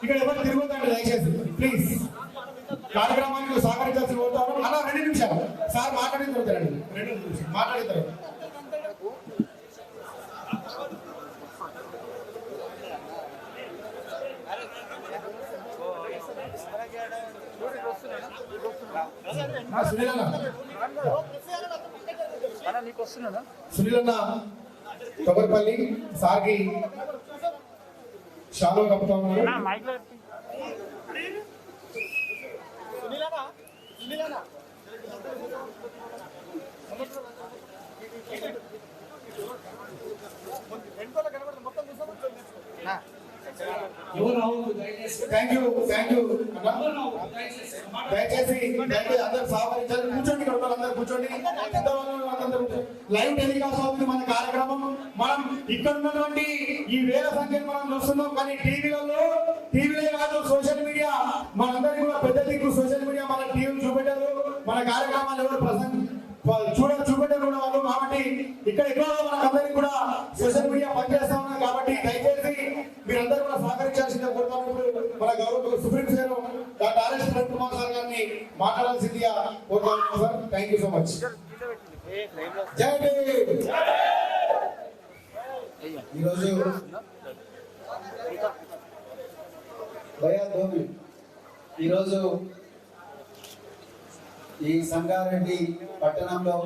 ఇక్కడ ఎవరు తిరగొద్దండి దయచేసి ప్లీజ్. కార్యక్రమానికి సహకరించాల్సి కోరుతాను. అలా 2 నిమిషాలు సార్ మాట్లాడిన తర్వాత 2 నిమిషాలు మాట్లాడిన తర్వాత సునీల్ అన్న కొబ్బరిపల్లి సార్కి షాలో కప్పుతా ఉన్నారు. థ్యాంక్ యూ దయచేసి అందరూ సహకరించాలి. కూర్చోండి, అందరూ కూర్చోండి. లైవ్ టెలికాస్ట్ అవుతుంది మన కార్యక్రమం. మనం ఇక్కడ ఉన్నటువంటి ఈ వేల సంఖ్యను మనం చూస్తున్నాం, కానీ టీవీలే కాదు సోషల్ మీడియా మనందరికీ కూడా పెద్ద దిక్కు. సోషల్ మీడియా మన టీవీలు చూపెట్టారు, మన కార్యక్రమాలు ఎవరు చూపెట్టారు కూడా వాళ్ళు. కాబట్టి ఇక్కడ ఎక్కడో మనకందరికీ కూడా సోషల్ మీడియా పనిచేస్తా ఉన్నాం. కాబట్టి దయచేసి మీరందరూ కూడా సహకరించాల్సిందిగా కోరుతాం. మన గౌరవ సుప్రీం సేరు doctor RS Praveen Kumar sir గారిని మాట్లాడాల్సిందిగా కోరుతాం sir. Thank you so much. Jai Bhim. ఈరోజు ఈరోజు ఈ సంగారెడ్డి పట్టణంలో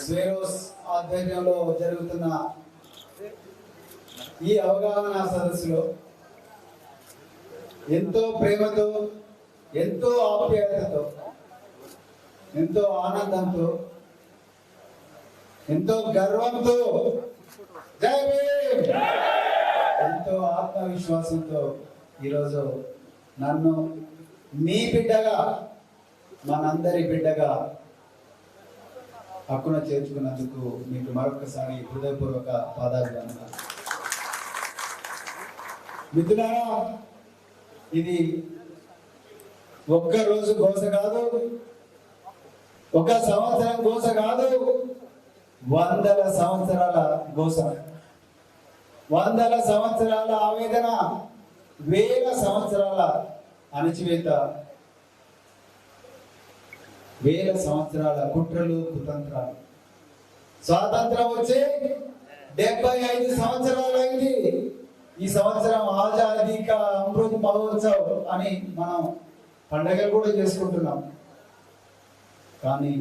స్వేరోస్ ఆధ్వర్యంలో జరుగుతున్న ఈ అవగాహన సదస్సులో ఎంతో ప్రేమతో, ఎంతో ఆప్యాయతతో, ఎంతో ఆనందంతో, ఎంతో గర్వంతో, జై భీమ్, ఎంతో ఆత్మవిశ్వాసంతో ఈరోజు నన్ను మీ బిడ్డగా, మనందరి బిడ్డగా హక్కున చేర్చుకున్నందుకు మీకు మరొకసారి హృదయపూర్వక పాదాభివందనాలు. మిత్రులారా, ఇది ఒక్క రోజు గోస కాదు, ఒక సంవత్సరం గోస కాదు, 100ల సంవత్సరాల గోస, 100ల సంవత్సరాల ఆవేదన, 1000 సంవత్సరాల అణచివేత, 1000 సంవత్సరాల కుట్రలు కుతంత్రాలు. స్వాతంత్రం వచ్చే 75 సంవత్సరాలు అయింది. ఈ సంవత్సరం ఆజాదీ కా అమృత్ మహోత్సవ్ అని మనం పండగలు కూడా చేసుకుంటున్నాం. కానీ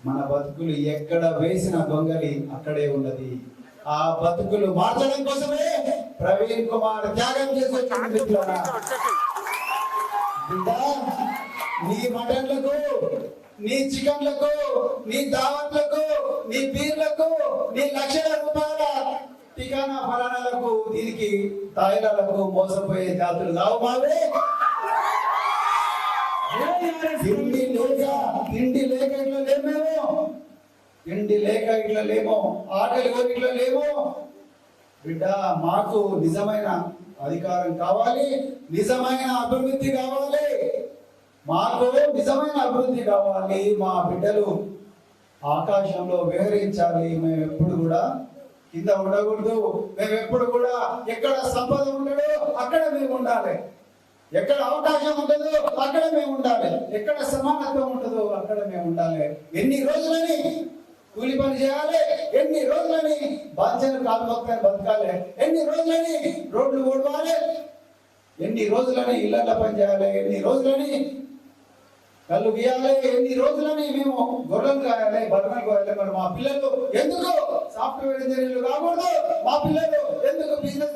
మన బతుకులు ఎక్కడ వేసిన గొంగలి అక్కడే ఉన్నది. ఆ బతుకులు మార్చడం కోసమే ప్రవీణ్ కుమార్ త్యాగం చేసి నీ మటన్లకు, నీ చికెన్లకు, నీ దావత్లకు, నీ బీర్లకు, నీ లక్షల రూపాయల టికానా ఫలానాలకు, దీనికి తాయిలాలకు మోసపోయే జాతులు కావు మావే. తిండి లేక ఇట్లా లేమేమో, తిండి లేక ఇట్లా లేమో, ఆకలి ఇట్లా లేమో. బిడ్డ, మాకు నిజమైన అధికారం కావాలి, నిజమైన అభివృద్ధి కావాలి. మాకు నిజమైన అభివృద్ధి కావాలి, మా బిడ్డలు ఆకాశంలో విహరించాలి, మేము ఎప్పుడు కూడా కింద ఉండకూడదు, మేము ఎప్పుడు కూడా ఎక్కడ సంపద ఉండదో అక్కడ మేము ఉండాలి, ఎక్కడ అవకాశం ఉంటుందో అక్కడ మేము ఉండాలి, ఎక్కడ సమానత్వం ఉంటుందో అక్కడ మేము ఉండాలి. ఎన్ని రోజులని కూలి పని చేయాలి, ఎన్ని రోజులని బాధ్యత కాలుమొక్కని బతకాలి, ఎన్ని రోజులని రోడ్లు ఊడవాలి, ఎన్ని రోజులని ఇళ్లలో పని చేయాలి, ఎన్ని రోజులని కళ్ళు గీయాలి, ఎన్ని రోజులని మేము గొర్రెలు కాయాలి, బర్రెలు కాయాలి. మరి మా పిల్లలు ఎందుకు సాఫ్ట్వేర్ ఇంజనీర్లు కాకూడదు, మా పిల్లలు ఎందుకు బిజినెస్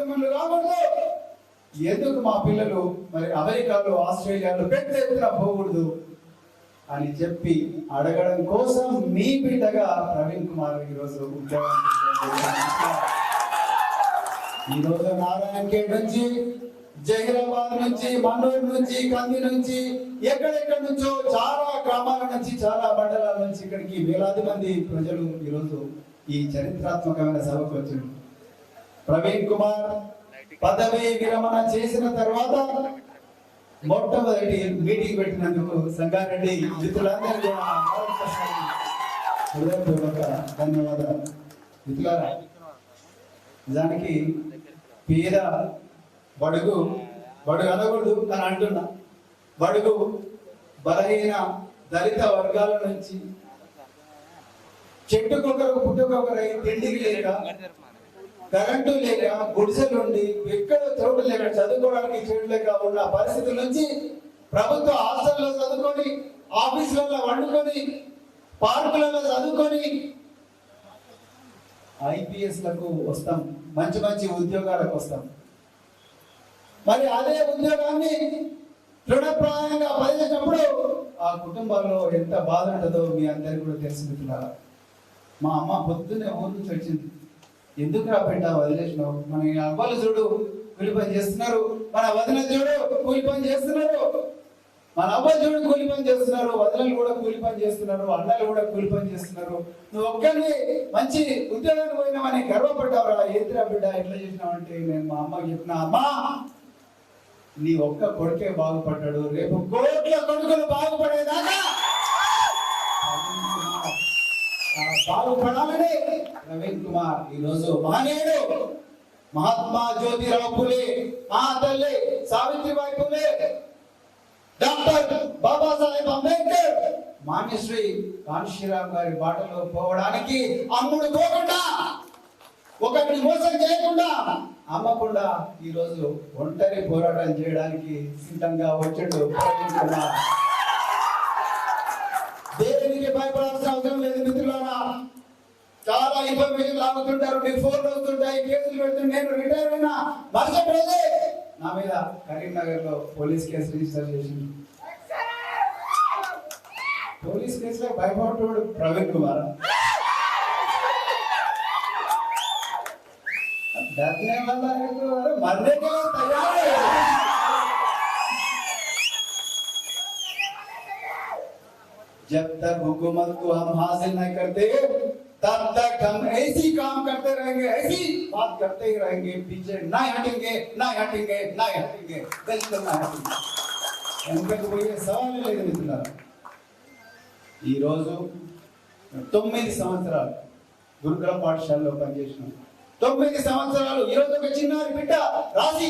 మెన్లు కాకూడదు, ఎందుకు మా పిల్లలు మరి అమెరికాలో ఆస్ట్రేలియాలో పెద్ద ఎత్తున పోకూడదు అని చెప్పి అడగడం కోసం మీ బిడ్డగా ప్రవీణ్ కుమార్ ఈరోజు ఉద్యోగం. ఈరోజు నారాయణఖేడ్ నుంచి, జహీరాబాద్ నుంచి, మన్నూరు నుంచి, కంది నుంచి, ఎక్కడెక్కడి నుంచో చాలా గ్రామాల నుంచి, చాలా మండలాల నుంచి ఇక్కడికి వేలాది మంది ప్రజలు ఈరోజు ఈ చరిత్రాత్మకమైన సభకు వచ్చారు. ప్రవీణ్ కుమార్ పదవి విరమణ చేసిన తర్వాత మొట్టమొదటి మీటింగ్ పెట్టినందుకు సంగారెడ్డి మిత్రులందరికీ హృదయపూర్వక ధన్యవాదాలు. మిత్రులారా, నిజానికి పేద బడుగు అనకూడదు అని అంటున్నా, బడుగు బలహీన దళిత వర్గాల నుంచి చెట్టుకొకరు పుట్టుకొకరై తిండికి లేక, కరెంటు లేక, గుడిసెలుండి ఎక్కడ చోటు లేక, చదువుకోవడానికి చోటు లేక ఉన్న పరిస్థితుల నుంచి ప్రభుత్వ హాస్టల్లో చదువుకొని, ఆఫీసులలో వండుకొని, పార్కులలో చదువుకొని ఐపీఎస్లకు వస్తాం, మంచి మంచి ఉద్యోగాలకు వస్తాం. మరి అదే ఉద్యోగాన్ని తృణప్రాయంగా పనిచేసినప్పుడు ఆ కుటుంబాల్లో ఎంత బాధ ఉంటుందో మీ అందరికీ కూడా తెలుసుకుంటున్నారా. మా అమ్మ పొద్దున్నే ఊరు నుంచి వచ్చింది, ఎందుకు రా బిడ్డ వదిలేసినావు, మన అవ్వలు చూడు కూలి పని చేస్తున్నారు, మన వదిన చూడు కూలి పని చేస్తున్నారు, మన అవ్వలు చూడు కూలి పని చేస్తున్నారు, వదినలు కూడా కూలి పని చేస్తున్నారు, అన్నలు కూడా కూలి పని చేస్తున్నారు, నువ్వు ఒక్కరిని మంచి ఉద్యోగానికి పోయినామని గర్వపడ్డావురా, ఏంటిరా బిడ్డ ఎట్లా చేసినావంటే నేను మా అమ్మకి చెప్పిన, అమ్మా నీ ఒక్క కొడుకే బాగుపడ్డాడు, రేపు కోట్ల కొడుకులు బాగుపడేదాకా బాగుపడాలని ప్రవీణ్ కుమార్ ఈరోజు మహనీయుడు మహాత్మా జ్యోతిరావు ఫులే, మా తల్లి సావిత్రిబాయి ఫులే, డాక్టర్ బాబాసాహెబ్ అంబేద్కర్, మాన్యశ్రీ కాన్షీరామ్ గారి బాటలో పోవడానికి అమ్ముడు పోకుండా, ఒకరిని మోసం చేయకుండా, అమ్మకుండా ఈరోజు ఒంటరి పోరాటం చేయడానికి సిద్ధంగా వచ్చాడు ప్రవీణ్ కుమార్. దేనికి భయపడాల్సిన అవసరం లేదు మిత్రులారా. చాలా ఇన్ఫర్మేషన్ లాగుతుంటారు, మీ ఫోన్లు వస్తుంటాయి, కేసులు పెడుతుంటే నేను రిటైర్ అయినా మరుసటి రోజే నా మీద కరీంనగర్ లో పోలీస్ కేసు రిజిస్టర్ చేసింది. పోలీస్ కేసులో భయపడ్డాడు ప్రవీణ్ కుమార్. डरने वाला है तो मरने के लिए तैयार है। जब तक हुकूमत को हम हासिल नहीं करते तब तक हम ऐसी काम करते रहेंगे, ऐसी बात करते ही रहेंगे, पीछे नहीं हटेंगे, नहीं हटेंगे, नहीं हटेंगे, बिल्कुल नहीं हटेंगे. ఎందుకంటే పోయే సవాల్ లేదు మిత్రులారా. ఈ రోజు 9 సంవత్సరాలు గురుకుల పాఠశాలలో పనిచేసినాం. 9 సంవత్సరాలు ఈరోజు ఒక చిన్నారి బిడ్డ రాసి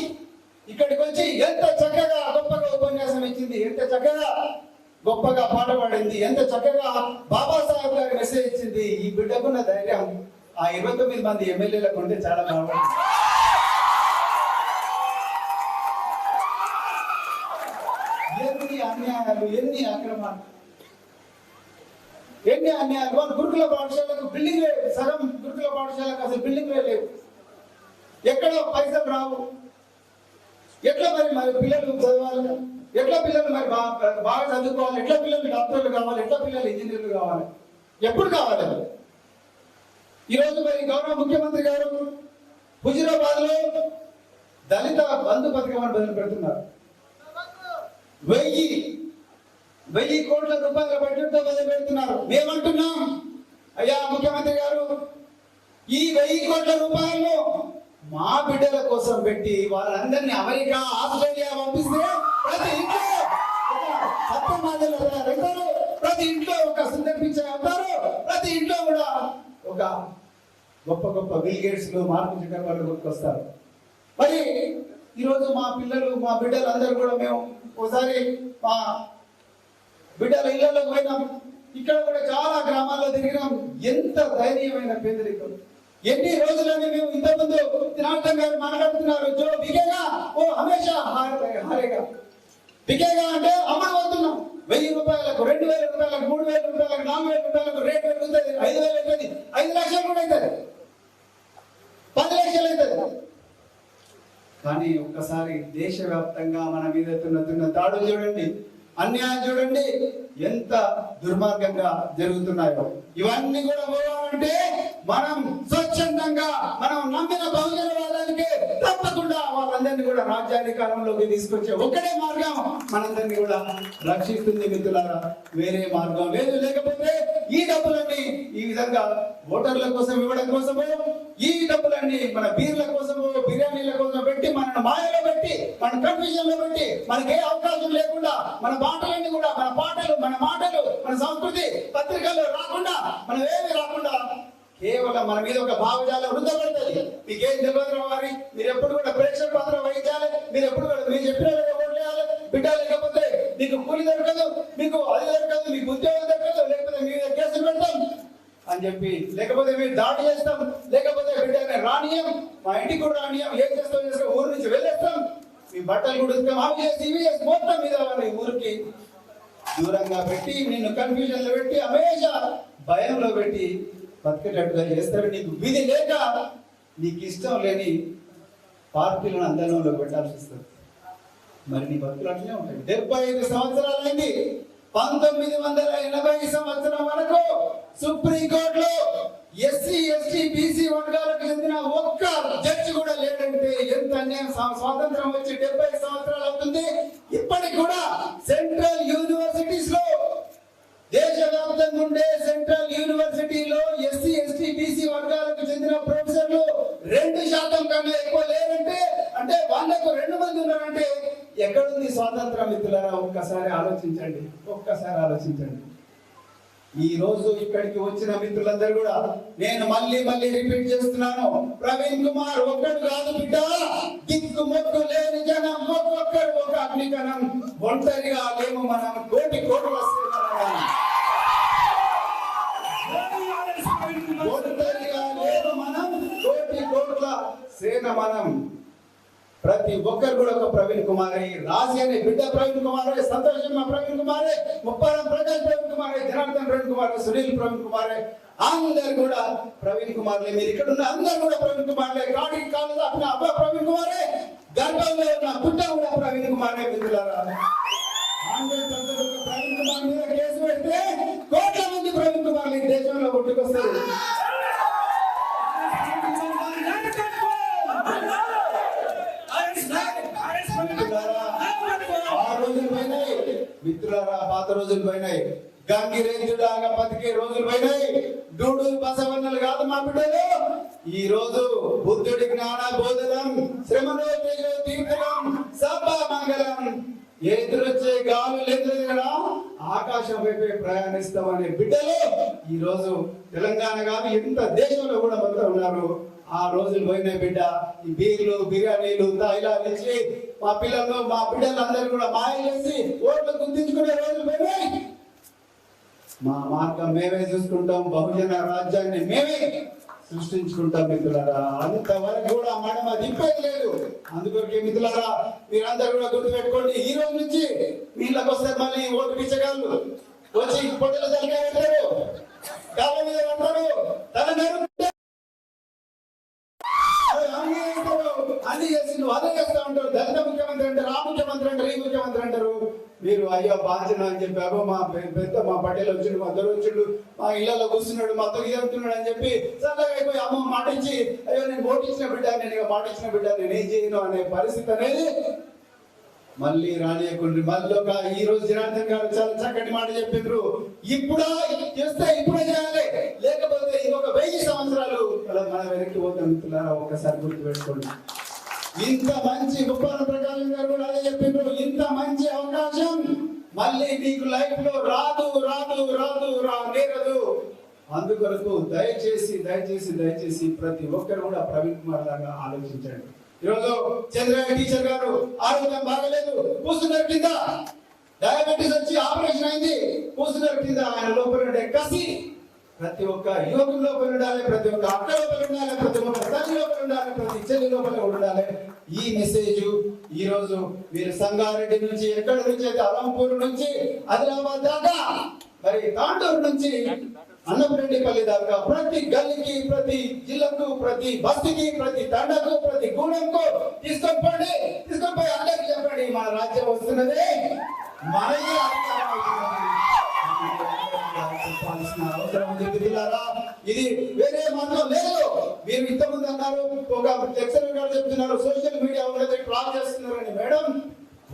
ఇక్కడికి వచ్చి ఎంత చక్కగా గొప్పగా ఉపన్యాసం ఇచ్చింది, ఎంత చక్కగా గొప్పగా పాట పాడింది, ఎంత చక్కగా బాబాసాహెబ్ గారి మెసేజ్ ఇచ్చింది. ఈ బిడ్డకున్న ధైర్యం ఆ 29 మంది ఎమ్మెల్యేలకు ఉంటే చాలా బాగుంటుంది. ఎన్ని అన్యాయాలు, ఎన్ని అక్రమాలు, ఎన్ని అన్యాయాలు. వాళ్ళు గురుకుల పాఠశాలకు బిల్డింగ్ లేదు, సగం గురుకుల పాఠశాలకు అసలు బిల్డింగ్లే లేవు, ఎక్కడ పైసలు రావు. ఎట్లా మరి పిల్లలు చదవాలి, ఎట్లా పిల్లలు మరి బాగా చదువుకోవాలి, ఎట్లా పిల్లలు డాక్టర్లు కావాలి, ఎట్లా పిల్లలు ఇంజనీర్లు కావాలి, ఎప్పుడు కావాలి? ఈరోజు మరి గౌరవ ముఖ్యమంత్రి గారు హుజూరాబాద్ లో దళిత బంధు పథకం అని మొదలు పెడుతున్నారు. 1000 కోట్ల రూపాయల బడ్జెట్ తో మొదలు పెడుతున్నారు. మేమంటున్నాం, అయ్యా ముఖ్యమంత్రి గారు, ఈ 1000 కోట్ల రూపాయలు మా బిడ్డల కోసం పెట్టి వాళ్ళందరినీ అమెరికా, ఆస్ట్రేలియా పంపిస్తే ప్రతి ఇంట్లో ఒక అత్తమాదలు అవుతారు, ప్రతి ఇంట్లో ఒక సుందర్ పిచ్చయ్య అవుతారు, ప్రతి ఇంట్లో కూడా ఒక గొప్ప గొప్ప బిల్ గేట్స్ మార్క్ జకర్బర్గ్ గుర్తుకొస్తారు. మరి ఈరోజు మా పిల్లలు మా బిడ్డలు అందరూ కూడా మేము ఒకసారి మా బిడ్డల ఇళ్లలోకి పోయినాం. ఇక్కడ కూడా చాలా గ్రామాల్లో తిరిగినాం. ఎంత ధైర్యమైన పేదరికం! ఎన్ని రోజులని మేము ఇంతకుముందు జనార్దన్ గారు మాట్లాడుతున్నారు, జో బిగేగా ఓ హమేషా హారేగా. బిగేగా అంటే అమ్మబోతున్నాం. 1000 రూపాయలకు, 2000 రూపాయలకు, 3000 రూపాయలకు, 4000 రూపాయలకు రేట్ పెరుగుతుంది. 5000 అవుతుంది, 5 లక్షలు కూడా అవుతుంది, 10 లక్షలు అవుతుంది. కానీ ఒక్కసారి దేశవ్యాప్తంగా మన మీద ఎత్తున్న దాడులు చూడండి, అన్యాయం చూడండి, ఎంత దుర్మార్గంగా జరుగుతున్నాయో. ఇవన్నీ కూడా పోవాలంటే మనం స్వచ్ఛందంగా మనం నమ్మిన బహుజనవాదానికి తప్పకుండా వాళ్ళందరినీ కూడా రాజ్యాధికారంలోకి తీసుకొచ్చే ఒక్కడే మార్గం మనందరినీ కూడా రక్షిస్తుంది మిత్రులారా. వేరే మార్గం లేదు. లేకపోతే ఈ డబ్బులన్నీ ఈ విధంగా ఓటర్ల కోసం ఇవ్వడం కోసమో, ఈ డబ్బులన్నీ మన బీర్ల కోసమో, బిర్యానీల కోసం పెట్టి, మన మాయలో పెట్టి, మన కన్ఫ్యూజన్ లో పెట్టి, మనకే అవకాశం లేకుండా మన మాటలన్నీ కూడా, మన పాటలు, మన మాటలు, మన సంస్కృతి పత్రికల్లో రాకుండా, మనం ఏమి రాకుండా కేవలం మన మీద ఒక భావజాలం వృద్ధపడుతుంది. మీకేం తెలియదు వారి, మీరు ఎప్పుడు కూడా ప్రేక్షక పాత్ర వహించాలి, మీరు ఎప్పుడు కూడా మీరు చెప్పిన ఓట్లేయాలి. బిడ్డ లేకపోతే మీకు కూలి దొరకదు, మీకు అది దొరకదు, మీకు ఉద్యోగం దొరకదు, లేకపోతే మీ మీద కేసులు పెడతాం అని చెప్పి, లేకపోతే మీరు దాడి చేస్తాం, లేకపోతే బిడ్డని రానియం, మా ఇంటికి కూడా రానియం, ఏం చేస్తాం చేస్తాం, ఊరు నుంచి వెళ్ళేస్తాం, మీ బట్టలు కూడా ఇస్తాం, అవి చేసి ఇవి చేసి మొత్తం మీద వాళ్ళని ఊరికి దూరంగా పెట్టి, నిన్ను కన్ఫ్యూజన్ లో పెట్టి, హమేషా భయంలో పెట్టి బతికేటట్టుగా చేస్తారు. నీకు విధి లేక నీకు ఇష్టం లేని పార్టీలను అందరంలో పెట్టాల్సి వస్తుంది. మరి నీ బతుకులు అట్లనే ఉంటాయి. 75 సంవత్సరాలైంది. 1980 సంవత్సరం వరకు సుప్రీంకోర్టులో ఎస్సీ, ఎస్టీ, బీసీ వర్గాలకు చెందిన ఒక్క జడ్జి కూడా లేడంటే ఎంత అన్యాయం! స్వాతంత్రం వచ్చి 70 సంవత్సరాలు అవుతుంది. ఇప్పటికి కూడా సెంట్రల్ యూనివర్సిటీస్ లో, దేశవ్యాప్తంగా ఉండే సెంట్రల్ యూనివర్సిటీలో ఎస్సీ, ఎస్టీ, బీసీ వర్గాలకు చెందిన ప్రొఫెసర్లు 2% కన్నా ఎక్కువ లేరంటే, అంటే 100కు 2 మంది ఉన్నారంటే ఎక్కడుంది స్వాతంత్రం మిత్రులారా? ఒక్కసారి ఆలోచించండి, ఒక్కసారి ఆలోచించండి. ఈ రోజు ఇక్కడికి వచ్చిన మిత్రులందరూ కూడా నేను మళ్ళీ రిపీట్ చేస్తున్నాను, ప్రవీణ్ కుమార్ ఒక్కడు కాదు బిడ్డ, దిక్కు మొక్కు లేని జనం ఒక్కొక్కరు ఒక అగ్నికణం. ఒంటరిగా లేము మనం, కోటి కోట్లు ఒంటరిగా లేము మనం, కోటి కోట్ల సేన మనం. ప్రతి ఒక్కరు కూడా ఒక ప్రవీణ్ కుమారే, రాజీ అనే బిడ్డ ప్రవీణ్ కుమారే, సంతోషమ్మ ప్రవీణ్ కుమారే, ముప్పారం ప్రకాష్ ప్రవీణ్ కుమారే, జనార్దన్ ప్రవీణ్ కుమారే, సునీల్ ప్రవీణ్ కుమారే, అందరు కూడా ప్రవీణ్ కుమార్లే. మీరు ఇక్కడ ఉన్న అందరు కూడా ప్రవీణ్ కుమార్లే. కాడికి కాలు అప్పుడు అబ్బా ప్రవీణ్ కుమారే, గర్భంలో ఉన్న పుట్ట కూడా ప్రవీణ్ కుమారే. మిత్రులారా, 100% ప్రవీణ్ కుమార్ మీద కేసు పెడితే కోట్ల మంది ప్రవీణ్ కుమార్లు ఈ దేశంలో పుట్టుకొస్తారు. మిత్రులారా, పాత రోజులు పోయినాయి. గంగిరేంద్రుడాగా బతికే రోజులు పోయినాయి. డూడు బసవన్నలు కాదు మా బిడ్డలు. ఈ రోజు బుద్ధుడి జ్ఞాన బోధనం, శ్రమలో తీర్థనం, సభ మంగళం. ఎదురొచ్చే గాలు లేదు కదా, ఆకాశం వైపే ప్రయాణిస్తామనే బిడ్డలు ఈ రోజు తెలంగాణ కాదు ఎంత దేశంలో కూడా బతుకుతా ఉన్నారు. ఆ రోజులు పోయిన బిడ్డ. ఈ బీర్లు, బిర్యానీలు, తాయిలాలు ఇచ్చి మా పిల్లలు, మా బిడ్డలు అందరూ కూడా మాయ చేసి ఓట్లు గుర్తించుకునే రోజులు పోయినాయి. మా మార్గం మేమే చూసుకుంటాం, బహుజన రాజ్యాన్ని మేమే సృష్టించుకుంటాం మిత్రులారా. అంతవరకు కూడా మనం దింపేది లేదు. అందుకొరకే మిత్రులారా, మీరందరూ కూడా గుర్తుపెట్టుకోండి, ఈ రోజు నుంచి వీళ్ళకి వస్తే మళ్ళీ ఓటు పిచ్చగాళ్ళు వచ్చి పొట్టలు తలకాయ పెట్టారు, కాళ్ళ మీద పడతారు, తల నరుకుంటారు, అన్ని చేసి నువ్వు అదే చేస్తా ఉంటారు. దళిత ముఖ్యమంత్రి అంటారు, ఆ ముఖ్యమంత్రి అంటారు, ఈ ముఖ్యమంత్రి అంటారు. మీరు అయ్యో బాధ్యత అని చెప్పి, అబ్బో మా పెద్ద మా పటేల్ వచ్చిండు, మా దొర వచ్చిండు, మా ఇళ్లలో కూర్చున్నాడు, మా తొలి జరుగుతున్నాడు అని చెప్పి చల్లగా అయిపోయి అమ్మ మాట ఇచ్చి, అయ్యో నేను ఓటు ఇచ్చిన బిడ్డ, నేను ఇక మాట ఇచ్చిన బిడ్డ, నేను ఏం చేయను అనే పరిస్థితి అనేది మళ్ళీ రానియకుండా. మళ్ళీ ఒక ఈ రోజు జనార్దన్ గారు చాలా చక్కటి మాట చెప్పిండ్రు, ఇప్పుడా చేస్తే ఇప్పుడే చేయాలి, లేకపోతే ఇంకొక 1000 సంవత్సరాలు మనం వెనక్కి పోతాం. మిత్రులారా, ఒకసారి గుర్తు పెట్టుకోండి. ఇంత మంచి ముప్పారం ప్రకాశం గారు కూడా అదే చెప్పిండ్రు, ఇంత మంచి అవకాశం మళ్ళీ నీకు లైఫ్ లో రాదు రాదు రాదు నేరదు. అందుకొరకు దయచేసి దయచేసి దయచేసి ప్రతి ఒక్కరు కూడా ప్రవీణ్ కుమార్ లాగా ఆలోచించండి. ఈరోజు చంద్రయ్య టీచర్ గారు ఆరోగ్యం బాగలేదు, కూర్చున్నారు కింద, డయాబెటీస్ వచ్చి ఆపరేషన్ అయింది, కూర్చున్నారు కింద. ఆయన లోపల ఉండే కసి ప్రతి ఒక్క యువకుల లోపల ఉండాలి, ప్రతి ఒక్క అక్క లోపల ఉండాలి, ప్రతి ఒక్క తల్లి లోపల ఉండాలి, ప్రతి చెల్లి లోపల ఉండాలి. ఈ మెసేజ్ ఈ రోజు మీరు సంగారెడ్డి నుంచి, ఎక్కడి నుంచి అయితే అలంపూర్ నుంచి ఆదిలాబాద్ దాకా, మరి తాండూరు నుంచి అన్నపురెడ్డిపల్లి దాకా ప్రతి గల్లీకి, ప్రతి జిల్లాకు, ప్రతి బస్తీకి, ప్రతి తండకు, ప్రతి గూడెంకు తీసుకొని పోయి అందరికి చెప్పండి, మన రాజ్యం వస్తున్నది, మనకి అవసరం ఉంది. ఇది వేరే మాత్రం లేదు. మీరు ఇంతకుముందు అన్నారు, ఒక లెక్చరర్ గారు చెప్తున్నారు సోషల్ మీడియా ఉన్నది ట్రాక్ చేస్తున్నారని. మేడం,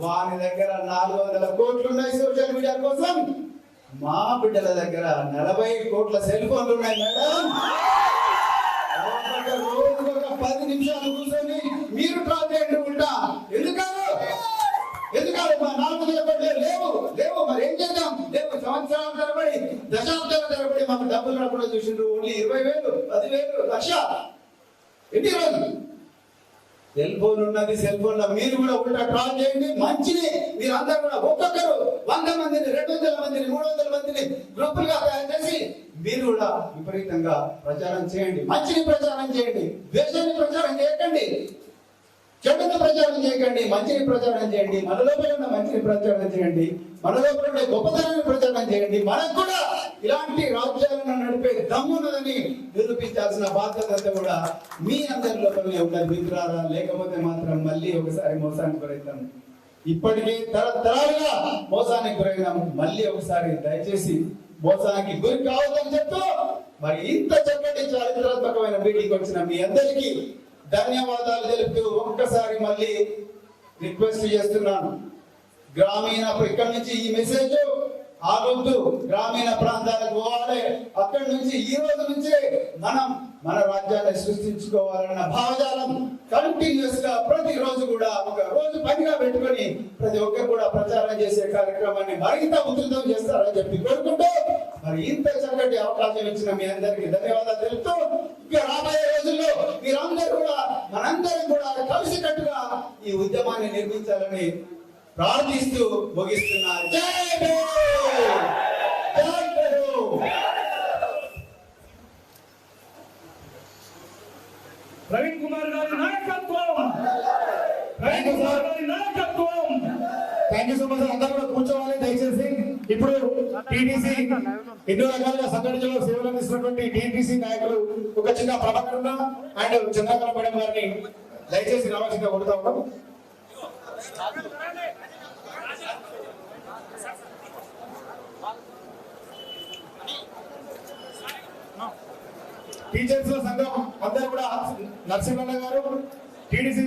వారి దగ్గర 400 కోట్లు ఉన్నాయి సోషల్ మీడియా కోసం. మా బిడ్డల దగ్గర 40 కోట్ల సెల్ ఫోన్లు ఉన్నాయి మేడం. రోజుకు ఒక 10 నిమిషాలు కూర్చొని మీరు ట్రాక్ చేయండి ఉంటా. ఎందుకు మా 400 కోట్లు లేవు మరి ఏం చేద్దాం? లేవు, సంవత్సరాల తరబడి, దశాబ్దాల తరబడి మాకు డబ్బులు రాకుండా చూసిండ్రు. ఓన్లీ 20,000, 10,000, లక్ష. ఎన్ని రోజులు సెల్ ఫోన్ ఉన్నది, సెల్ ఫోన్ లో మీరు కూడా ఉల్టా ట్రాక్ చేయండి. మంచిని మీరు అందరూ కూడా ఒక్కొక్కరు 100 మందిని, 200 మందిని, 300 మందిని గ్రూపులుగా తయారు చేసి మీరు కూడా విపరీతంగా ప్రచారం చేయండి. మంచిని ప్రచారం చేయండి, ద్వేషాన్ని ప్రచారం చేయకండి, చెడుని ప్రచారం చేయకండి, మంచిని ప్రచారం చేయండి. మన లోపల ఉన్న మంచిని ప్రచారం చేయండి, మన లోపల ఉండే గొప్పతనాన్ని ప్రచారం చేయండి. మనకు కూడా ఇలాంటి రాజ్యాలను నడిపే దమ్మున్నదని నిరూపించాల్సిన బాధ్యత అంతా కూడా మీ అందరి లోపలనే ఉన్నది మిత్రులారా. లేకపోతే మాత్రం మళ్ళీ ఒకసారి మోసానికి గురవుతాం. ఇప్పటికే తరతరాలుగా మోసానికి గురైనాం. మళ్ళీ ఒకసారి దయచేసి మోసానికి గురి కావద్దని చెప్తూ, మరి ఇంత చక్కటి చారిత్రాత్మకమైన మీటింగ్ వచ్చిన మీ అందరికీ ధన్యవాదాలు తెలుపుతూ ఒక్కసారి మళ్ళీ రిక్వెస్ట్ చేస్తున్నాను. గ్రామీణ ఇక్కడి నుంచి ఈ మెసేజ్ ఆగొద్దు, గ్రామీణ ప్రాంతాలకు పోవాలి. అక్కడి నుంచి ఈ రోజు నుంచే మనం మన రాజ్యాన్ని సృష్టించుకోవాలన్న భావజాలం కంటిన్యూస్ గా ప్రతి రోజు కూడా ఒక రోజు పనిగా పెట్టుకొని ప్రతి ఒక్కరు కూడా ప్రచారం చేసే కార్యక్రమాన్ని మరింత ఉధృతం చేస్తారని చెప్పి కోరుకుంటూ, మరి ఇంత చక్కటి అవకాశం ఇచ్చిన మీ అందరికీ ధన్యవాదాలు తెలుపుతూ, ఇక రాబోయే రోజుల్లో మీరందరూ కూడా మనందరం కూడా కలిసికట్టుగా ఈ ఉద్యమాన్ని నిర్మించాలని ప్రార్థిస్తూ ముగిస్తున్నా. జై భీమ్, జై భీమ్. ప్రవీణ్ కుమార్ గారి నాయకత్వం, ప్రవీణ్ కుమార్ గారి నాయకత్వం. Thank you so much. అందరూ కూడా కూర్చోవాలి దయచేసి. ఇప్పుడు టీటీసీ ఎన్నో రకాలుగా సంఘటనలో సేవలు అందిస్తున్నటువంటి టీటీసీ నాయకులు ఒక చిన్న ప్రభాకరణ అండ్ చంద్రకళ మేడం గారిని దయచేసి రావాల్సిందిగా కొడుతా ఉన్నాం. టీచర్స్ సంఘం అందరూ కూడా నరసింహన్న గారు, టీడీసీ